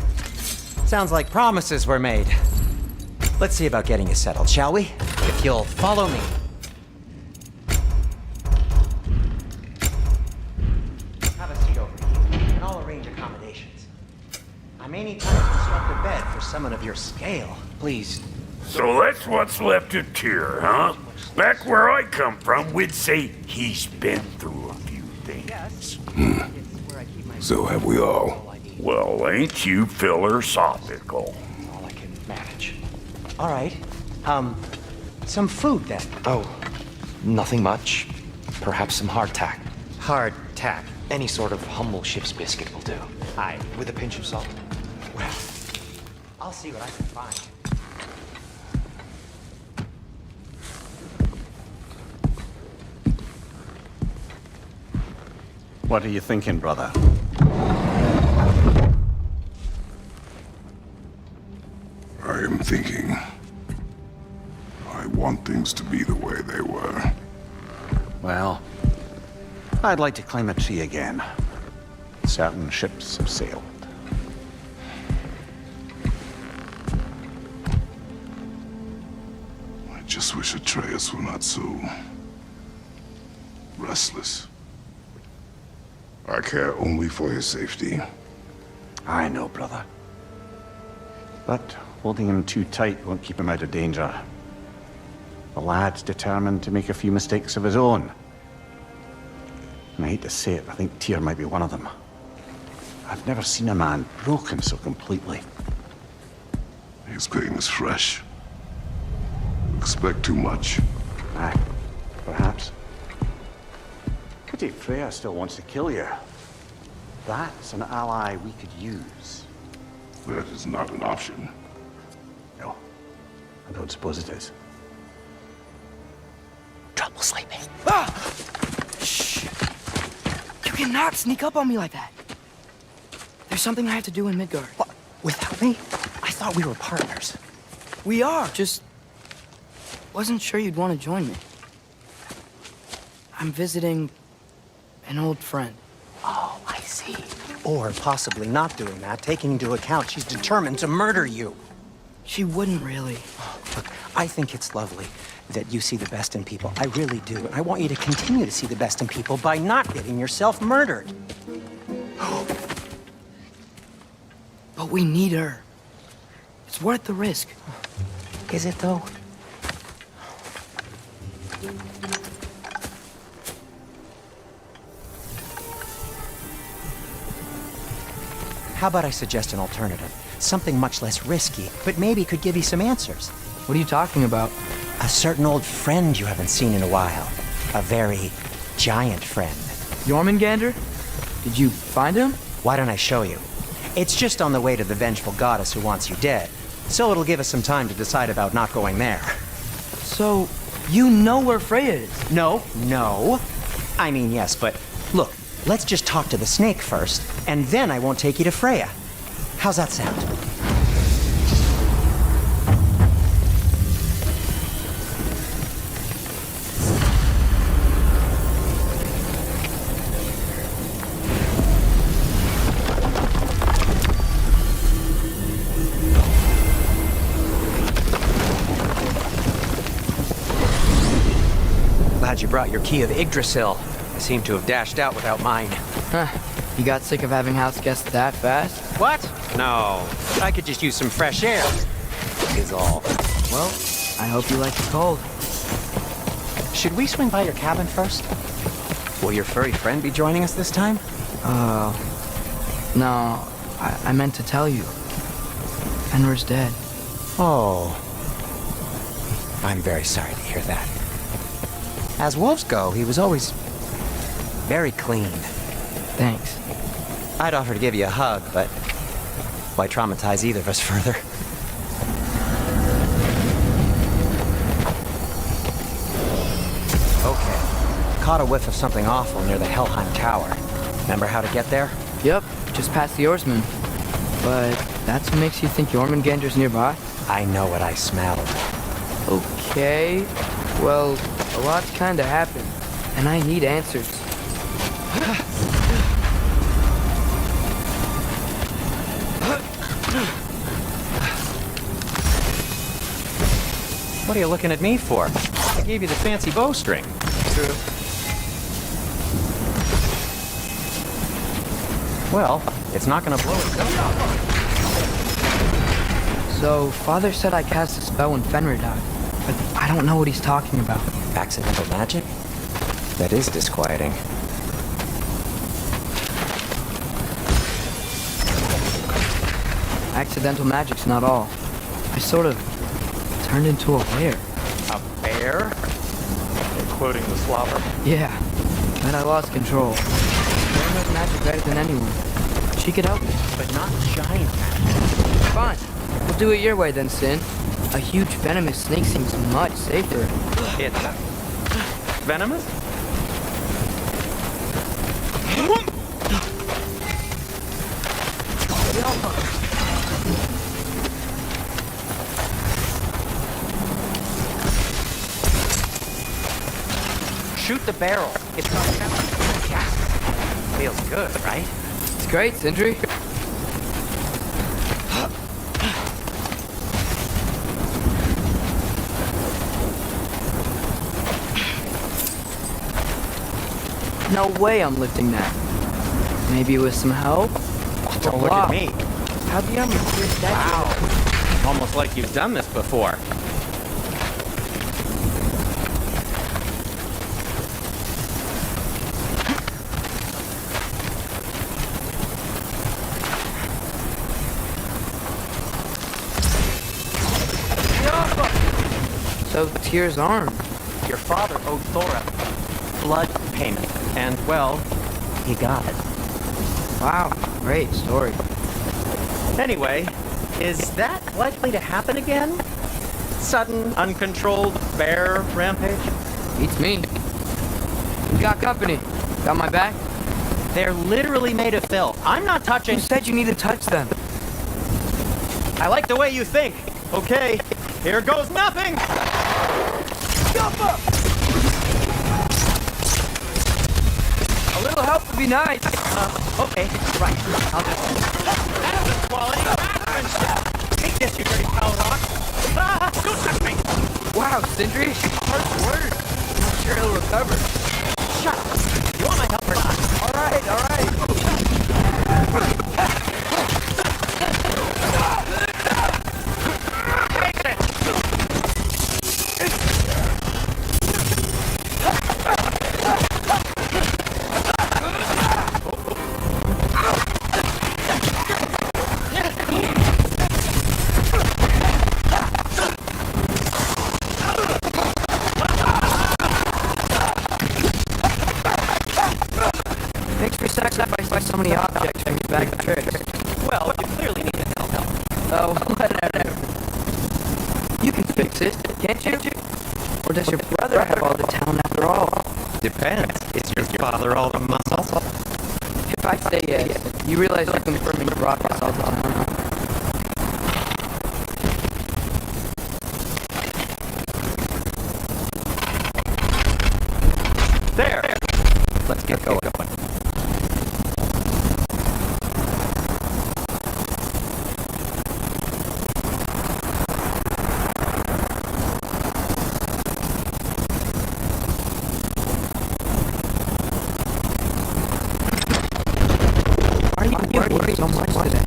Sounds like promises were made. Let's see about getting you settled, shall we? If you'll follow me. Have a seat over here, and I'll arrange accommodations. I may need time to construct a bed for someone of your scale. Please. So that's what's left of Tyr, huh? Back where I come from, we'd say he's been through a few things. So have we all. Well, ain't you philosophical? All I can manage. All right. Some food then. Oh, nothing much. Perhaps some hardtack. Hardtack. Any sort of humble ship's biscuit will do. Aye. With a pinch of salt. Well, I'll see what I can find. What are you thinking, brother? I am thinking. I want things to be the way they were. Well, I'd like to climb a tree again. Certain ships have sailed. I just wish Atreus were not so restless. I care only for his safety. I know, brother. But holding him too tight won't keep him out of danger. The lad's determined to make a few mistakes of his own. And I hate to say it, I think Tyr might be one of them. I've never seen a man broken so completely. His pain is fresh. Expect too much. Aye, perhaps. Pity Freya still wants to kill you. That's an ally we could use. That is not an option. No, I don't suppose it is. Trouble sleeping. Ah! Shh! You cannot sneak up on me like that. There's something I have to do in Midgard. What? Without me? I thought we were partners. We are, just wasn't sure you'd want to join me. I'm visiting an old friend. Oh, I see. Or possibly not doing that, taking into account she's determined to murder you. She wouldn't really. Look, I think it's lovely that you see the best in people. I really do. And I want you to continue to see the best in people by not getting yourself murdered. But we need her. It's worth the risk. Is it, though? How about I suggest an alternative? Something much less risky, but maybe could give you some answers. What are you talking about? A certain old friend you haven't seen in a while. A very giant friend. Jormungandr? Did you find him? Why don't I show you? It's just on the way to the vengeful goddess who wants you dead. So it'll give us some time to decide about not going there. So, you know where Freya is? No. I mean, yes, but look, let's just talk to the snake first, and then I won't take you to Freya. How's that sound? Glad you brought your key of Yggdrasil. I seem to have dashed out without mine. Huh. You got sick of having house guests that fast? What? No. I could just use some fresh air. Is all. Well, I hope you like the cold. Should we swing by your cabin first? Will your furry friend be joining us this time? No. I meant to tell you. Fenrir's dead. Oh. I'm very sorry to hear that. As wolves go, he was always very clean. Thanks. I'd offer to give you a hug, but why traumatize either of us further? Okay. Caught a whiff of something awful near the Helheim Tower. Remember how to get there? Yep, just past the oarsman. But that's what makes you think Jormungandr's nearby? I know what I smelled. Okay. Well, a lot's kinda happened, and I need answers. What are you looking at me for? I gave you the fancy bowstring. True. Well, it's not gonna blow itself up. So, Father said I cast a spell when Fenrir died, but I don't know what he's talking about. Accidental magic? That is disquieting. Accidental magic's not all. I sort of turned into a bear. A bear? Including the slobber? Yeah, then I lost control. Bear knows magic better than anyone. She could help me. But not giant magic. Fine. We'll do it your way then, Sin. A huge venomous snake seems much safer. It's venomous? Shoot the barrel. It's got venom. Yeah. Feels good, right? It's great, Sindri. No way I'm lifting that. Maybe with some help? Don't look at me. How'd the armor pierce that? Wow. Almost like you've done this before. So Tyr's arm. Your father owed Thora blood payment, and well, he got it. Wow, great story. Anyway, is that likely to happen again? Sudden, uncontrolled bear rampage? Beats me. We got company. Got my back? They're literally made of filth. I'm not touching. You said you need to touch them. I like the way you think. Okay, here goes nothing. Jump up! A little help would be nice. Okay, right. I'll just... That was quality craftsmanship. Take this, you dirty foul rock. Ah, don't touch me. Wow, Sindri. Harsh words. I'm sure he'll recover. Shut up. You want my help or not? All right, all right. Sacrifice by so many objects from your bag of tricks. Well, you clearly need help. Oh, whatever. You can fix it, can't you? Or does your brother have all the talent after all? Depends. Is your father all the muscle? If I say yes, you realize you're confirming rockets all the time. There! Let's get going. Why are you worried so much today?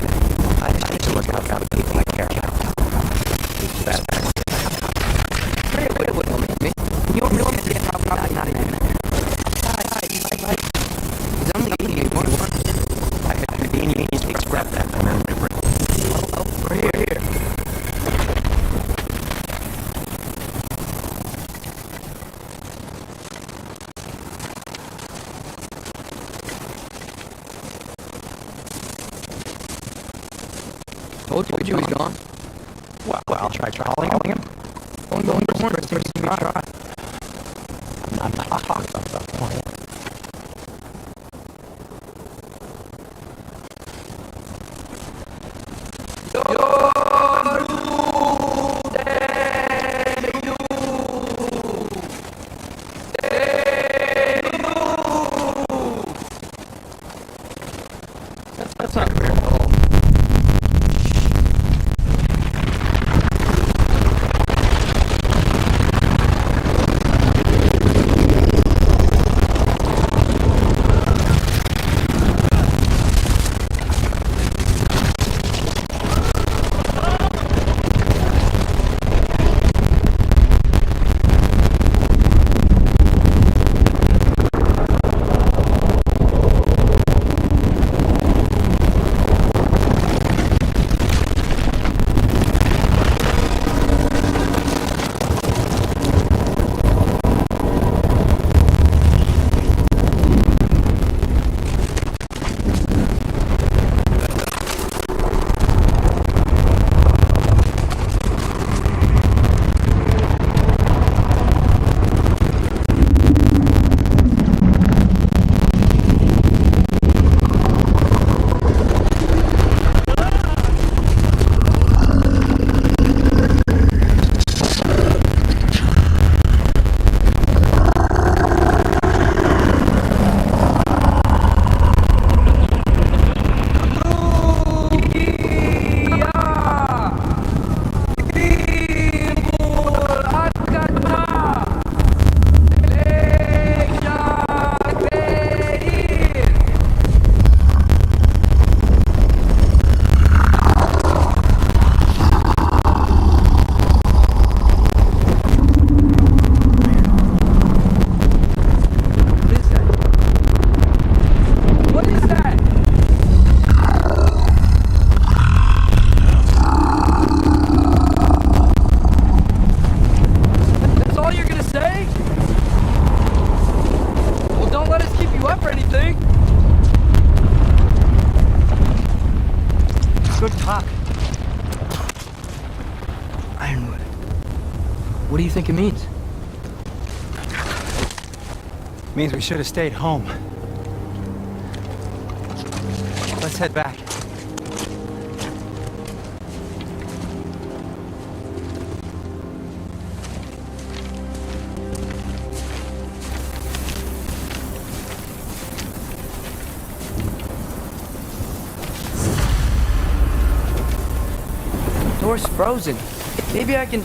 Told you he's gone. Well, I'll try calling him. Going for first thing you try. I'm not talking about that point. That's not clear at all. What do you think it means? Means we should have stayed home. Let's head back. Door's frozen. Maybe I can...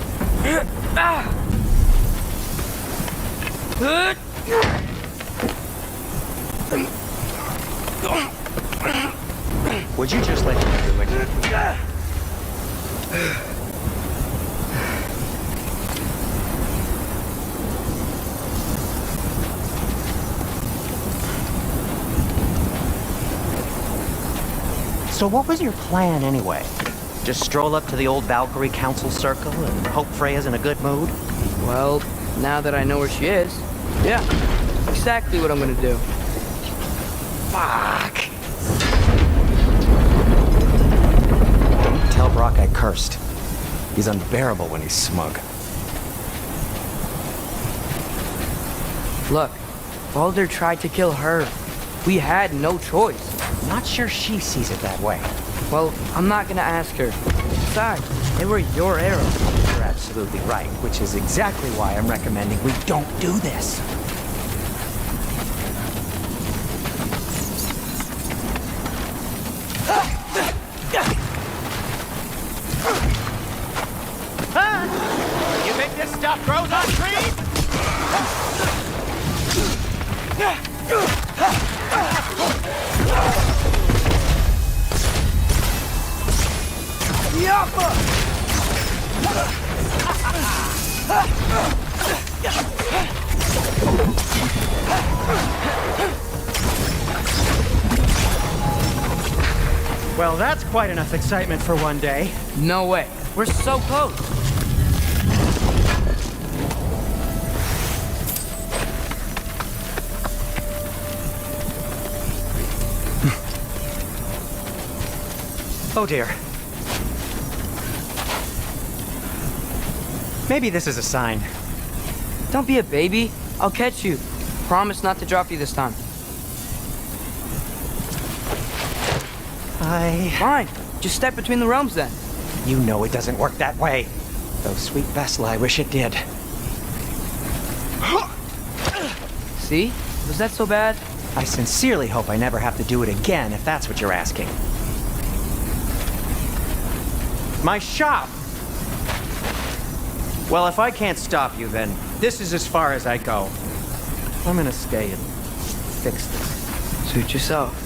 Would you just let me do it? So what was your plan anyway? Just stroll up to the old Valkyrie Council Circle and hope Freya's in a good mood? Well, now that I know where she is, yeah, exactly what I'm gonna do. Fuck! Don't tell Brock I cursed. He's unbearable when he's smug. Look, Baldur tried to kill her. We had no choice. Not sure she sees it that way. Well, I'm not gonna ask her. Besides, they were your arrows. You're absolutely right, which is exactly why I'm recommending we don't do this. You think this stuff grows on trees? Well, that's quite enough excitement for one day. No way. We're so close. Oh dear. Maybe this is a sign. Don't be a baby. I'll catch you. Promise not to drop you this time. Fine. Just step between the realms then. You know it doesn't work that way. Though, sweet Vessel, I wish it did. See? Was that so bad? I sincerely hope I never have to do it again, if that's what you're asking. My shop! Well, if I can't stop you, then this is as far as I go. I'm gonna stay and fix this. Suit yourself.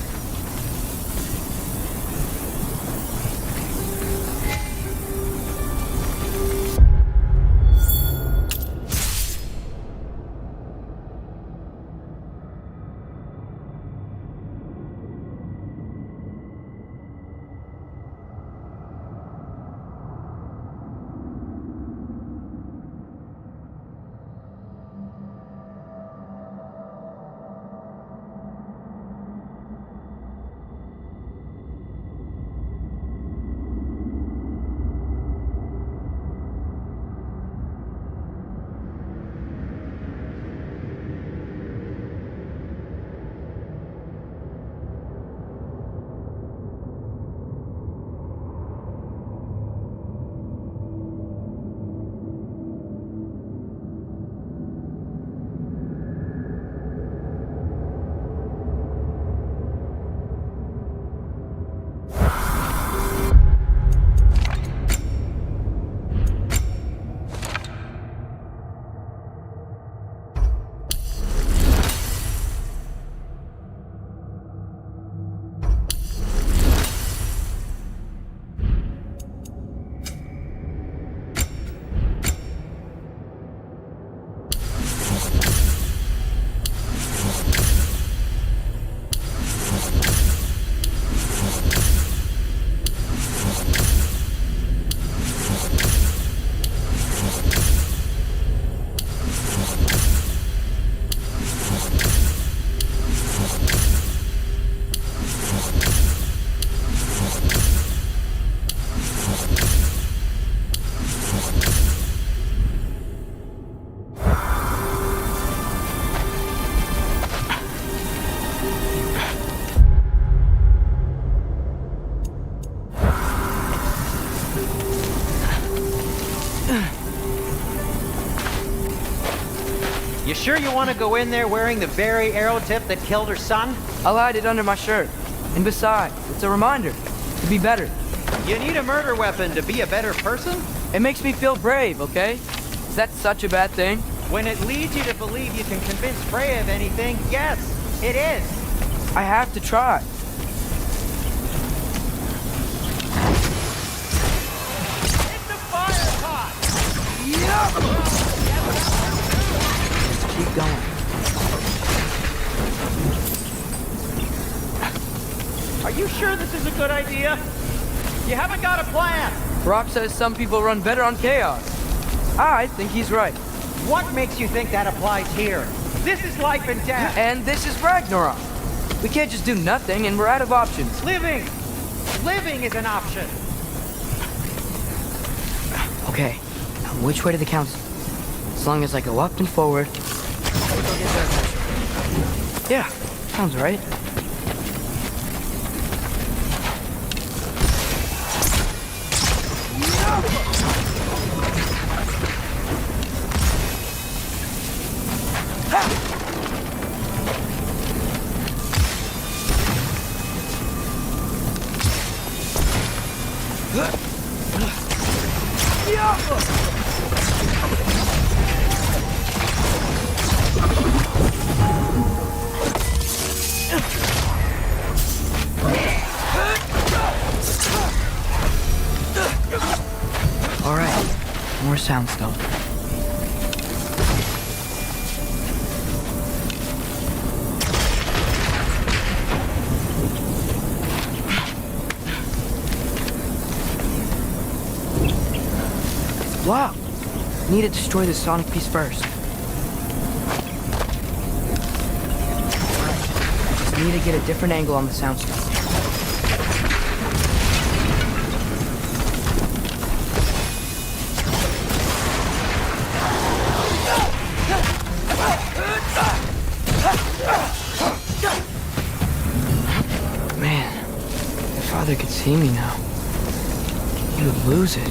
You sure you want to go in there wearing the very arrow tip that killed her son? I'll hide it under my shirt. And besides, it's a reminder to be better. You need a murder weapon to be a better person? It makes me feel brave, okay? Is that such a bad thing? When it leads you to believe you can convince Freya of anything, yes, it is. I have to try. Hit the fire pot! Just keep going. Are you sure this is a good idea? You haven't got a plan. Brock says some people run better on chaos. I think he's right. What makes you think that applies here? This is life and death. And this is Ragnarok. We can't just do nothing and we're out of options. Living is an option. Okay, now which way to the council? As long as I go up and forward. Yeah, sounds right. All right, more soundstone. Wow, need to destroy the sonic piece first. Alright, just need to get a different angle on the soundstone. see me now. He would lose it.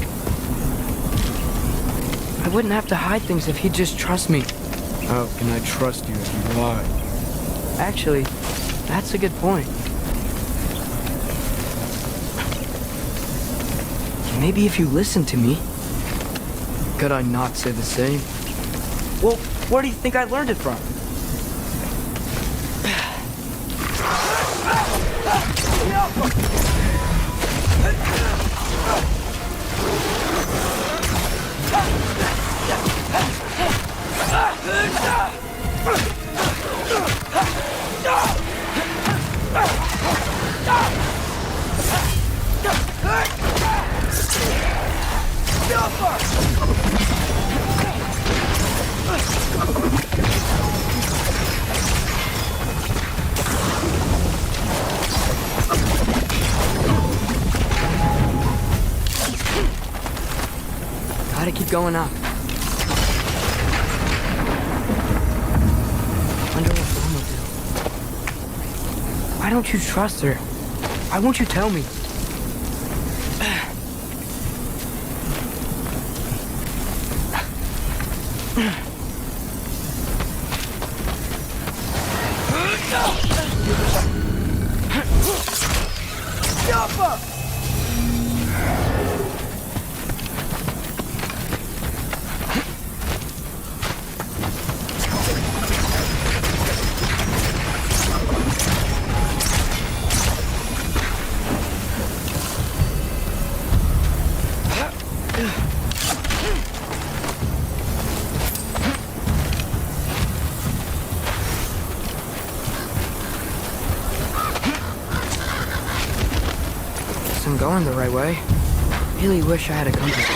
I wouldn't have to hide things if he'd just trust me. How can I trust you if you lie? Actually, that's a good point. Maybe if you listen to me. Could I not say the same? Well, where do you think I learned it from? Gotta keep going up. Wonder what Mom will do. Why don't you trust her? Why won't you tell me? I'm going the right way. Really wish I had a compass.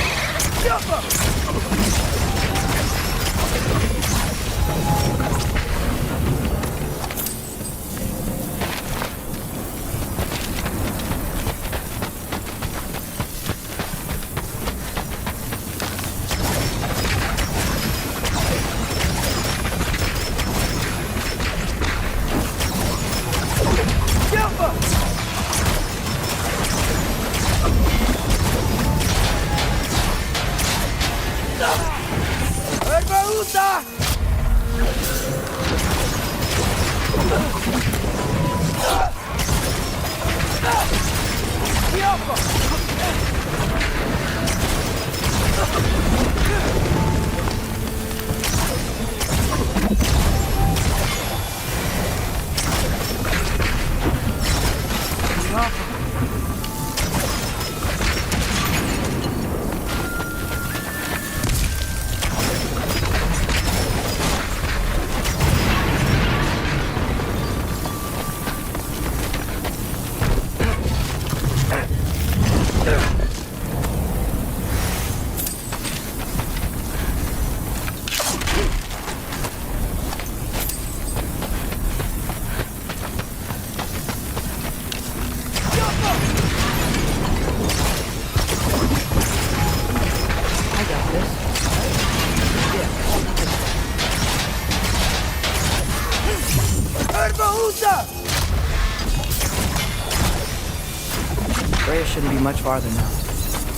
Freya shouldn't be much farther now.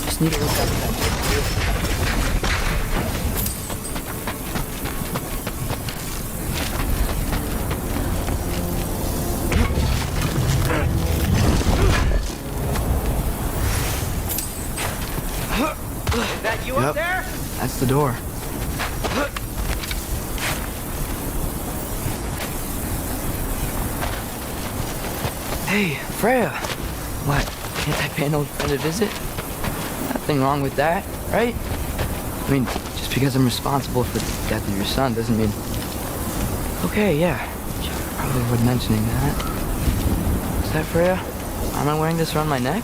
Just need to look up at that. Is that you up there? That's the door. Hey, Freya. What? Can't I pay an old friend a visit? Nothing wrong with that, right? I mean, just because I'm responsible for the death of your son doesn't mean... Okay, yeah. Probably worth mentioning that. Is that Freya? Am I wearing this around my neck?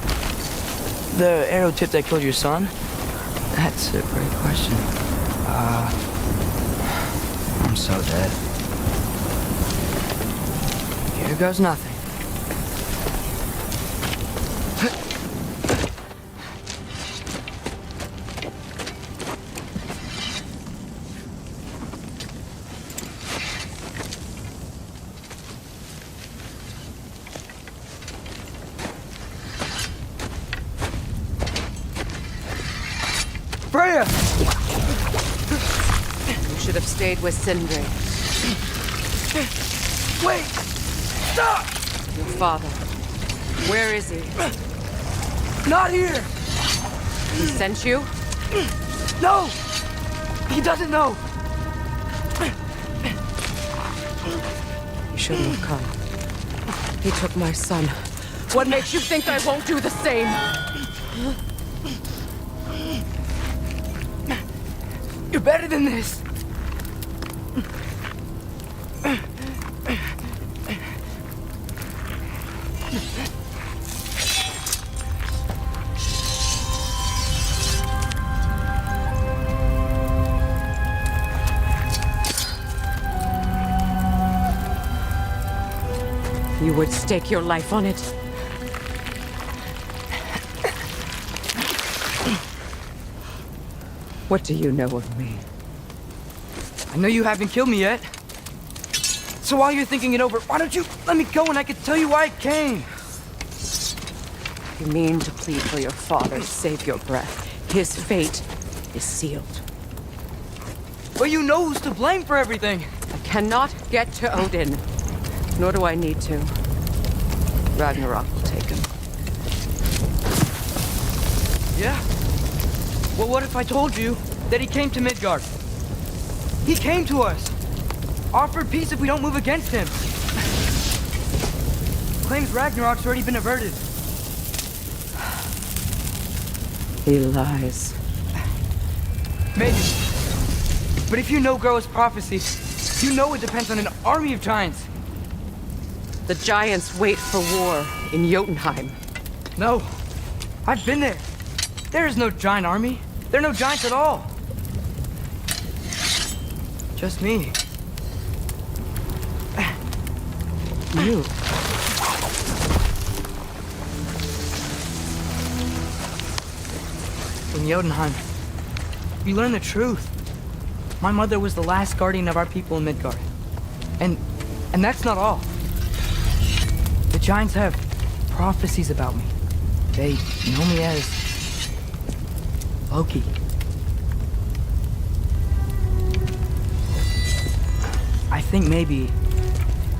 The arrow tip that killed your son? That's a great question. I'm so dead. Here goes nothing. Freya! You should have stayed with Sindri. Wait! Stop! Your father. Where is he? Not here! He sent you? No! He doesn't know! You shouldn't have come. He took my son. What makes you think I won't do the same? You're better than this! You would stake your life on it. What do you know of me? I know you haven't killed me yet. So while you're thinking it over, why don't you let me go and I can tell you why I came? You mean to plead for your father, save your breath. His fate is sealed. But you know who's to blame for everything. I cannot get to Odin. Nor do I need to. Ragnarok will take him. Yeah? Well, what if I told you that he came to Midgard? He came to us. Offered peace if we don't move against him. Claims Ragnarok's already been averted. He lies. Maybe. But if you know Groa's prophecy, you know it depends on an army of giants. The giants wait for war in Jotunheim. No. I've been there. There is no giant army. There are no giants at all. Just me. You. In Jotunheim, you learn the truth. My mother was the last guardian of our people in Midgard. And that's not all. The giants have prophecies about me. They know me as Loki. I think maybe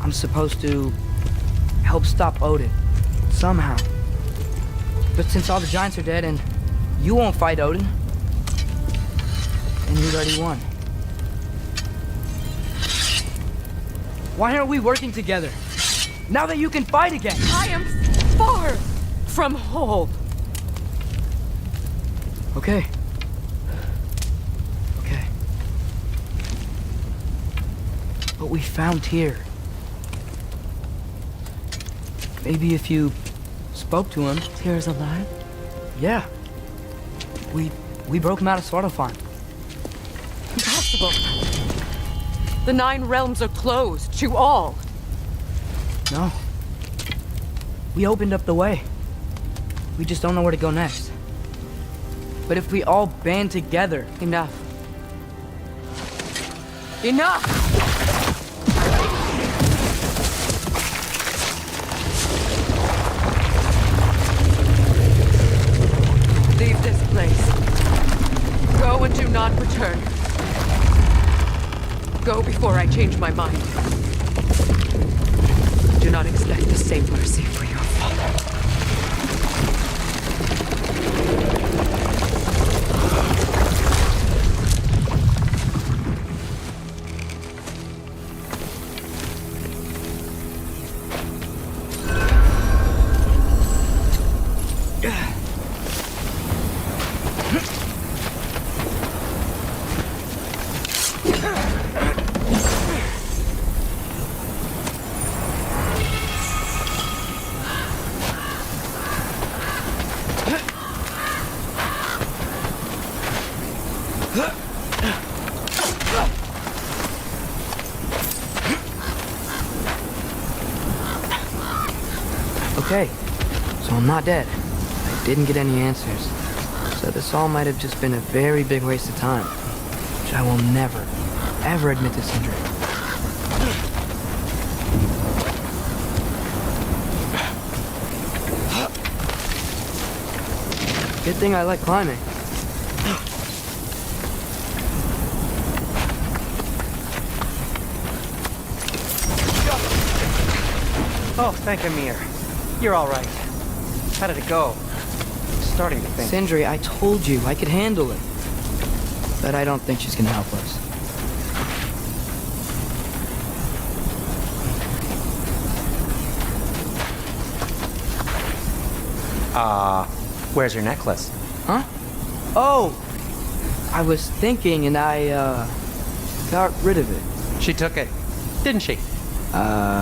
I'm supposed to help stop Odin, somehow. But since all the giants are dead and you won't fight Odin, and you already won. Why aren't we working together? Now that you can fight again! I am far from whole. Okay. Okay. What we found here. Maybe if you spoke to him. Tyr's alive? Yeah. We broke him out of Svartalfheim. Impossible. The 9 realms are closed to all. No. We opened up the way. We just don't know where to go next. But if we all band together... Enough. Enough! Leave this place. Go and do not return. Go before I change my mind. Do not expect the same mercy for your father. Okay, so I'm not dead. I didn't get any answers. So this all might have just been a very big waste of time. Which I will never, ever admit to Sindri. Good thing I like climbing. Oh, thank Amir. You're all right. How did it go? I'm starting to think. Sindri, I told you I could handle it. But I don't think she's gonna help us. Where's your necklace? Huh? Oh! I was thinking and I, got rid of it. She took it, didn't she?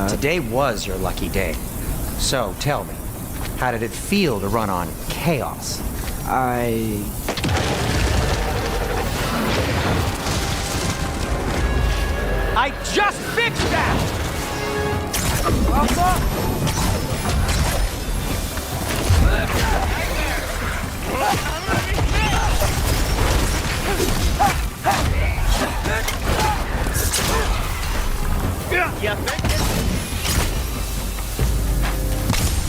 Today was your lucky day. So, tell me, how did it feel to run on chaos? I just fixed that!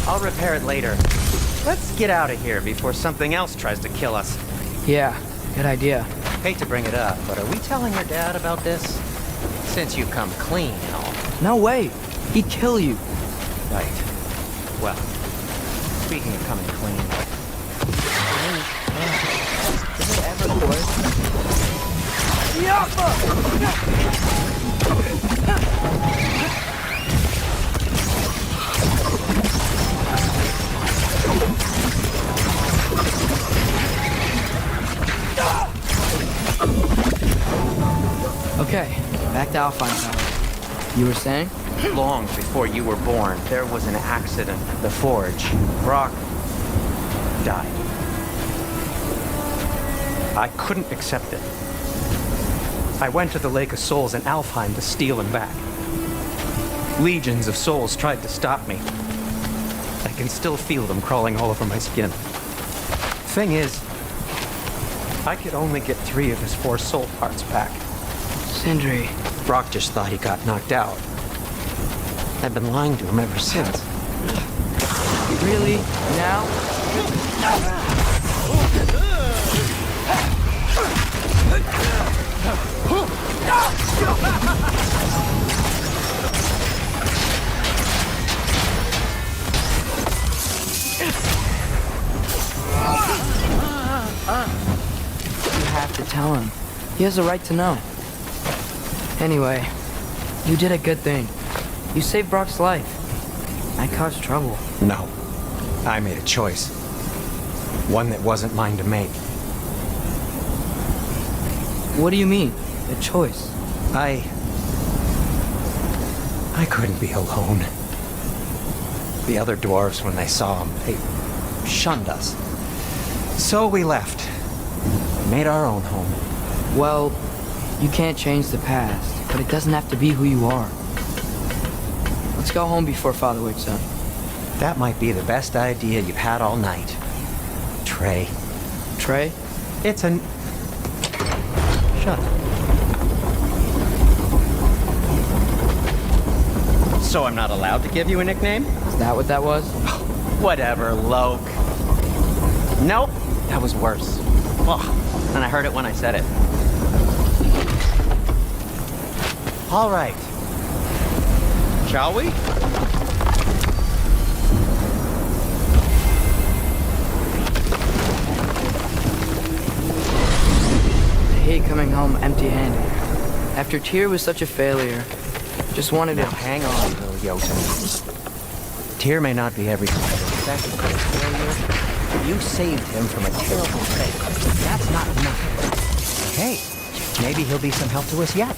I'll repair it later. Let's get out of here before something else tries to kill us. Yeah, good idea. Hate to bring it up, but are we telling your dad about this? Since you've come clean and all. No way. He'd kill you. Right. Well, speaking of coming clean... Is it ever worth? Okay, back to Alpine Tower. You were saying? Long before you were born, there was an accident at the forge. Brock died. I couldn't accept it. I went to the Lake of Souls in Alfheim to steal him back. Legions of souls tried to stop me. I can still feel them crawling all over my skin. Thing is, I could only get 3 of his 4 soul parts back. Sindri. Brock just thought he got knocked out. I've been lying to him ever since. Really? Now? You have to tell him. He has a right to know. Anyway, you did a good thing. You saved Brock's life. I caused trouble. No. I made a choice. One that wasn't mine to make. What do you mean? A choice? I couldn't be alone. The other dwarves, when they saw him, they shunned us. So we left. Made our own home. Well, you can't change the past, but it doesn't have to be who you are. Let's go home before Father wakes up. That might be the best idea you've had all night. Trey. Trey? It's an... Shut up. So I'm not allowed to give you a nickname? Is that what that was? Whatever, Loke. Nope, that was worse. Oh, and I heard it when I said it. All right. Shall we? I hate coming home empty-handed. After Tyr was such a failure, just wanted Now to... hang on, little Jotun. Tyr may not be everything, but the fact failure, you saved him from a terrible fate. That's not enough. Hey, maybe he'll be some help to us yet.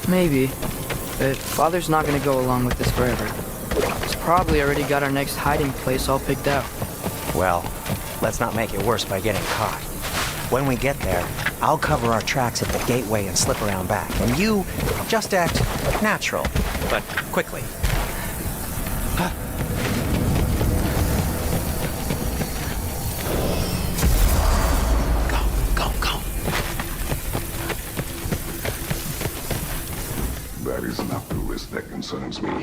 Maybe. But Father's not gonna go along with this forever. He's probably already got our next hiding place all picked out. Well, let's not make it worse by getting caught. When we get there, I'll cover our tracks at the gateway and slip around back. And you just act natural, but quickly. Go. That is not the risk that concerns me. Do we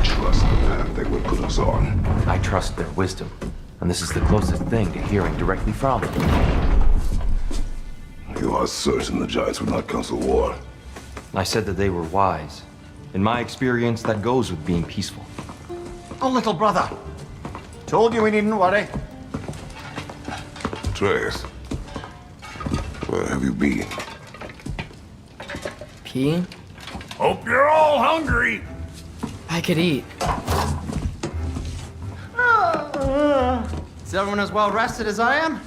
trust the path they will put us on? I trust their wisdom, and this is the closest thing to hearing directly from them. You are certain the Giants would not counsel war? I said that they were wise. In my experience, that goes with being peaceful. Oh, little brother. Told you we needn't worry. Atreus, where have you been? Peeing? Hope you're all hungry. I could eat. Is everyone as well rested as I am?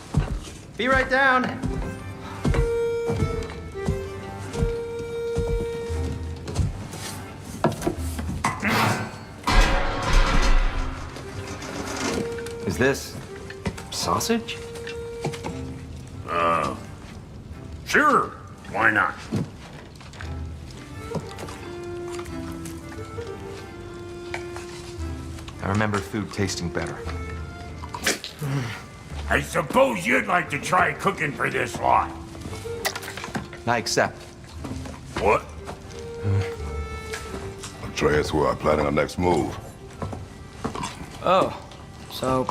Be right down. Is this sausage? Sure. Why not? I remember food tasting better. I suppose you'd like to try cooking for this lot. I accept. What? Atreus, we're planning our next move. Oh, so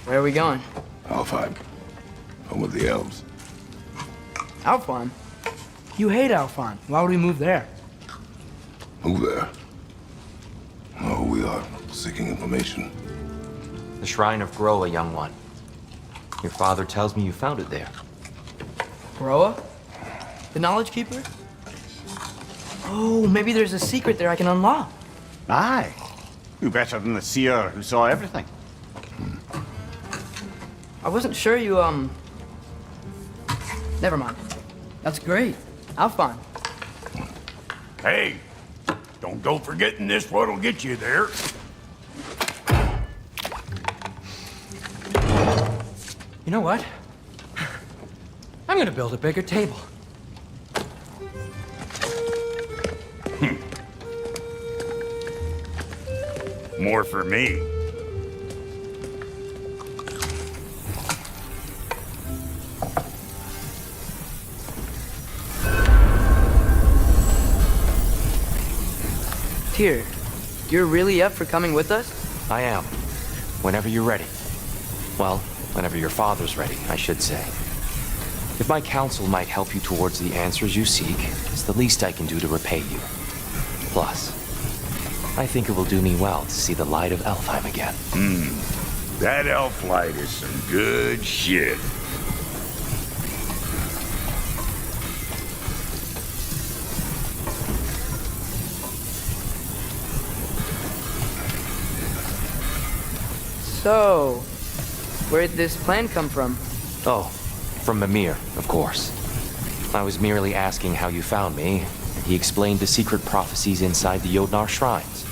where are we going? Alfheim. Home of the elves. Alfheim? You hate Alfheim. Why would we move there? Move there. Oh, we are seeking information. The Shrine of Groa, young one. Your father tells me you found it there. Groa? The Knowledge Keeper? Oh, maybe there's a secret there I can unlock. Aye. Who better than the seer who saw everything? I wasn't sure you, Never mind. That's great. Alfheim. Hey, don't go forgetting this what'll get you there. You know what? I'm gonna build a bigger table. More for me. Tyr, you're really up for coming with us? I am. Whenever you're ready. Well, whenever your father's ready, I should say. If my counsel might help you towards the answers you seek, it's the least I can do to repay you. Plus, I think it will do me well to see the light of Alfheim again. That elf light is some good shit. So, where'd this plan come from? Oh, from Mimir, of course. I was merely asking how you found me. He explained the secret prophecies inside the Jotnar shrines.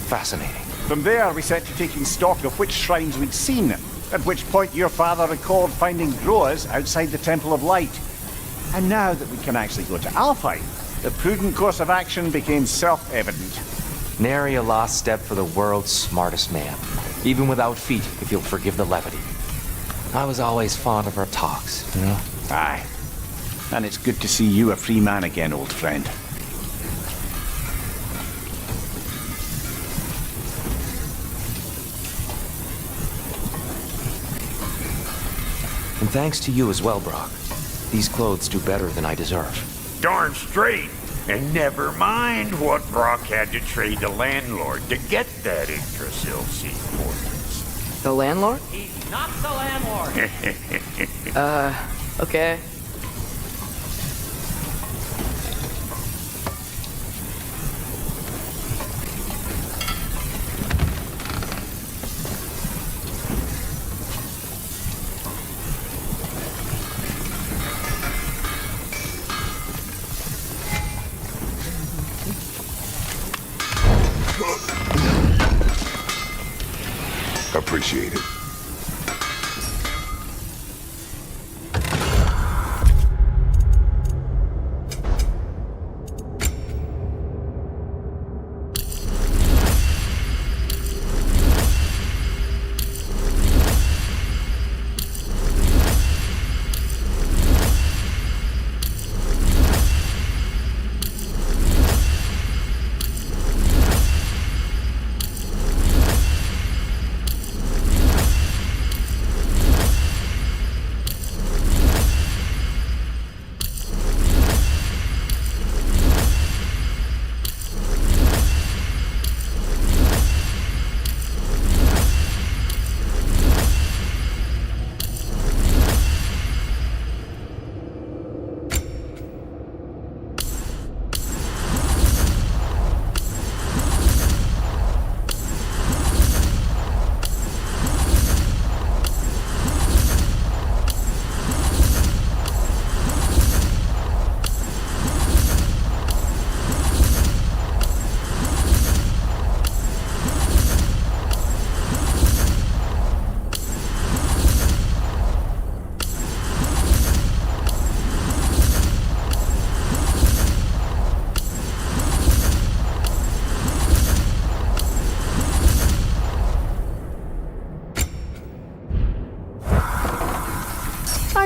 Fascinating. From there, we set to taking stock of which shrines we'd seen, at which point your father recalled finding Groas outside the Temple of Light. And now that we can actually go to Alfheim, the prudent course of action became self-evident. Nary a lost step for the world's smartest man. Even without feet, if you'll forgive the levity. I was always fond of our talks, you know? Aye. And it's good to see you a free man again, old friend. And thanks to you as well, Brock. These clothes do better than I deserve. Darn straight. And never mind what Brock had to trade the landlord to get that Yggdrasil seed ordinance. The landlord? He's not the landlord. Okay. Appreciate it.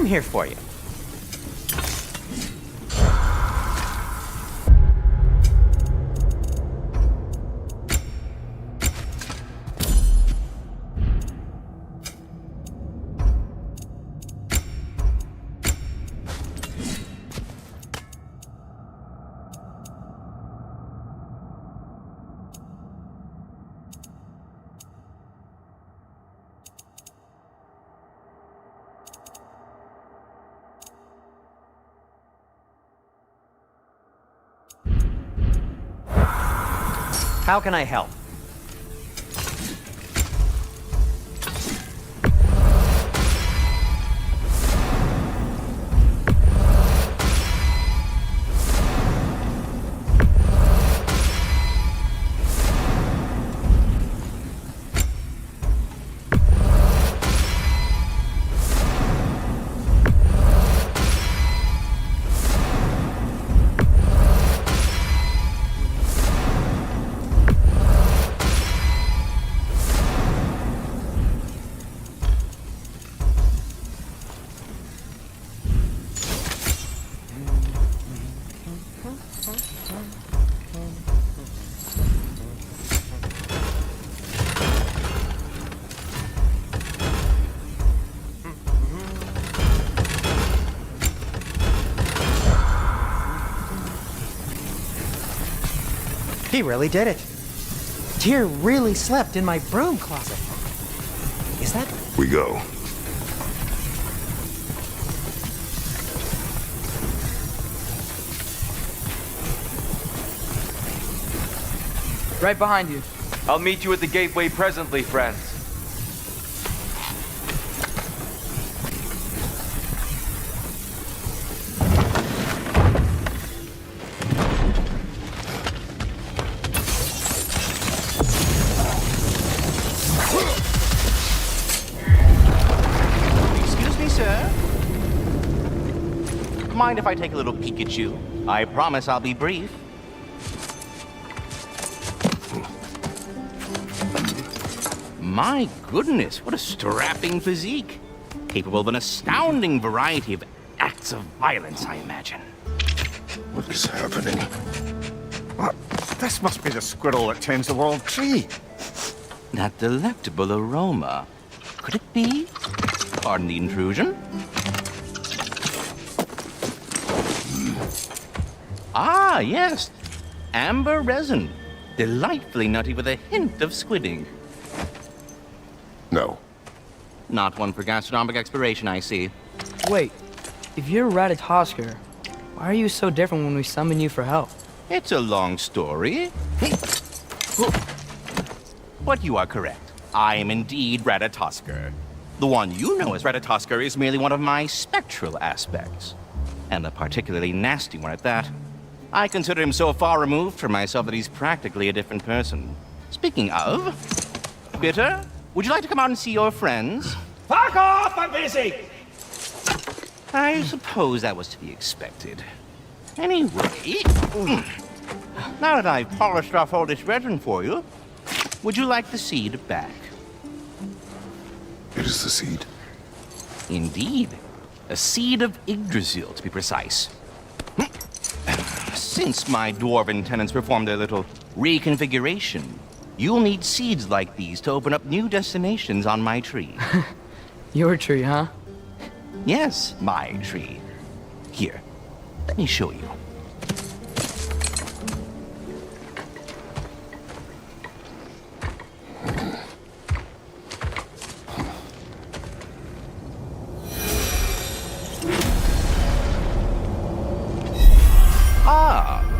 here for you. How can I help? He really did it. Tyr really slept in my broom closet. Is that... We go. Right behind you. I'll meet you at the gateway presently, friends. Mind if I take a little peek at you? I promise I'll be brief. My goodness, what a strapping physique. Capable of an astounding variety of acts of violence, I imagine. What is happening? What? This must be the squirrel that tends the world tree. That delectable aroma. Could it be? Pardon the intrusion. Ah, yes. Amber resin. Delightfully nutty with a hint of squidding. No. Not one for gastronomic exploration, I see. Wait, if you're Ratatosker, why are you so different when we summon you for help? It's a long story. But you are correct. I am indeed Ratatosker. The one you know as Ratatosker is merely one of my spectral aspects. And a particularly nasty one at that. I consider him so far removed from myself that he's practically a different person. Speaking of... Bitter, would you like to come out and see your friends? Fuck off! I'm busy! I suppose that was to be expected. Anyway... Now that I've polished off all this resin for you, would you like the seed back? It is the seed. Indeed. A seed of Yggdrasil, to be precise. Since my dwarven tenants performed their little reconfiguration, you'll need seeds like these to open up new destinations on my tree. Your tree, huh? Yes, my tree. Here, let me show you.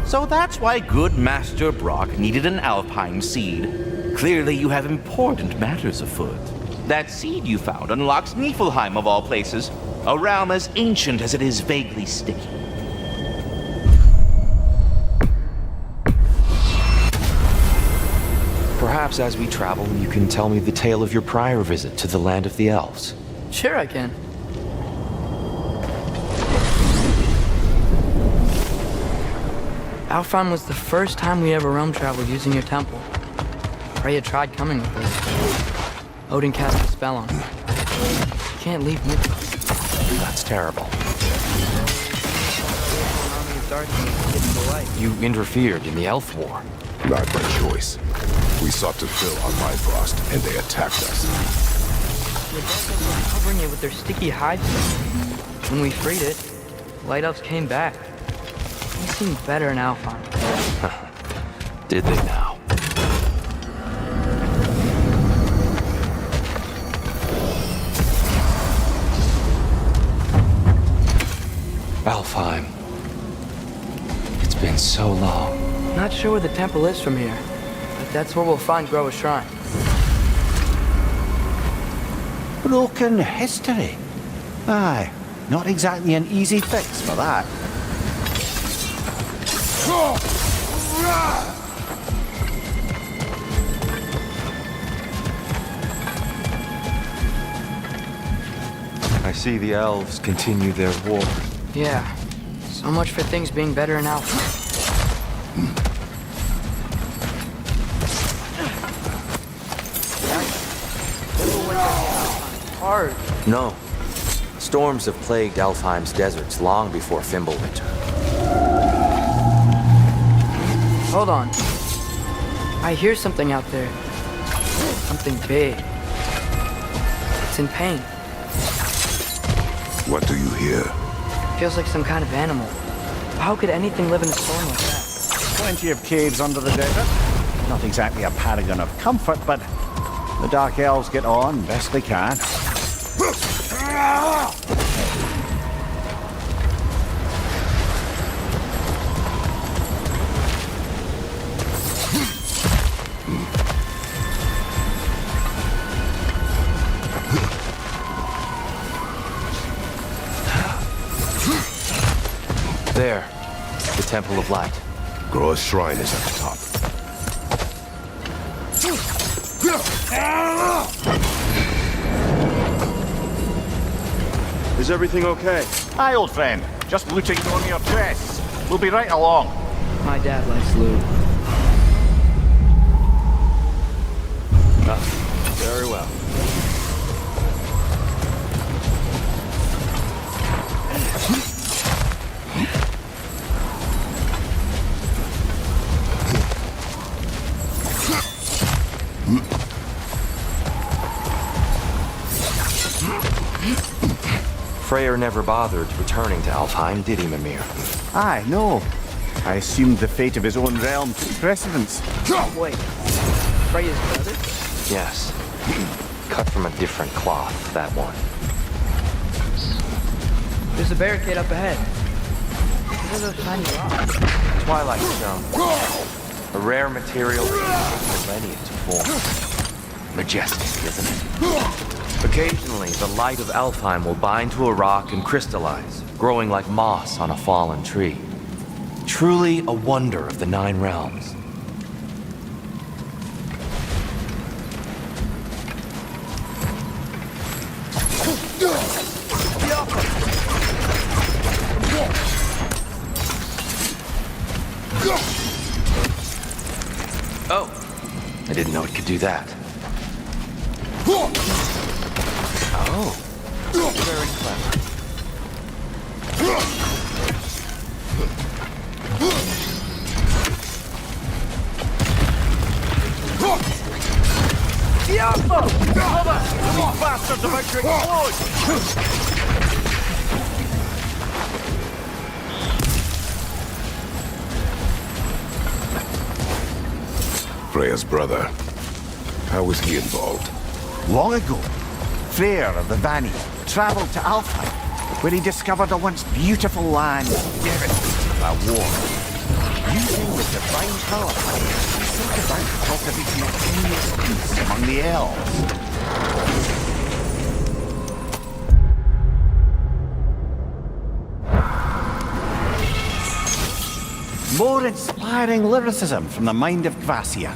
So that's why good Master Brock needed an Alpine seed. Clearly you have important matters afoot. That seed you found unlocks Niflheim of all places, a realm as ancient as it is vaguely sticky. Perhaps as we travel, you can tell me the tale of your prior visit to the land of the elves. Sure I can. Alfheim was the first time we ever realm traveled using your temple. Freya tried coming with us. Odin cast a spell on her. You can't leave me. That's terrible. You interfered in the Elf War. Not by choice. We sought to fill our Bifrost, and they attacked us. The Dark Elves were covering it with their sticky hides. When we freed it, Light Elves came back. They seemed better in Alfheim. Did they now? Alfheim. It's been so long. Not sure where the temple is from here, but that's where we'll find Groa's shrine. Broken history. Aye, not exactly an easy fix for that. I see the elves continue their war. Yeah, so much for things being better in Alfheim. Hard. No. Storms have plagued Alfheim's deserts long before Fimbulwinter. Hold on. I hear something out there. Something big. It's in pain. What do you hear? Feels like some kind of animal. How could anything live in a storm like that? Plenty of caves under the desert. Not exactly a paragon of comfort, but the Dark Elves get on best they can. There, the Temple of Light. Groa's shrine is at the top. Is everything okay? Hi, old friend. Just looting on your chests. We'll be right along. My dad likes loot. Very well. Freyr never bothered returning to Alfheim, did he, Mimir? Aye, no. I assumed the fate of his own realm took precedence. Wait. Freya's brother? Yes. Cut from a different cloth, that one. There's a barricade up ahead. What are those tiny rocks? Twilight Stone. A rare material that takes millennia to form. Majestic, isn't it? Occasionally, the light of Alfheim will bind to a rock and crystallize, growing like moss on a fallen tree. Truly a wonder of the Nine Realms. Oh, I didn't know it could do that. Oh, very clever. Diablo! Cover! These bastards about to explode! Freya's brother. How was he involved? Long ago, Freyr of the Vanni traveled to Alfheim, where he discovered a once beautiful land devastated by war. Using the divine power, he set about cultivating a continuous peace among the elves. More inspiring lyricism from the mind of Gracia.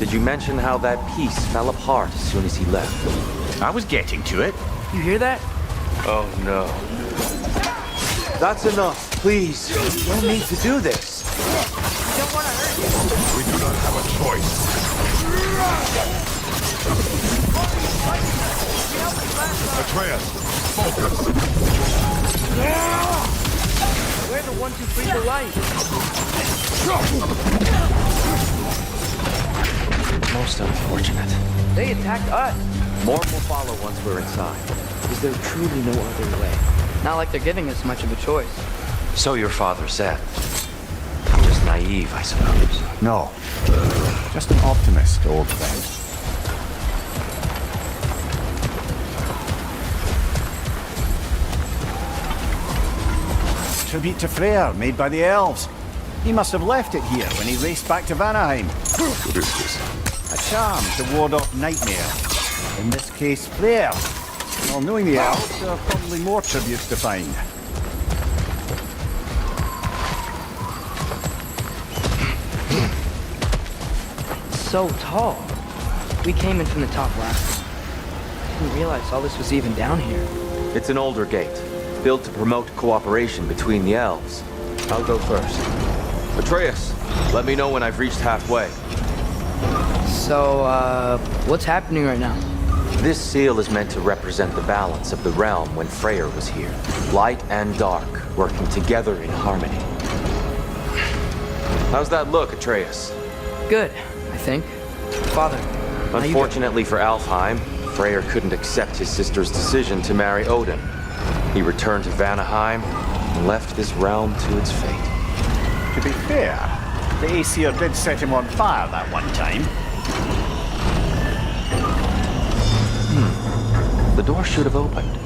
Did you mention how that piece fell apart as soon as he left? I was getting to it. You hear that? Oh no. That's enough, please. You don't need to do this. Don't want to hurt you. We do not have a choice. Atreus, focus. We're the ones who freed the light. Most unfortunate. They attacked us. More will follow once we're inside. Is there truly no other way? Not like they're giving us much of a choice. So your father said. I'm just naive, I suppose. No. Just an optimist, old friend. Tribute to Freyr, made by the elves. He must have left it here when he raced back to Vanaheim. What is this? A charm to ward off nightmare. In this case, Freyr. Well, knowing the elves, there are probably more tributes to find. So tall. We came in from the top last. I didn't realize all this was even down here. It's an older gate, built to promote cooperation between the elves. I'll go first. Atreus, let me know when I've reached halfway. So, what's happening right now? This seal is meant to represent the balance of the realm when Freyr was here. Light and dark, working together in harmony. How's that look, Atreus? Good, I think. Father, unfortunately for Alfheim, Freyr couldn't accept his sister's decision to marry Odin. He returned to Vanaheim and left this realm to its fate. To be fair, the Aesir did set him on fire that one time. The door should have opened.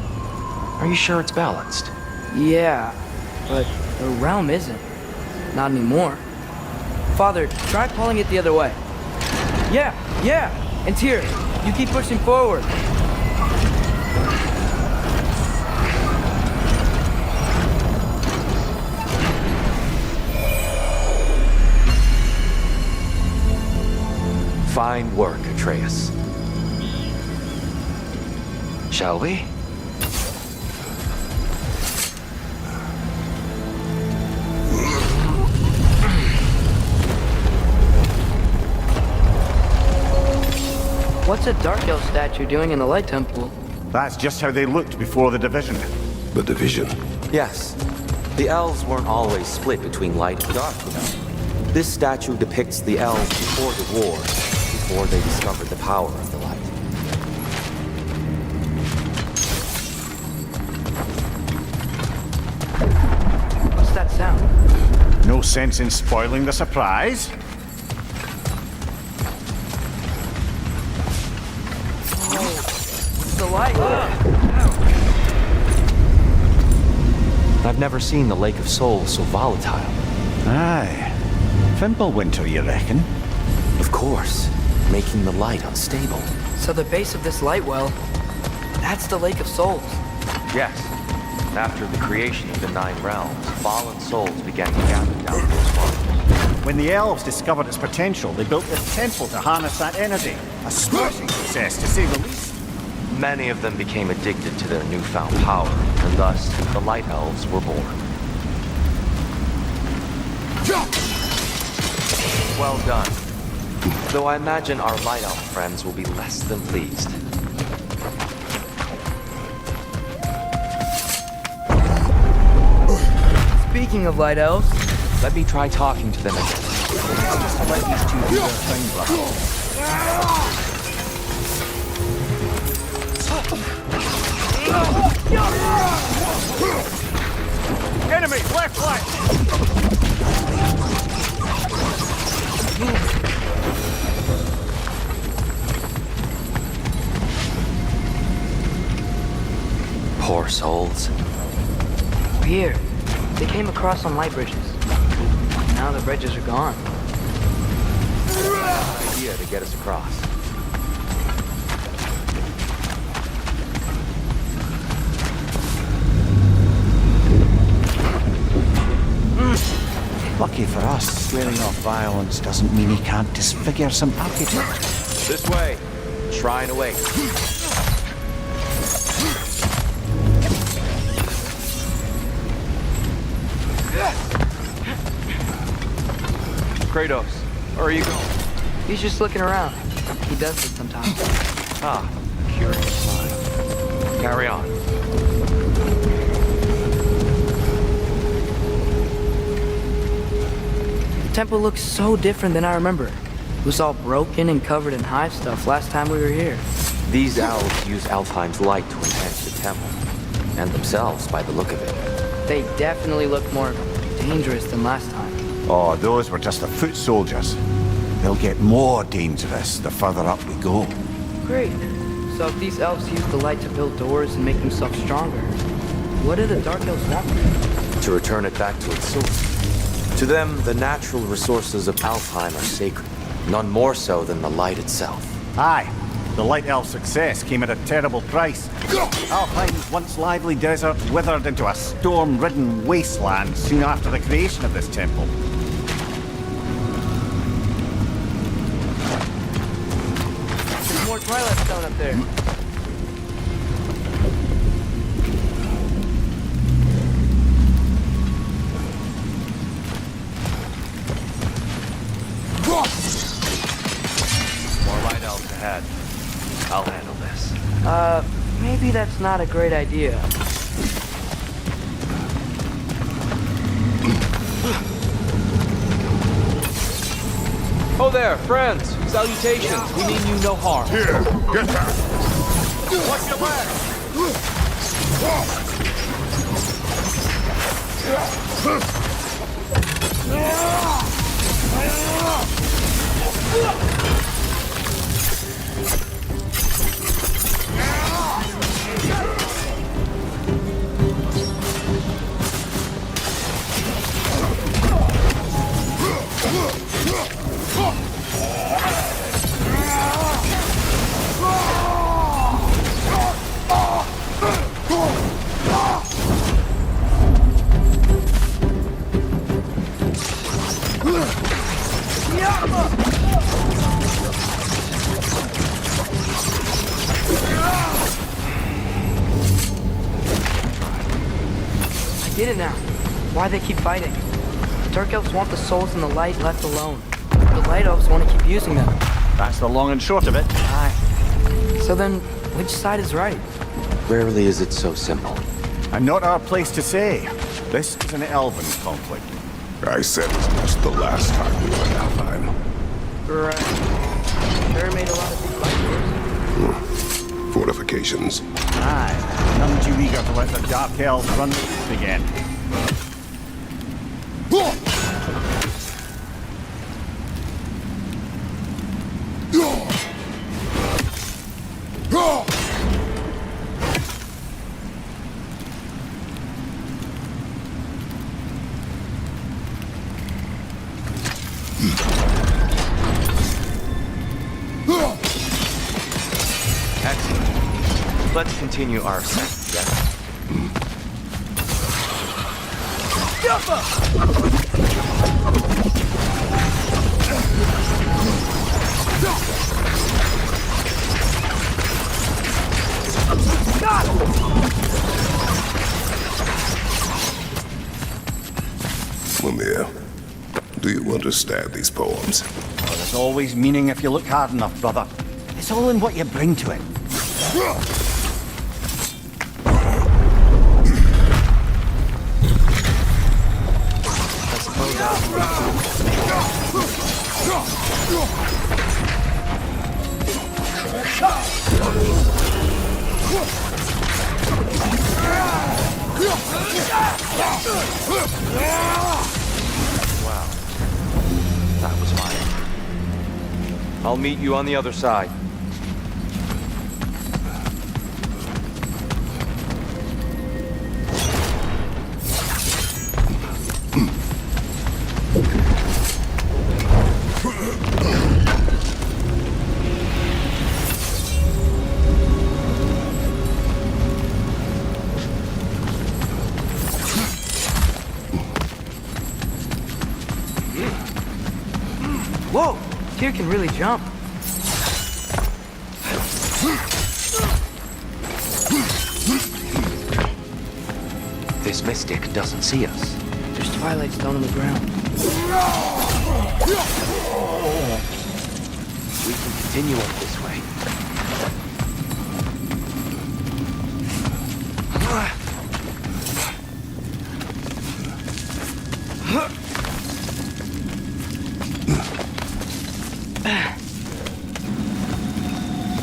Are you sure it's balanced? Yeah, but the realm isn't. Not anymore. Father, try pulling it the other way. Yeah, and here. You keep pushing forward. Fine work, Atreus. Shall we? What's a Dark Elf statue doing in the Light Temple? That's just how they looked before the division. The division? Yes. The elves weren't always split between light and dark, you know. This statue depicts the elves before the war, before they discovered the power of the light. What's that sound? No sense in spoiling the surprise. The light. I've never seen the Lake of Souls so volatile. Aye. Fimbulwinter, you reckon? Of course. Making the light unstable. So the base of this light well, that's the Lake of Souls. Yes. After the creation of the Nine Realms, fallen souls began to gather down those waters. When the elves discovered its potential, they built this temple to harness that energy. A smashing success, to say the least. Many of them became addicted to their newfound power, and thus the Light Elves were born. Well done. Though I imagine our Light Elf friends will be less than pleased. Speaking of Light Elves, let me try talking to them again. Just to let these two do their thing, brother. Enemy, left flank! Poor souls. Weird. They came across on light bridges. Now the bridges are gone. Idea to get us across. Lucky for us, swearing off violence doesn't mean he can't disfigure some architecture. This way. Shrine awaits. Kratos, where are you going? He's just looking around. He does this sometimes. Ah, curious mind. Carry on. The temple looks so different than I remember. It was all broken and covered in hive stuff last time we were here. These elves use Alfheim's light to enhance the temple, and themselves by the look of it. They definitely look more dangerous than last time. Oh, those were just the foot soldiers. They'll get more dangerous the further up we go. Great. So if these elves use the light to build doors and make themselves stronger, what do the Dark Elves want? To return it back to its source. To them, the natural resources of Alfheim are sacred, none more so than the light itself. Aye, the Light Elf's success came at a terrible price. Alfheim's once lively desert withered into a storm-ridden wasteland soon after the creation of this temple. There's more Twilight Stone up there. More light elves ahead. I'll handle this. Maybe that's not a great idea. Oh there, friends! Salutations! We mean you no harm. Here, get that! Watch your I get it now. Why they keep fighting. Dark Elves want the souls in the light left alone. The Light Elves want to keep using them. That's the long and short of it. Aye. So then, which side is right? Rarely is it so simple. And not our place to say. This is an elven conflict. I said as much the last time we were in Alfheim. Right. Sure made a lot of big fight. Fortifications. Aye, none too eager to let the Dark Elves run loose again. Excellent. Let's continue our ascent together. Mimir, do you understand these poems? Well, there's always meaning if you look hard enough, brother. It's all in what you bring to it. Wow. That was mine. I'll meet you on the other side. Whoa! Tyr can really jump. This mystic doesn't see us. There's Twilight Stone on the ground. We can continue up this way.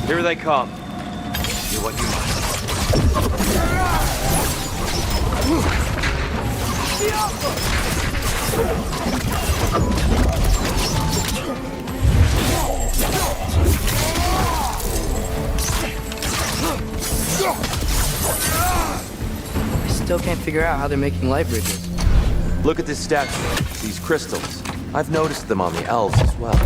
Here they come. Do what you must. I still can't figure out how they're making light bridges. Look at this statue, these crystals. I've noticed them on the elves as well.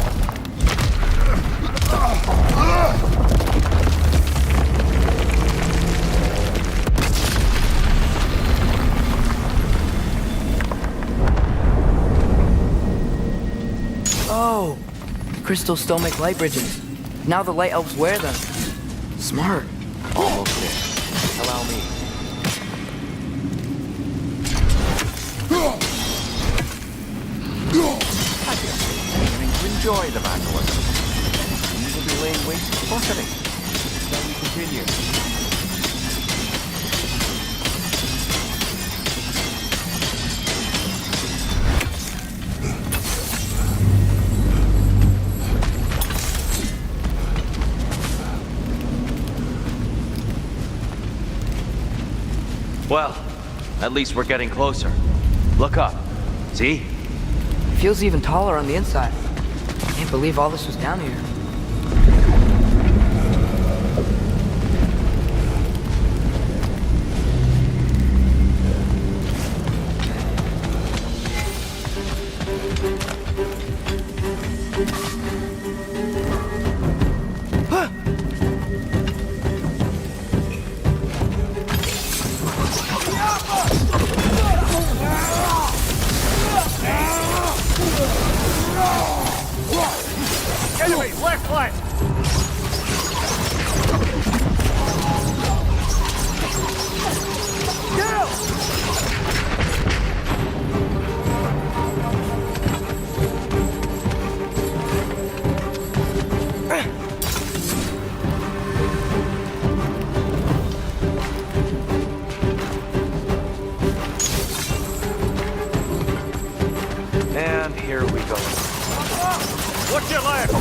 Oh! Crystals still make light bridges. Now the light elves wear them. Smart. Almost there. Allow me. Beginning to enjoy the vandalism. These will be laying waste to botany. Shall we continue? Well, at least we're getting closer. Look up. See? Feels even taller on the inside. Can't believe all this was down here. Enemy, left flank! And here we go. Watch your left!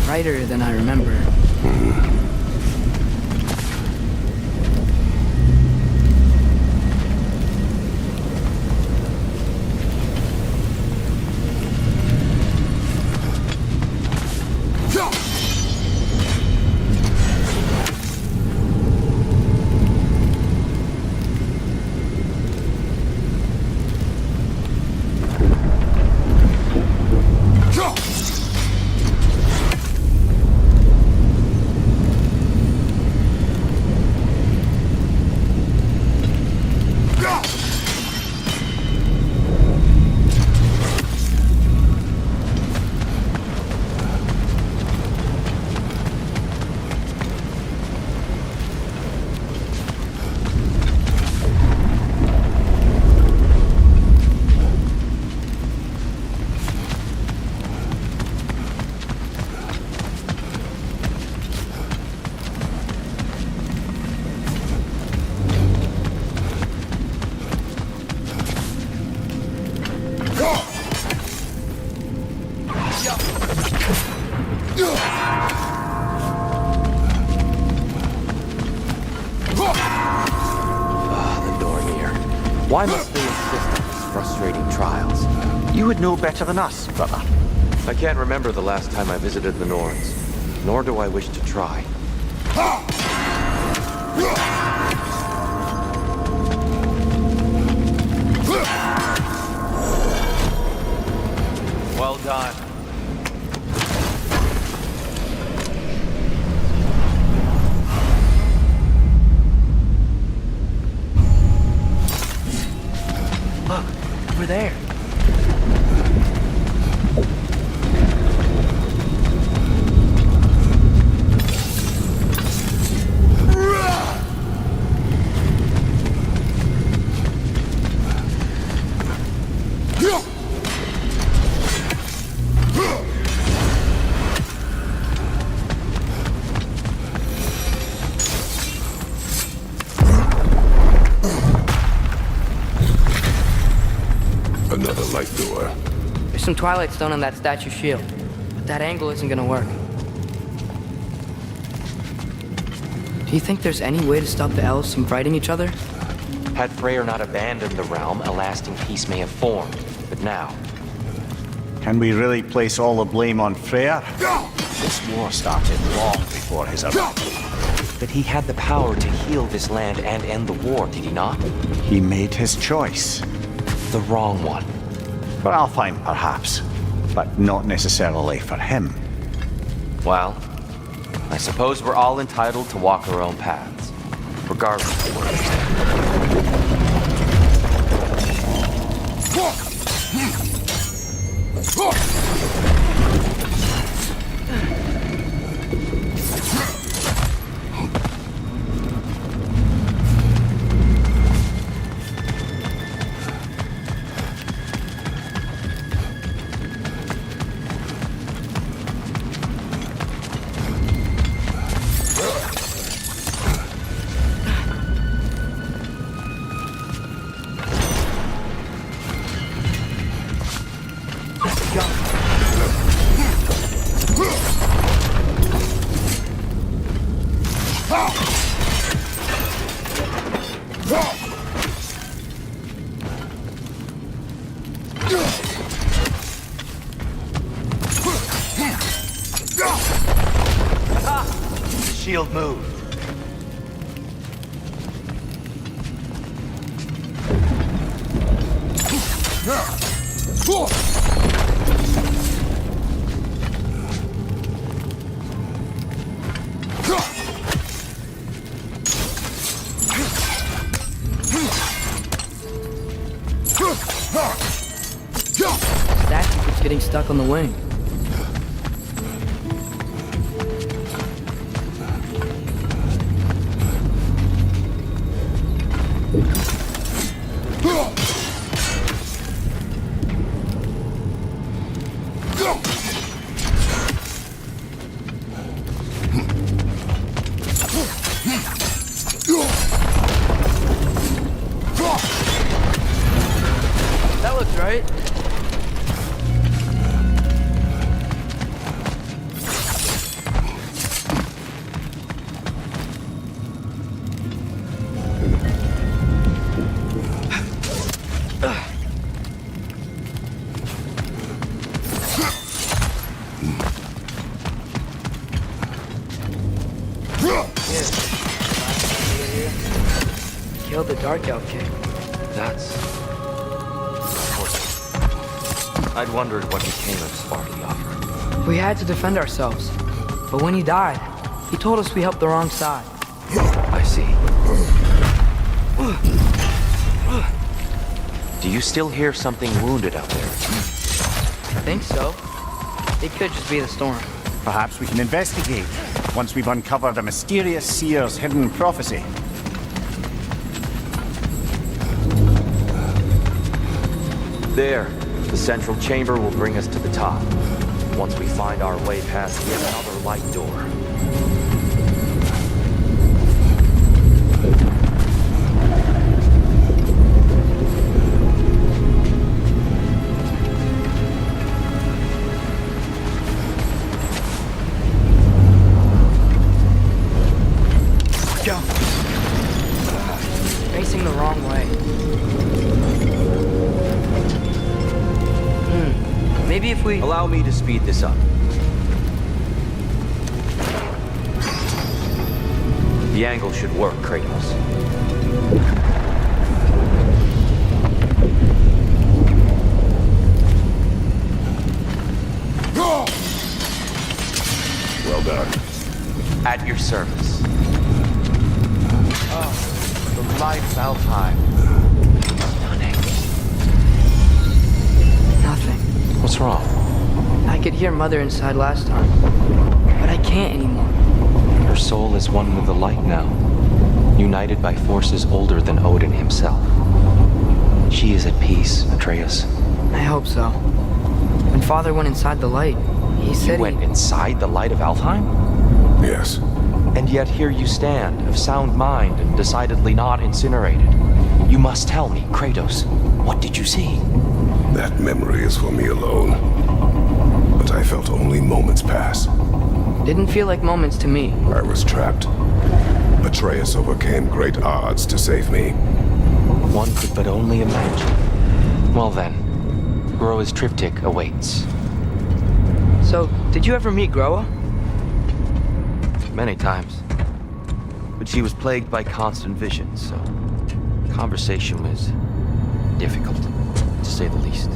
Brighter than I remember. Why must they insist on these frustrating trials? You would know better than us, brother. I can't remember the last time I visited the Nords, nor do I wish to try. Well done. Look, over there. Another light door. There's some Twilight Stone on that statue shield, but that angle isn't gonna work. Do you think there's any way to stop the elves from fighting each other? Had Freyr not abandoned the realm, a lasting peace may have formed. But now... Can we really place all the blame on Freyr? This war started long before his arrival. But he had the power to heal this land and end the war, did he not? He made his choice. The wrong one. For Alfheim, perhaps. But not necessarily for him. Well, I suppose we're all entitled to walk our own paths, regardless of where we stand. Shield move. Statue keeps getting stuck on the wing. That looks right. Killed the Dark Elf King. That's... I'd wondered what became of Spark the Offer. We had to defend ourselves. But when he died, he told us we helped the wrong side. I see. Do you still hear something wounded out there? I think so. It could just be the storm. Perhaps we can investigate, once we've uncovered a mysterious seer's hidden prophecy. There. The central chamber will bring us to the top. Once we find our way past yet another light door. Go. Facing the wrong way. Maybe Maybe if we... Allow me to speed this up. The angle should work, Kratos. Well done. At your service. Oh, the light of Alfheim. Stunning. Nothing. What's wrong? I could hear Mother inside last time, but I can't anymore. Her soul is one with the light now, united by forces older than Odin himself. She is at peace, Atreus. I hope so. When Father went inside the light, he said You went inside the light of Alfheim? Yes. And yet here you stand, of sound mind and decidedly not incinerated. You must tell me, Kratos, what did you see? That memory is for me alone. But I felt only moments pass. Didn't feel like moments to me. I was trapped. Atreus overcame great odds to save me. One could but only imagine. Well then, Groa's triptych awaits. So, did you ever meet Groa? Many times. But she was plagued by constant visions, so conversation was difficult, to say the least.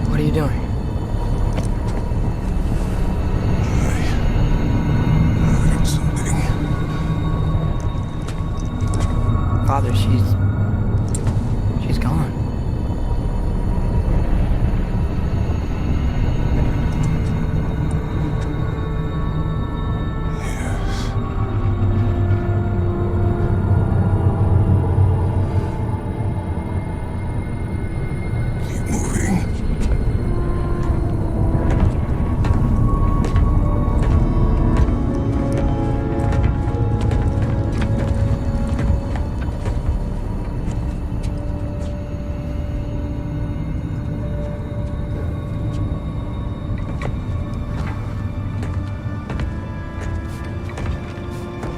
What are you doing? Something. Father, she's gone. Keep moving.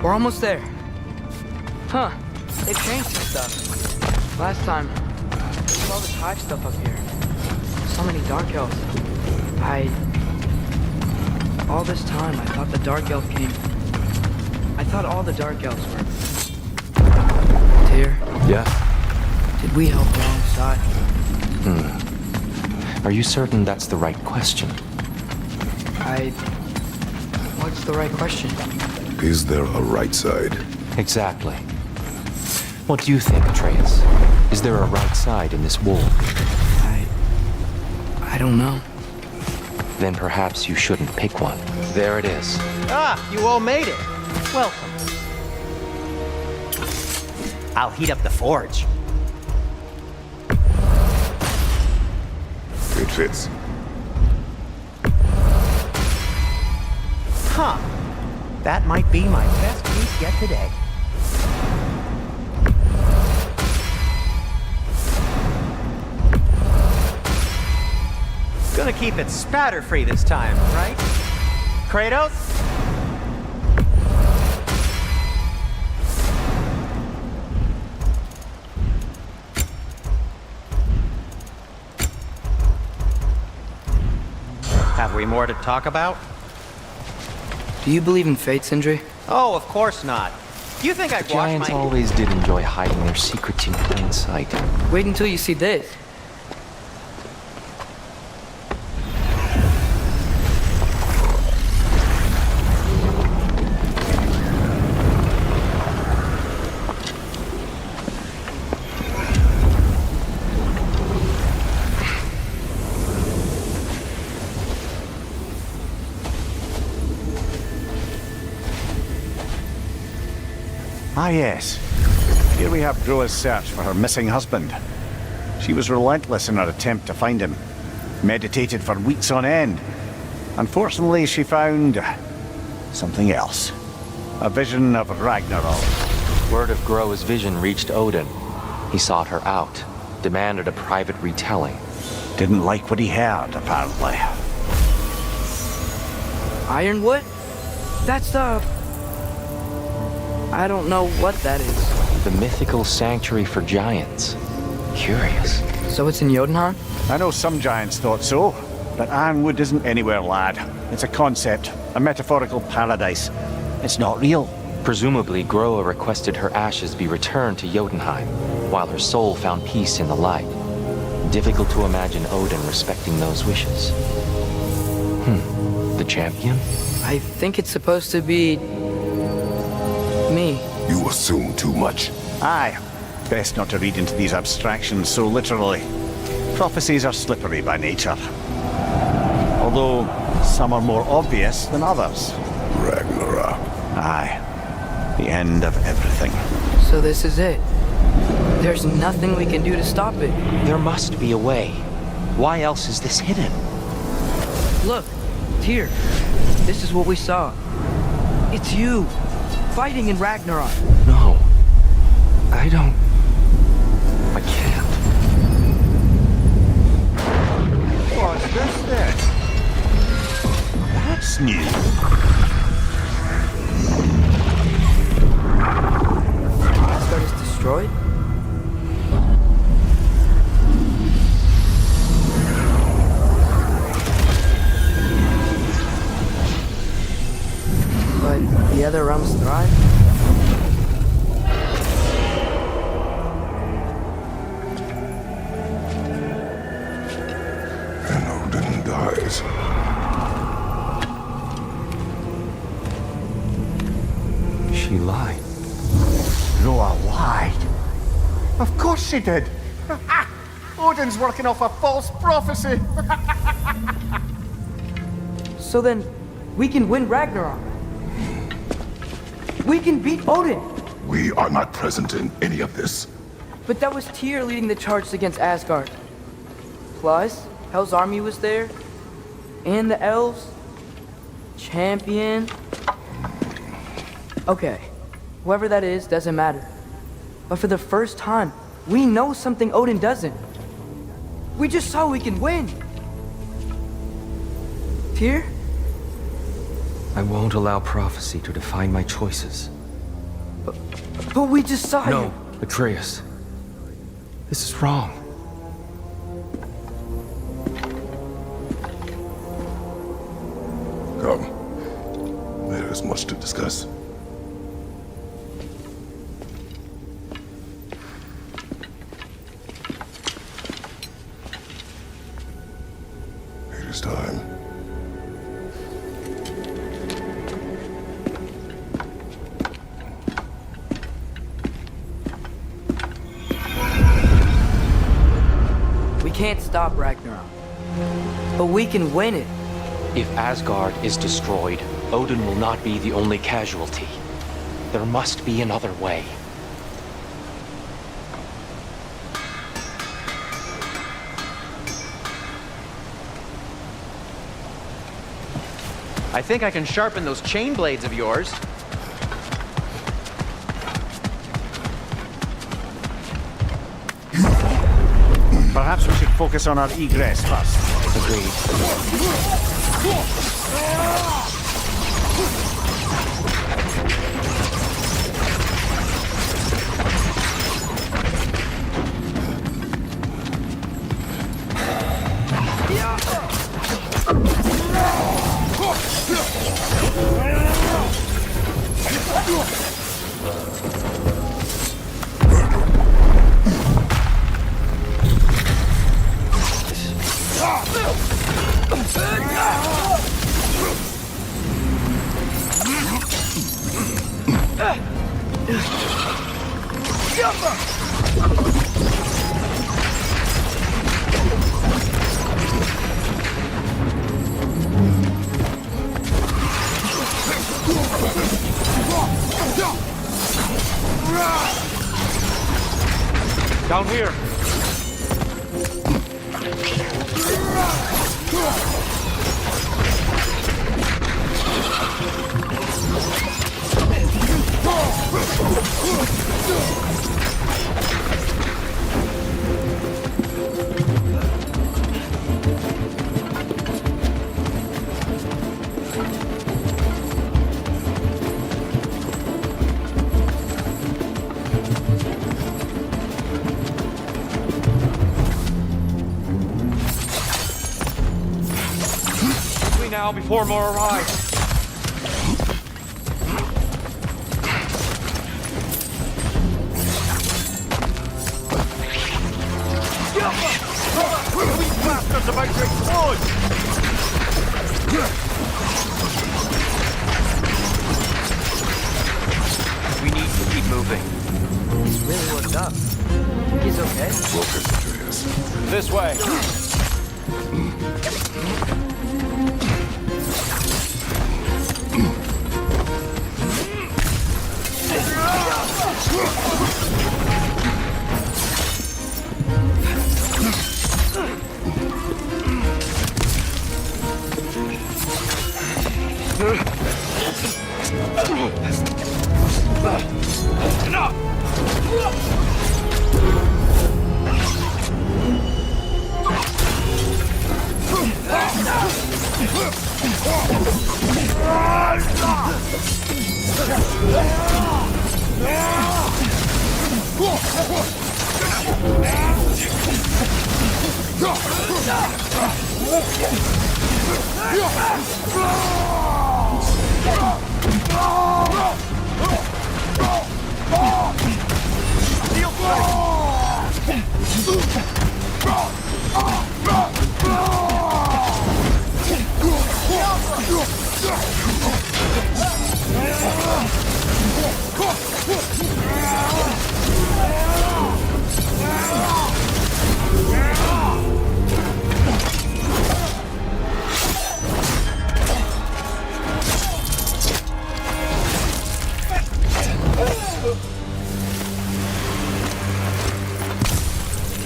We're almost there. Huh. They've changed some stuff. Last time, there's all this hive stuff up here. So many dark elves. All this time, I thought the dark elf came... I thought all the dark elves were... Tyr, Yeah? did we help alongside? Are you certain that's the right question? What's the right question? Is there a right side? Exactly. What do you think, Atreus? Is there a right side in this war? I don't know. Then perhaps you shouldn't pick one. There it is. Ah, you all made it. Welcome. I'll heat up the forge. It fits. Huh. That might be my best piece yet today. Gonna keep it spatter-free this time, right? Kratos? Have we more to talk about? Do you believe in fate, Sindri? Oh, of course not. Do you think I'd wash Giants my... always did enjoy hiding their secrets in plain sight. Wait until you see this. Ah, yes. Here we have Groa's search for her missing husband. She was relentless in her attempt to find him. Meditated for weeks on end. Unfortunately, she found something else. A vision of Ragnarok. Word of Groa's vision reached Odin. He sought her out, demanded a private retelling. Didn't like what he heard, apparently. Ironwood? That's the... I don't know what that is. The mythical sanctuary for giants. Curious. So it's in Jotunheim? I know some giants thought so, but Ironwood isn't anywhere, lad. It's a concept, a metaphorical paradise. It's not real. Presumably, Groa requested her ashes be returned to Jotunheim, while her soul found peace in the light. Difficult to imagine Odin respecting those wishes. The champion? I think it's supposed to be... me. You assume too much. Aye. Best not to read into these abstractions so literally. Prophecies are slippery by nature. Although, some are more obvious than others. Ragnarok. Aye. The end of everything. So this is it. There's nothing we can do to stop it. There must be a way. Why else is this hidden? Look, Tyr. This is what we saw. It's you, fighting in Ragnarok. No. I don't... I can't. What's this then? That's new. Asgard is destroyed? But the other realms thrive? And Odin dies. She lied. Groa lied. Of course she did. Odin's working off a false prophecy. So then, we can win Ragnarok. We can beat Odin. We are not present in any of this. But that was Tyr leading the charge against Asgard. Plus, Hell's army was there. And the elves. Champion. Okay, whoever that is doesn't matter. But for the first time, we know something Odin doesn't. We just saw we can win. Tyr? I won't allow prophecy to define my choices. But we just saw No, you. Atreus. This is wrong. Come. There is much to discuss. It is time. We can't stop Ragnarok. But we can win it. If Asgard is destroyed, Odin will not be the only casualty. There must be another way. I think I can sharpen those chain blades of yours. Perhaps we should focus on our egress first. Agreed. Down here. Now before more arrive. These bastards about to explode! We need to keep moving. He's really worked up. Think he's okay? Focus, Atreus. This way.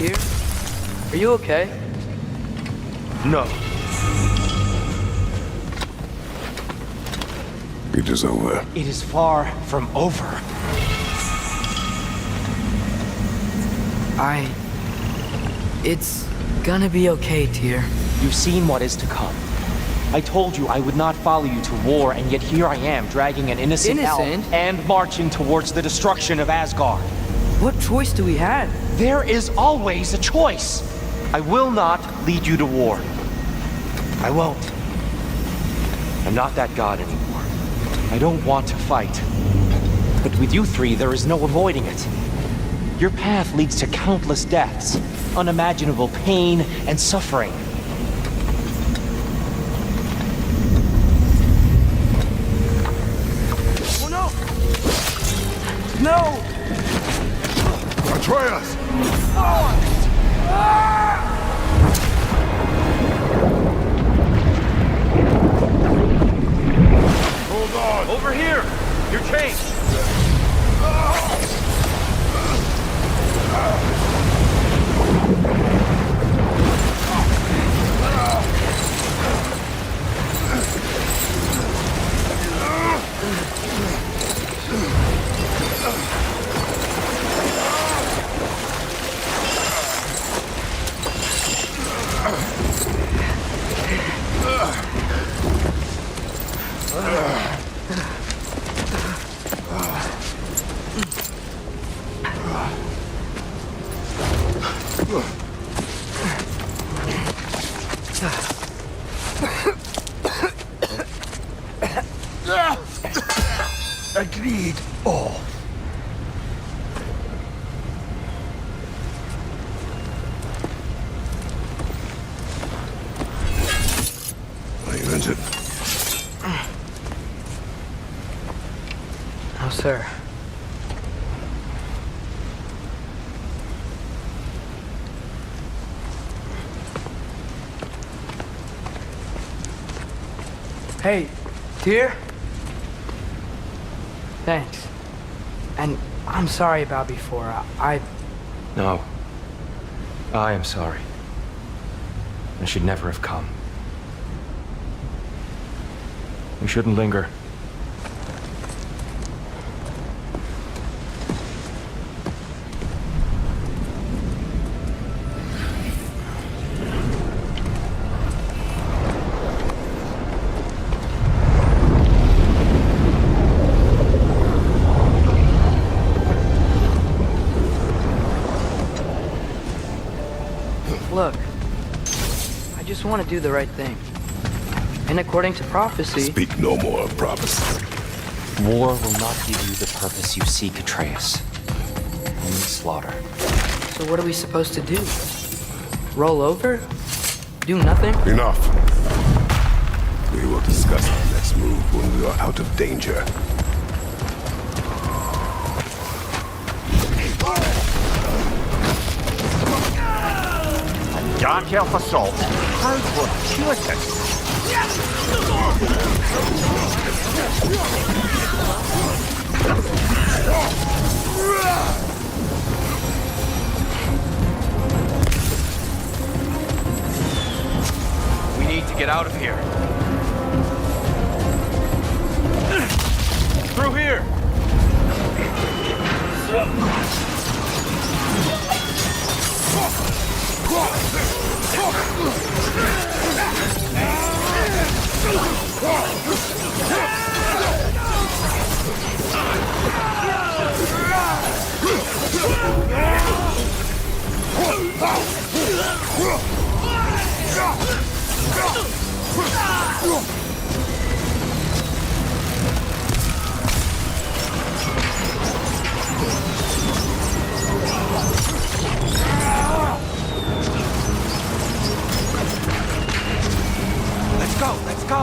Here? Are you okay? No. It is over. It is far from over. It's gonna be okay, Tyr. You've seen what is to come. I told you I would not follow you to war, and yet here I am, dragging an innocent elf and marching towards the destruction of Asgard. What choice do we have? There is always a choice. I will not lead you to war. I won't. I'm not that god anymore. I don't want to fight. But with you three, there is no avoiding it. Your path leads to countless deaths, unimaginable pain and suffering. Oh no! No! Atreus! Hold on! Over here! Your chain! Agreed. All. Are you injured? No, sir. Hey, Tyr? Thanks. And I'm sorry about before. No. I am sorry. I should never have come. We shouldn't linger. Look, I just want to do the right thing. And according to prophecy... Speak no more of prophecy. War will not give you the purpose you seek, Atreus. Only slaughter. So what are we supposed to do? Roll over? Do nothing? Enough. We will discuss our next move when we are out of danger. Dark elf assault. How fortuitous. We need to get out of here. Through here! Let's go!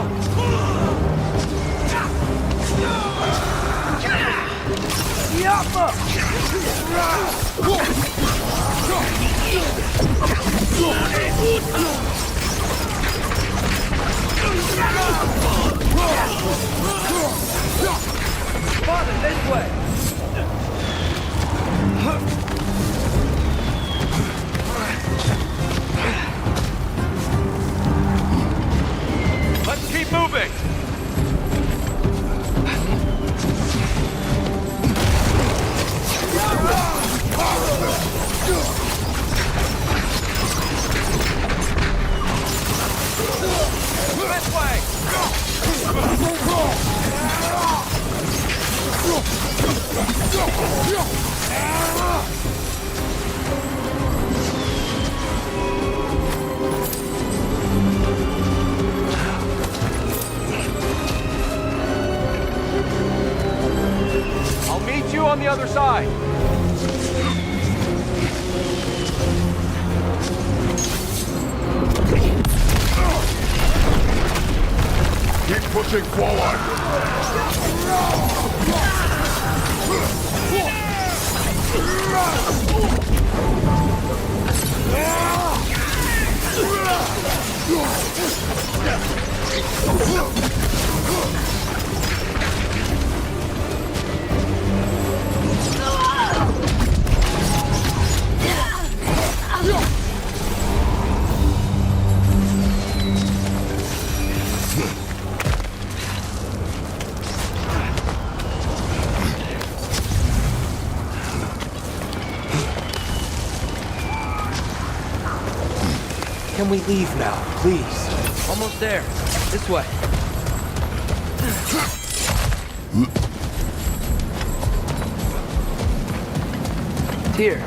Father, this way! Let's keep moving! This way! I'll meet you on the other side. Keep pushing forward. Can we leave now, please? Almost there. This way. Here.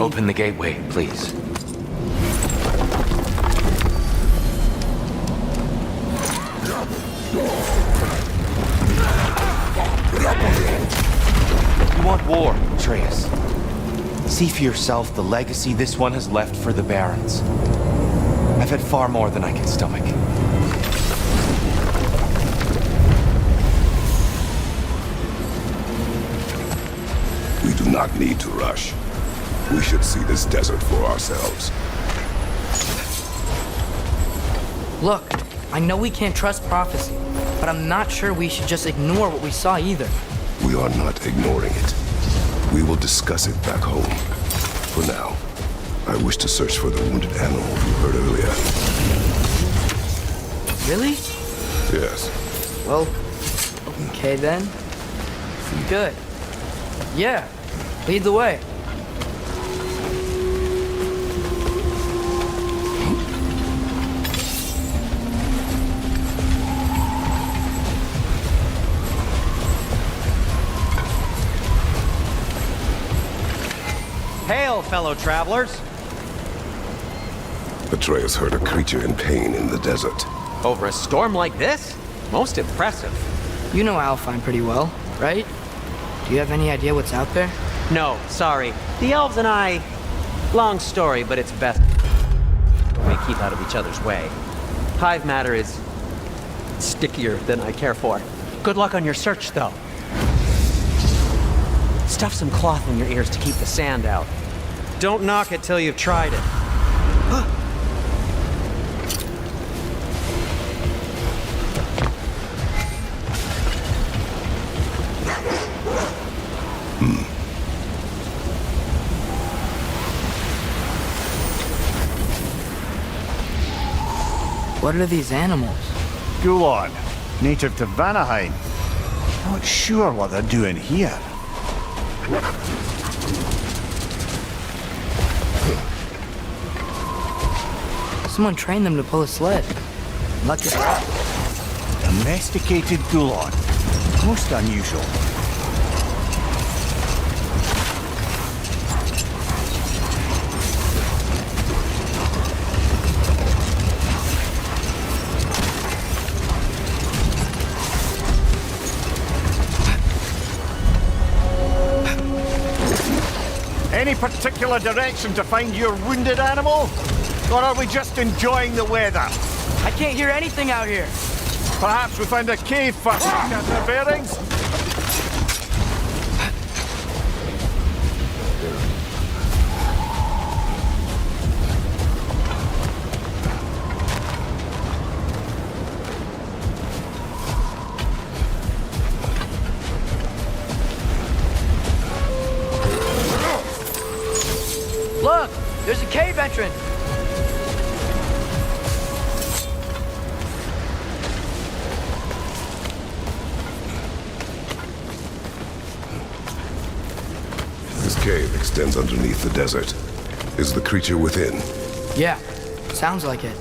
Open the gateway, please. You want war, Atreus. See for yourself the legacy this one has left for the Barons. I've had far more than I can stomach. We do not need to rush. We should see this desert for ourselves. Look, I know we can't trust prophecy, but I'm not sure we should just ignore what we saw either. We are not ignoring it. will discuss it back home. For now, I wish to search for the wounded animal you heard earlier. Really? Yes. Well, okay then. Good. Yeah, lead the way. Hail, fellow travelers. Atreus heard a creature in pain in the desert. Over a storm like this? Most impressive. You know Alfheim pretty well, right? Do you have any idea what's out there? No, sorry. The elves and I... Long story, but it's best we keep out of each other's way. Hive matter is... stickier than I care for. Good luck on your search, though. Stuff some cloth in your ears to keep the sand out. Don't knock it till you've tried it. What are these animals? Gulon, native to Vanaheim. Not sure what they're doing here. Someone trained them to pull a sled. Lucky for us. Domesticated Gulon. Most unusual. Any particular direction to find your wounded animal? Or are we just enjoying the weather? I can't hear anything out here. Perhaps we find a cave first to get the bearings? Look! There's a cave entrance! This cave extends underneath the desert. Is the creature within? Yeah, sounds like it.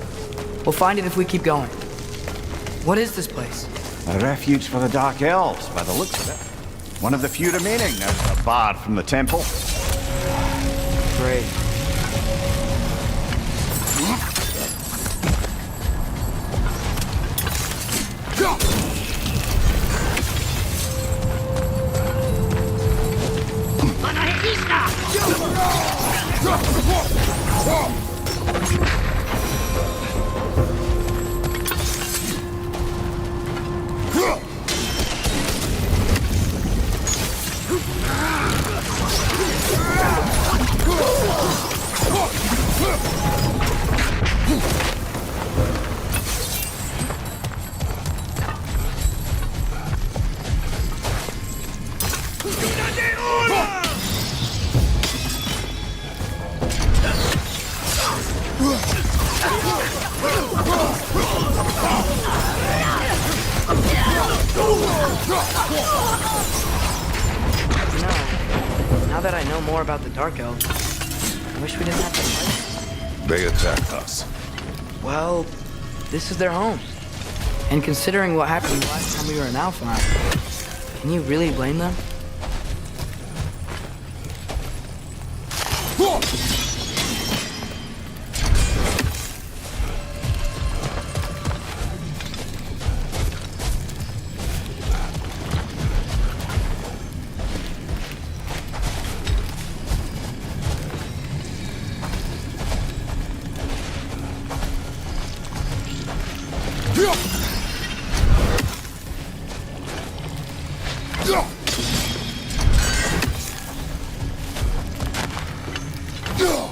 We'll find it if we keep going. What is this place? A refuge for the Dark Elves, by the looks of it. One of the few remaining now that are barred from the temple. Great. Now that I know more about the Dark Elves, I wish we didn't have to fight. They attacked us. Well, this is their home. And considering what happened last time we were in Alfheim, can you really blame them? Go!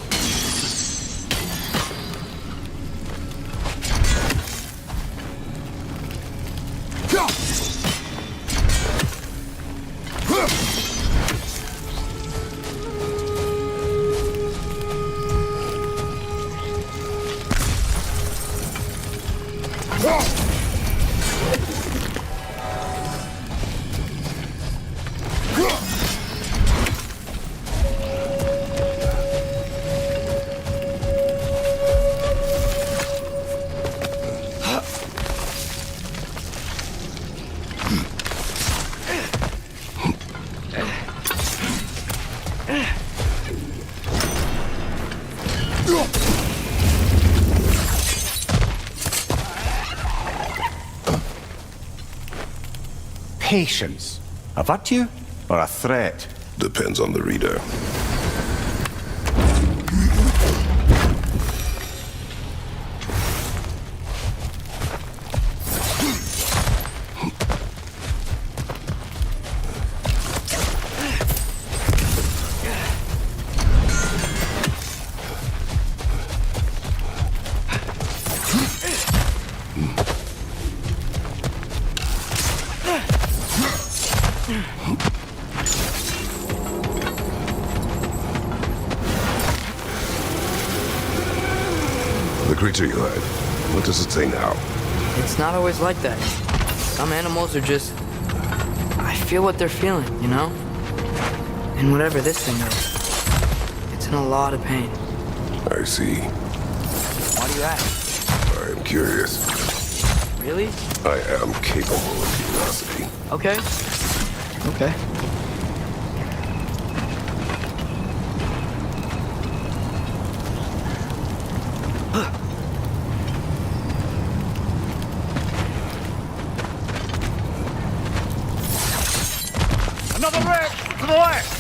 Patience. A virtue or a threat? Depends on the reader. The creature you had, what does it say now? It's not always like that. Some animals are just... I feel what they're feeling, you know? And whatever this thing is, it's in a lot of pain. I see. Why do you ask? I am curious. Really? I am capable of curiosity. Okay. Okay. Another wreck to the left!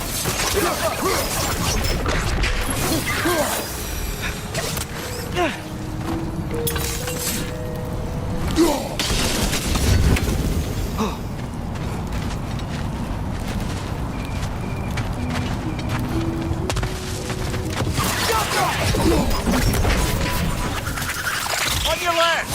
On your left!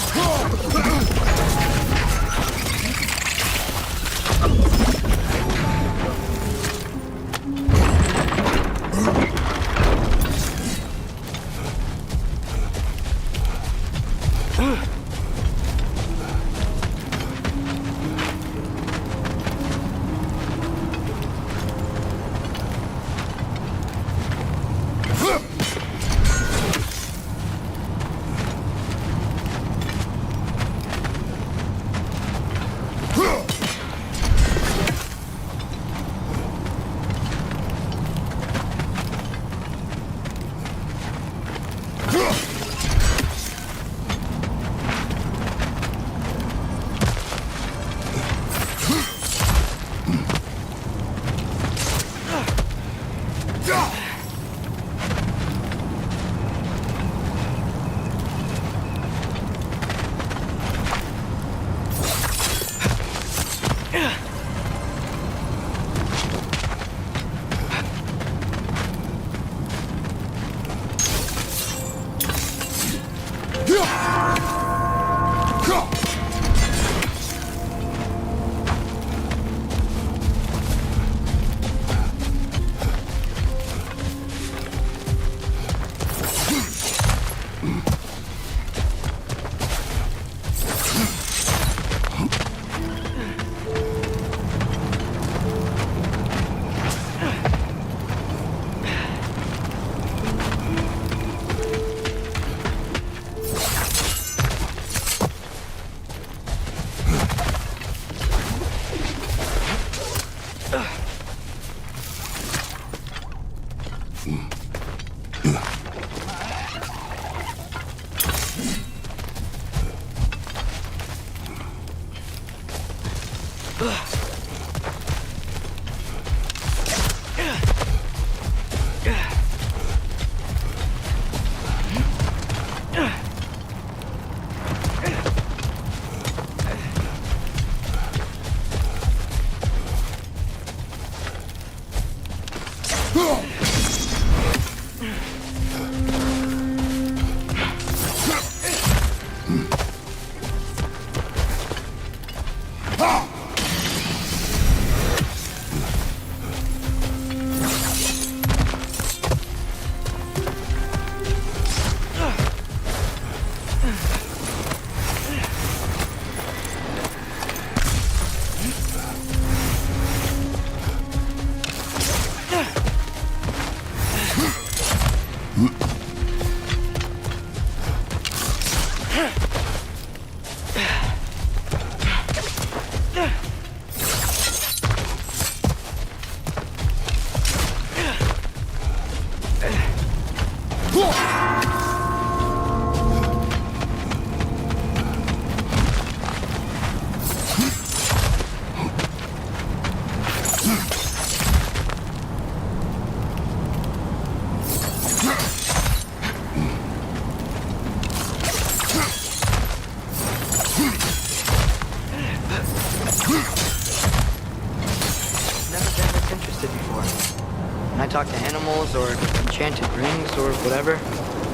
I talk to animals or enchanted rings or whatever?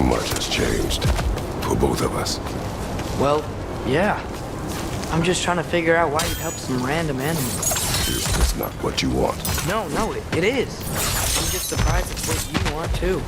Much has changed. For both of us. Well, yeah. I'm just trying to figure out why you'd help some random animal. Is this not what you want? No, it is. I'm just surprised it's what you want too.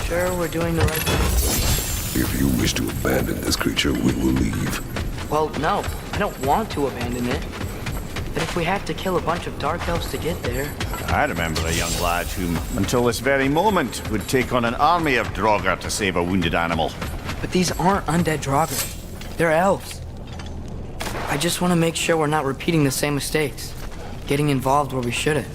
Sure we're doing the right thing? If you wish to abandon this creature, we will leave. Well, no. I don't want to abandon it. But if we have to kill a bunch of dark elves to get there... I remember a young lad who, until this very moment, would take on an army of Draugr to save a wounded animal. But these aren't undead Draugr. They're elves. I just want to make sure we're not repeating the same mistakes. Getting involved where we shouldn't.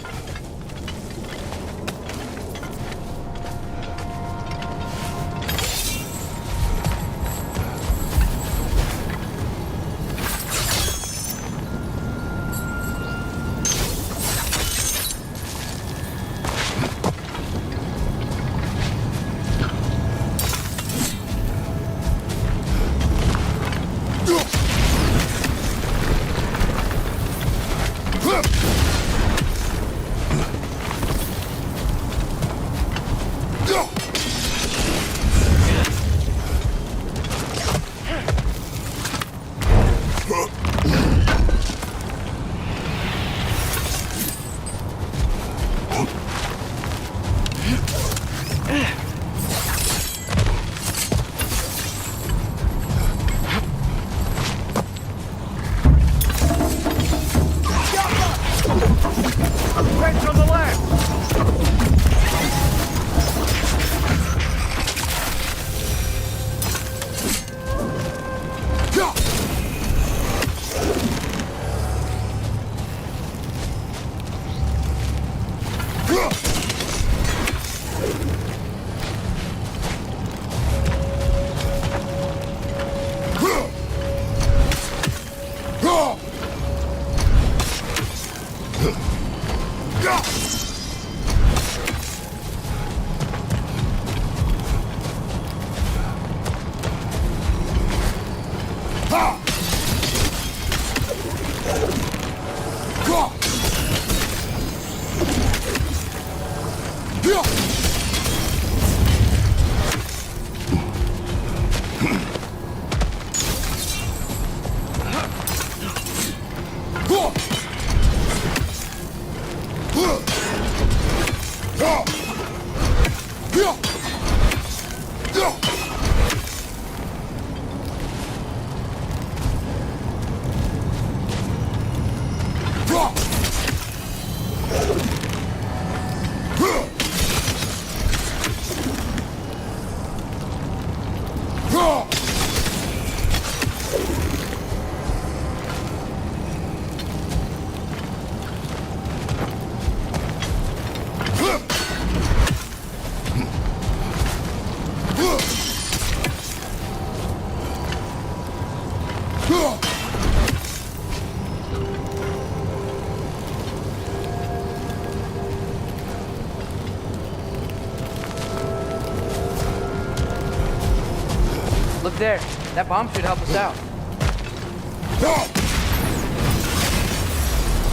Look there. That bomb should help us out.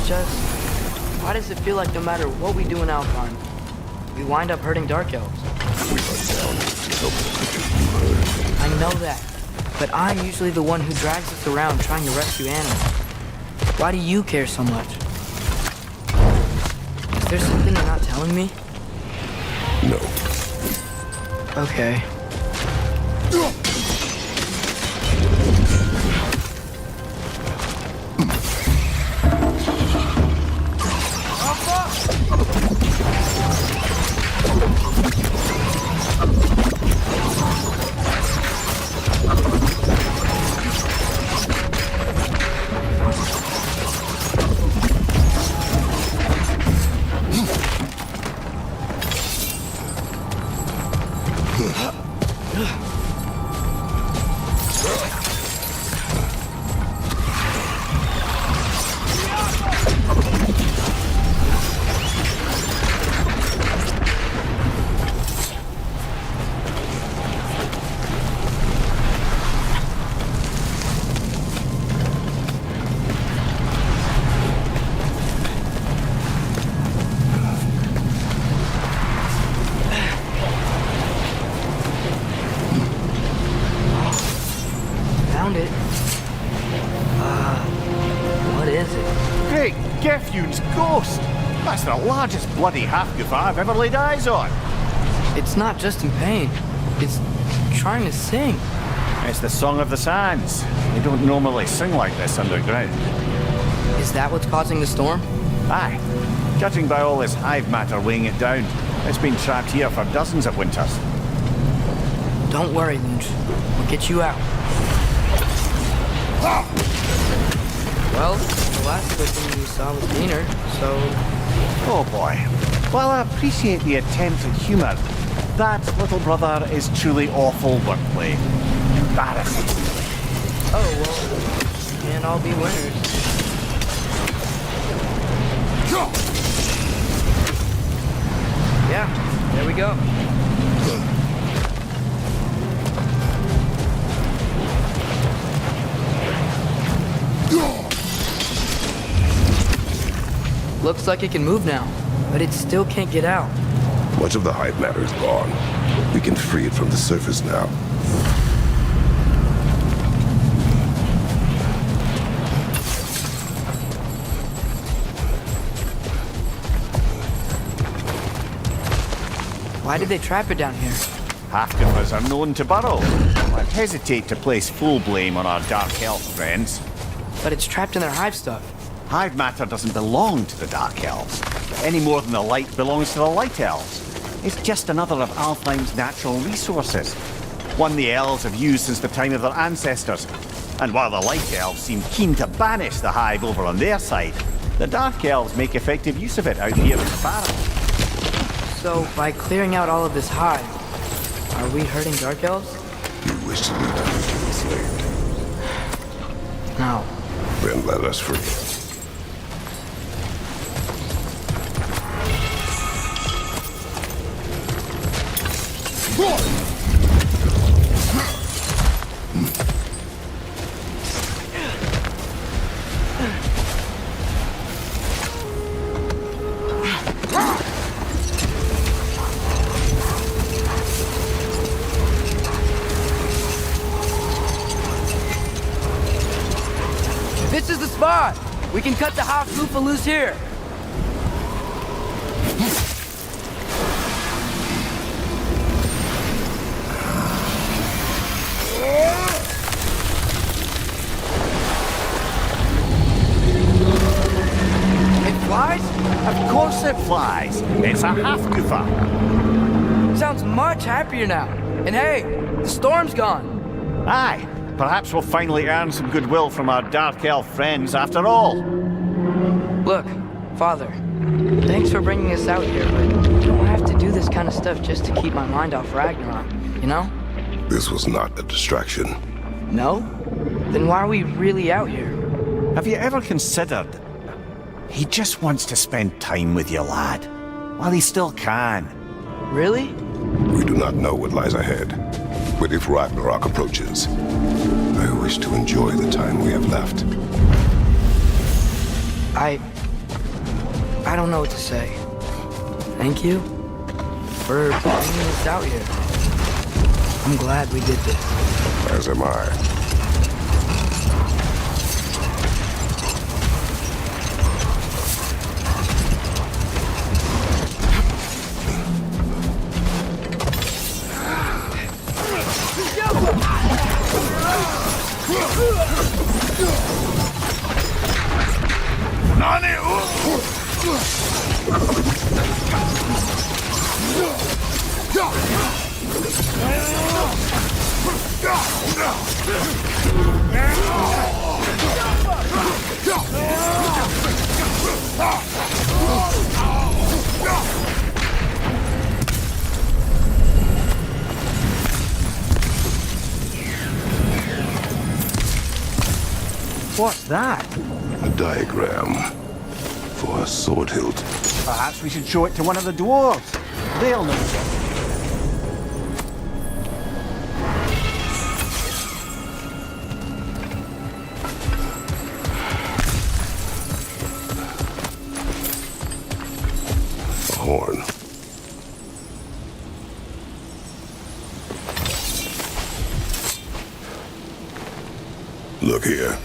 Just, why does it feel like no matter what we do in Alpine, we wind up hurting Dark Elves? We are down to help the creatures you hurt. I know that, but I'm usually the one who drags us around trying to rescue animals. Why do you care so much? Is there something you're not telling me? No. Okay. That's the largest bloody half-goof I've ever laid eyes on. It's not just in pain. It's trying to sing. It's the Song of the Sands. They don't normally sing like this underground. Is that what's causing the storm? Aye. Judging by all this hive matter weighing it down, it's been trapped here for dozens of winters. Don't worry, Lynch. We'll get you out. Well, the last victim we saw was Diener, so... Oh boy. While I appreciate the attempt at humour, that little brother is truly awful wordplay. Embarrassing. Oh, well, can't all be winners. Yeah, there we go. Looks like it can move now, but it still can't get out. Much of the hive matter is gone. We can free it from the surface now. Why did they trap it down here? Half-goofers are known to burrow. I'd hesitate to place full blame on our dark elf friends. But it's trapped in their hive stuff. Hive matter doesn't belong to the Dark Elves, any more than the light belongs to the Light Elves. It's just another of Alfheim's natural resources, one the Elves have used since the time of their ancestors. And while the Light Elves seem keen to banish the hive over on their side, the Dark Elves make effective use of it out here in the barren. So, by clearing out all of this hive, are we hurting Dark Elves? You wish to leave the creature enslaved? No. Then let us free. This is the spot! We can cut the half Lufa loose here! supplies. It's a half-goofer. Sounds much happier now. And hey, the storm's gone. Aye, perhaps we'll finally earn some goodwill from our dark elf friends after all. Look, Father, thanks for bringing us out here, but you don't have to do this kind of stuff just to keep my mind off Ragnarok, you know? This was not a distraction. No? Then why are we really out here? Have you ever considered... He just wants to spend time with you, lad. While he still can. Really? We do not know what lies ahead. But if Ragnarok approaches, I wish to enjoy the time we have left. I don't know what to say. Thank you for bringing us out here. I'm glad we did this. As am I. What's that? A diagram for a sword hilt. Perhaps we should show it to one of the dwarves. They'll know. A horn. Look here.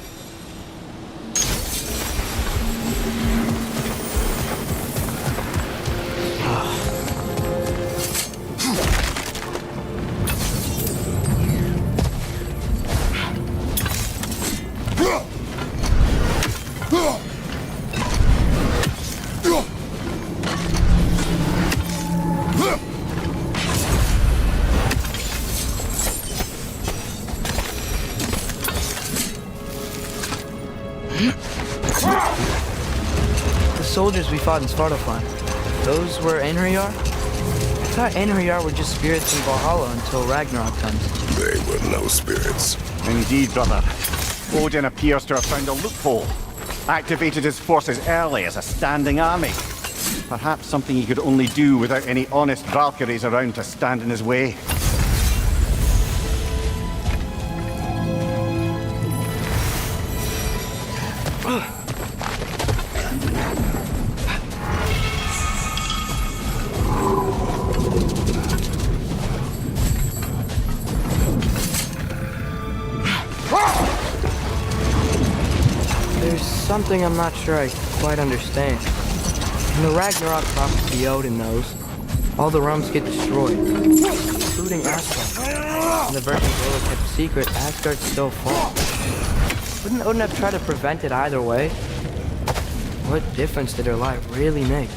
The soldiers we fought in Svartalfheim, those were Einherjar? I thought Einherjar were just spirits in Valhalla until Ragnarok comes. They were no spirits. Indeed, brother. Odin appears to have found a loophole. Activated his forces early as a standing army. Perhaps something he could only do without any honest Valkyries around to stand in his way. There's something I'm not sure I quite understand. In the Ragnarok prophecy Odin knows, all the realms get destroyed, including Asgard. And the virgin Gola kept secret, Asgard still falls. Wouldn't Odin have tried to prevent it either way? What difference did her life really make?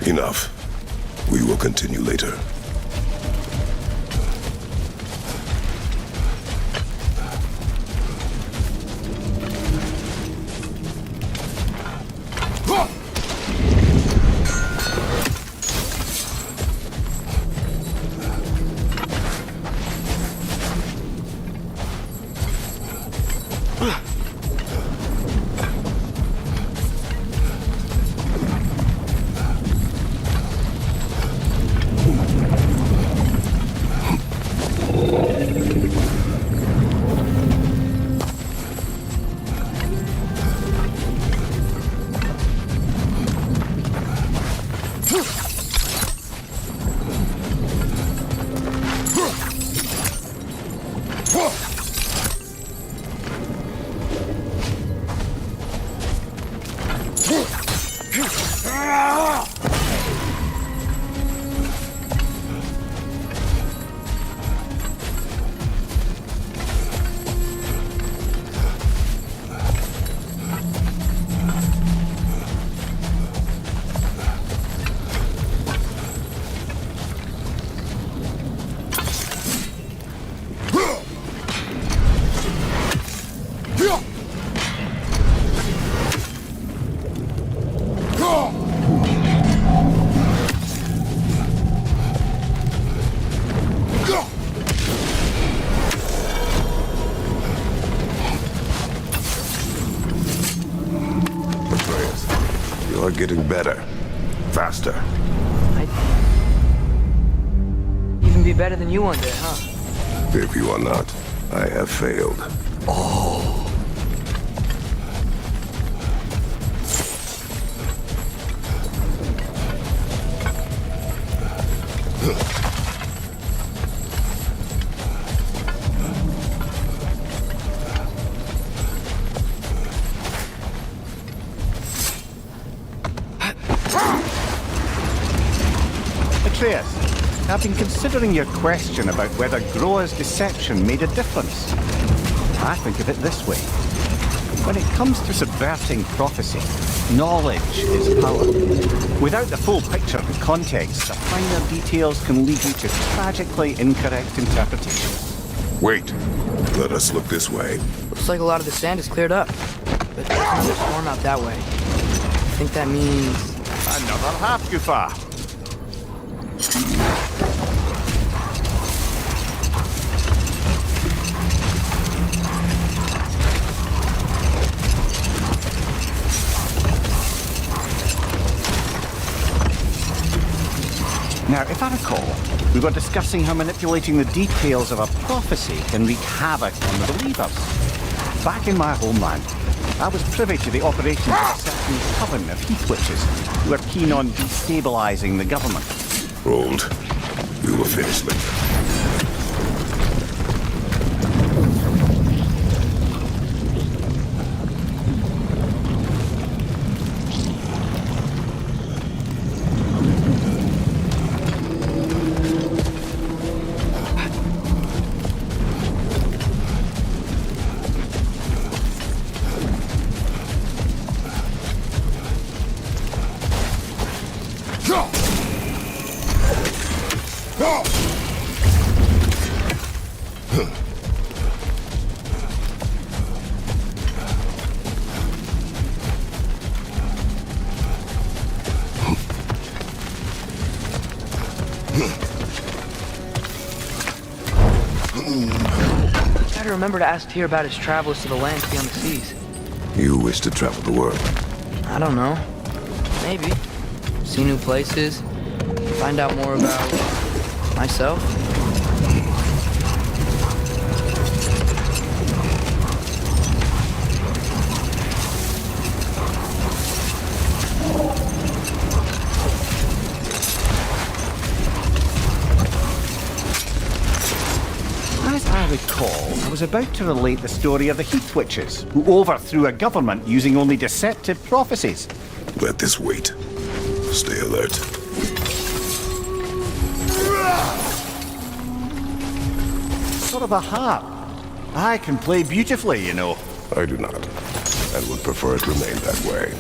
Enough. We will continue later. getting better. Faster. I'd even be better than you one day, huh? If you are not, I have failed. Oh. Atreus, I've been considering your question about whether Groa's deception made a difference. I think of it this way. When it comes to subverting prophecy, knowledge is power. Without the full picture and context, the finer details can lead you to tragically incorrect interpretations. Wait. Let us look this way. Looks like a lot of the sand is cleared up. But there's another storm out that way. I think that means... another half-goofa. Now, if I recall, we were discussing how manipulating the details of a prophecy can wreak havoc on the believers. Back in my homeland, I was privy to the operations of a certain coven of heath witches who were keen on destabilizing the government. Hold. We will finish later. Better remember to ask Tyr about his travels to the lands beyond the seas. You wish to travel the world? I don't know. Maybe. See new places. Find out more about... myself. As I recall, I was about to relate the story of the Heath Witches, who overthrew a government using only deceptive prophecies. Let this wait. Stay alert. Sort of a harp. I can play beautifully, you know. I do not, and would prefer it remain that way.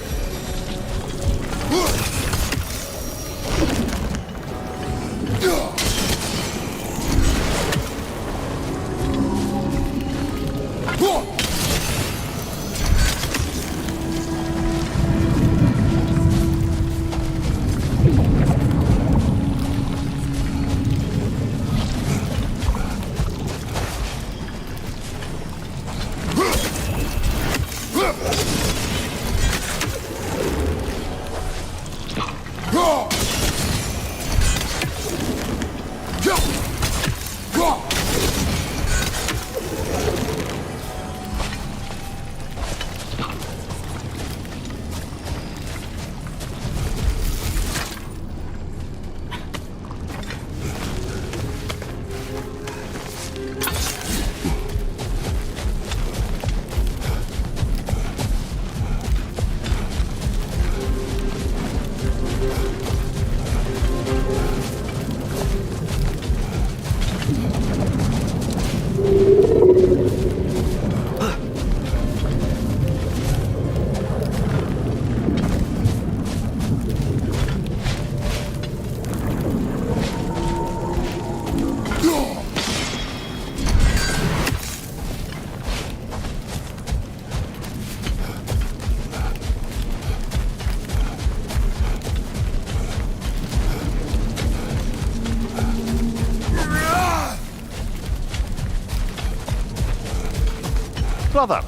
Brother,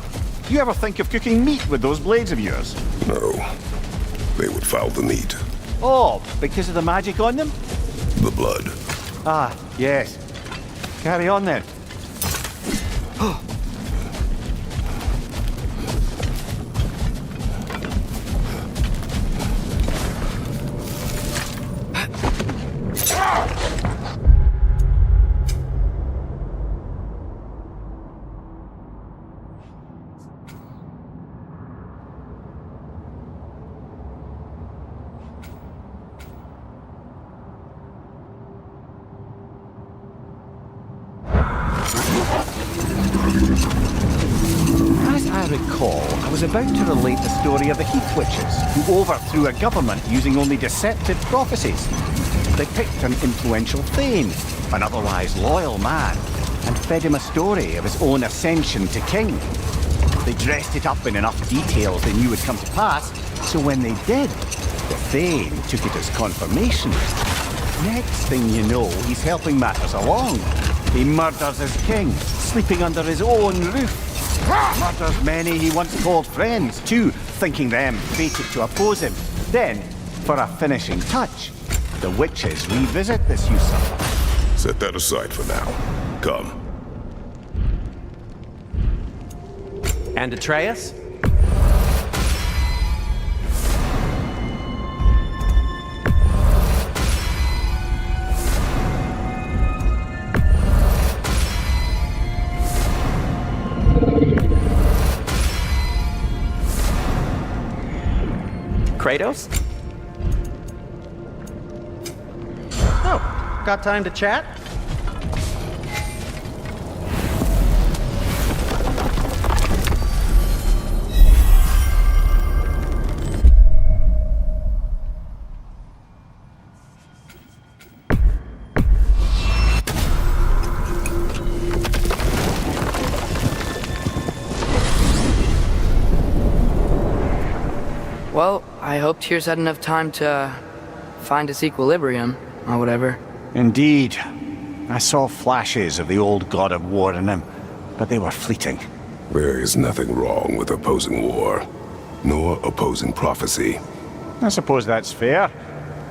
do you ever think of cooking meat with those blades of yours? No. they would foul the meat. Oh, because of the magic on them? The blood. Ah, yes. Carry on then. As I recall, I was about to relate the story of the Heath Witches, who overthrew a government using only deceptive prophecies. They picked an influential Thane, an otherwise loyal man, and fed him a story of his own ascension to king. They dressed it up in enough details they knew would come to pass, so when they did, the Thane took it as confirmation. Next thing you know, he's helping matters along. He murders his king, sleeping under his own roof. Murders many he once called friends, too, thinking them fated to oppose him. Then, for a finishing touch, the witches revisit this usurper. Set that aside for now. Come. And Atreus? Kratos? Oh, got time to chat? Well, I hope Tyr's had enough time to find his equilibrium, or whatever. Indeed. I saw flashes of the old god of war in him, but they were fleeting. There is nothing wrong with opposing war, nor opposing prophecy. I suppose that's fair.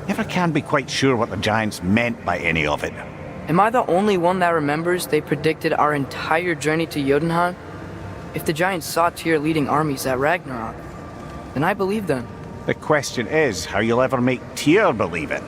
Never can be quite sure what the Giants meant by any of it. Am I the only one that remembers they predicted our entire journey to Jotunheim? If the Giants saw Tyr leading armies at Ragnarok, then I believe them. The question is how you'll ever make Tyr believe it.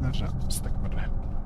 نرجع نستكمل رحلتنا.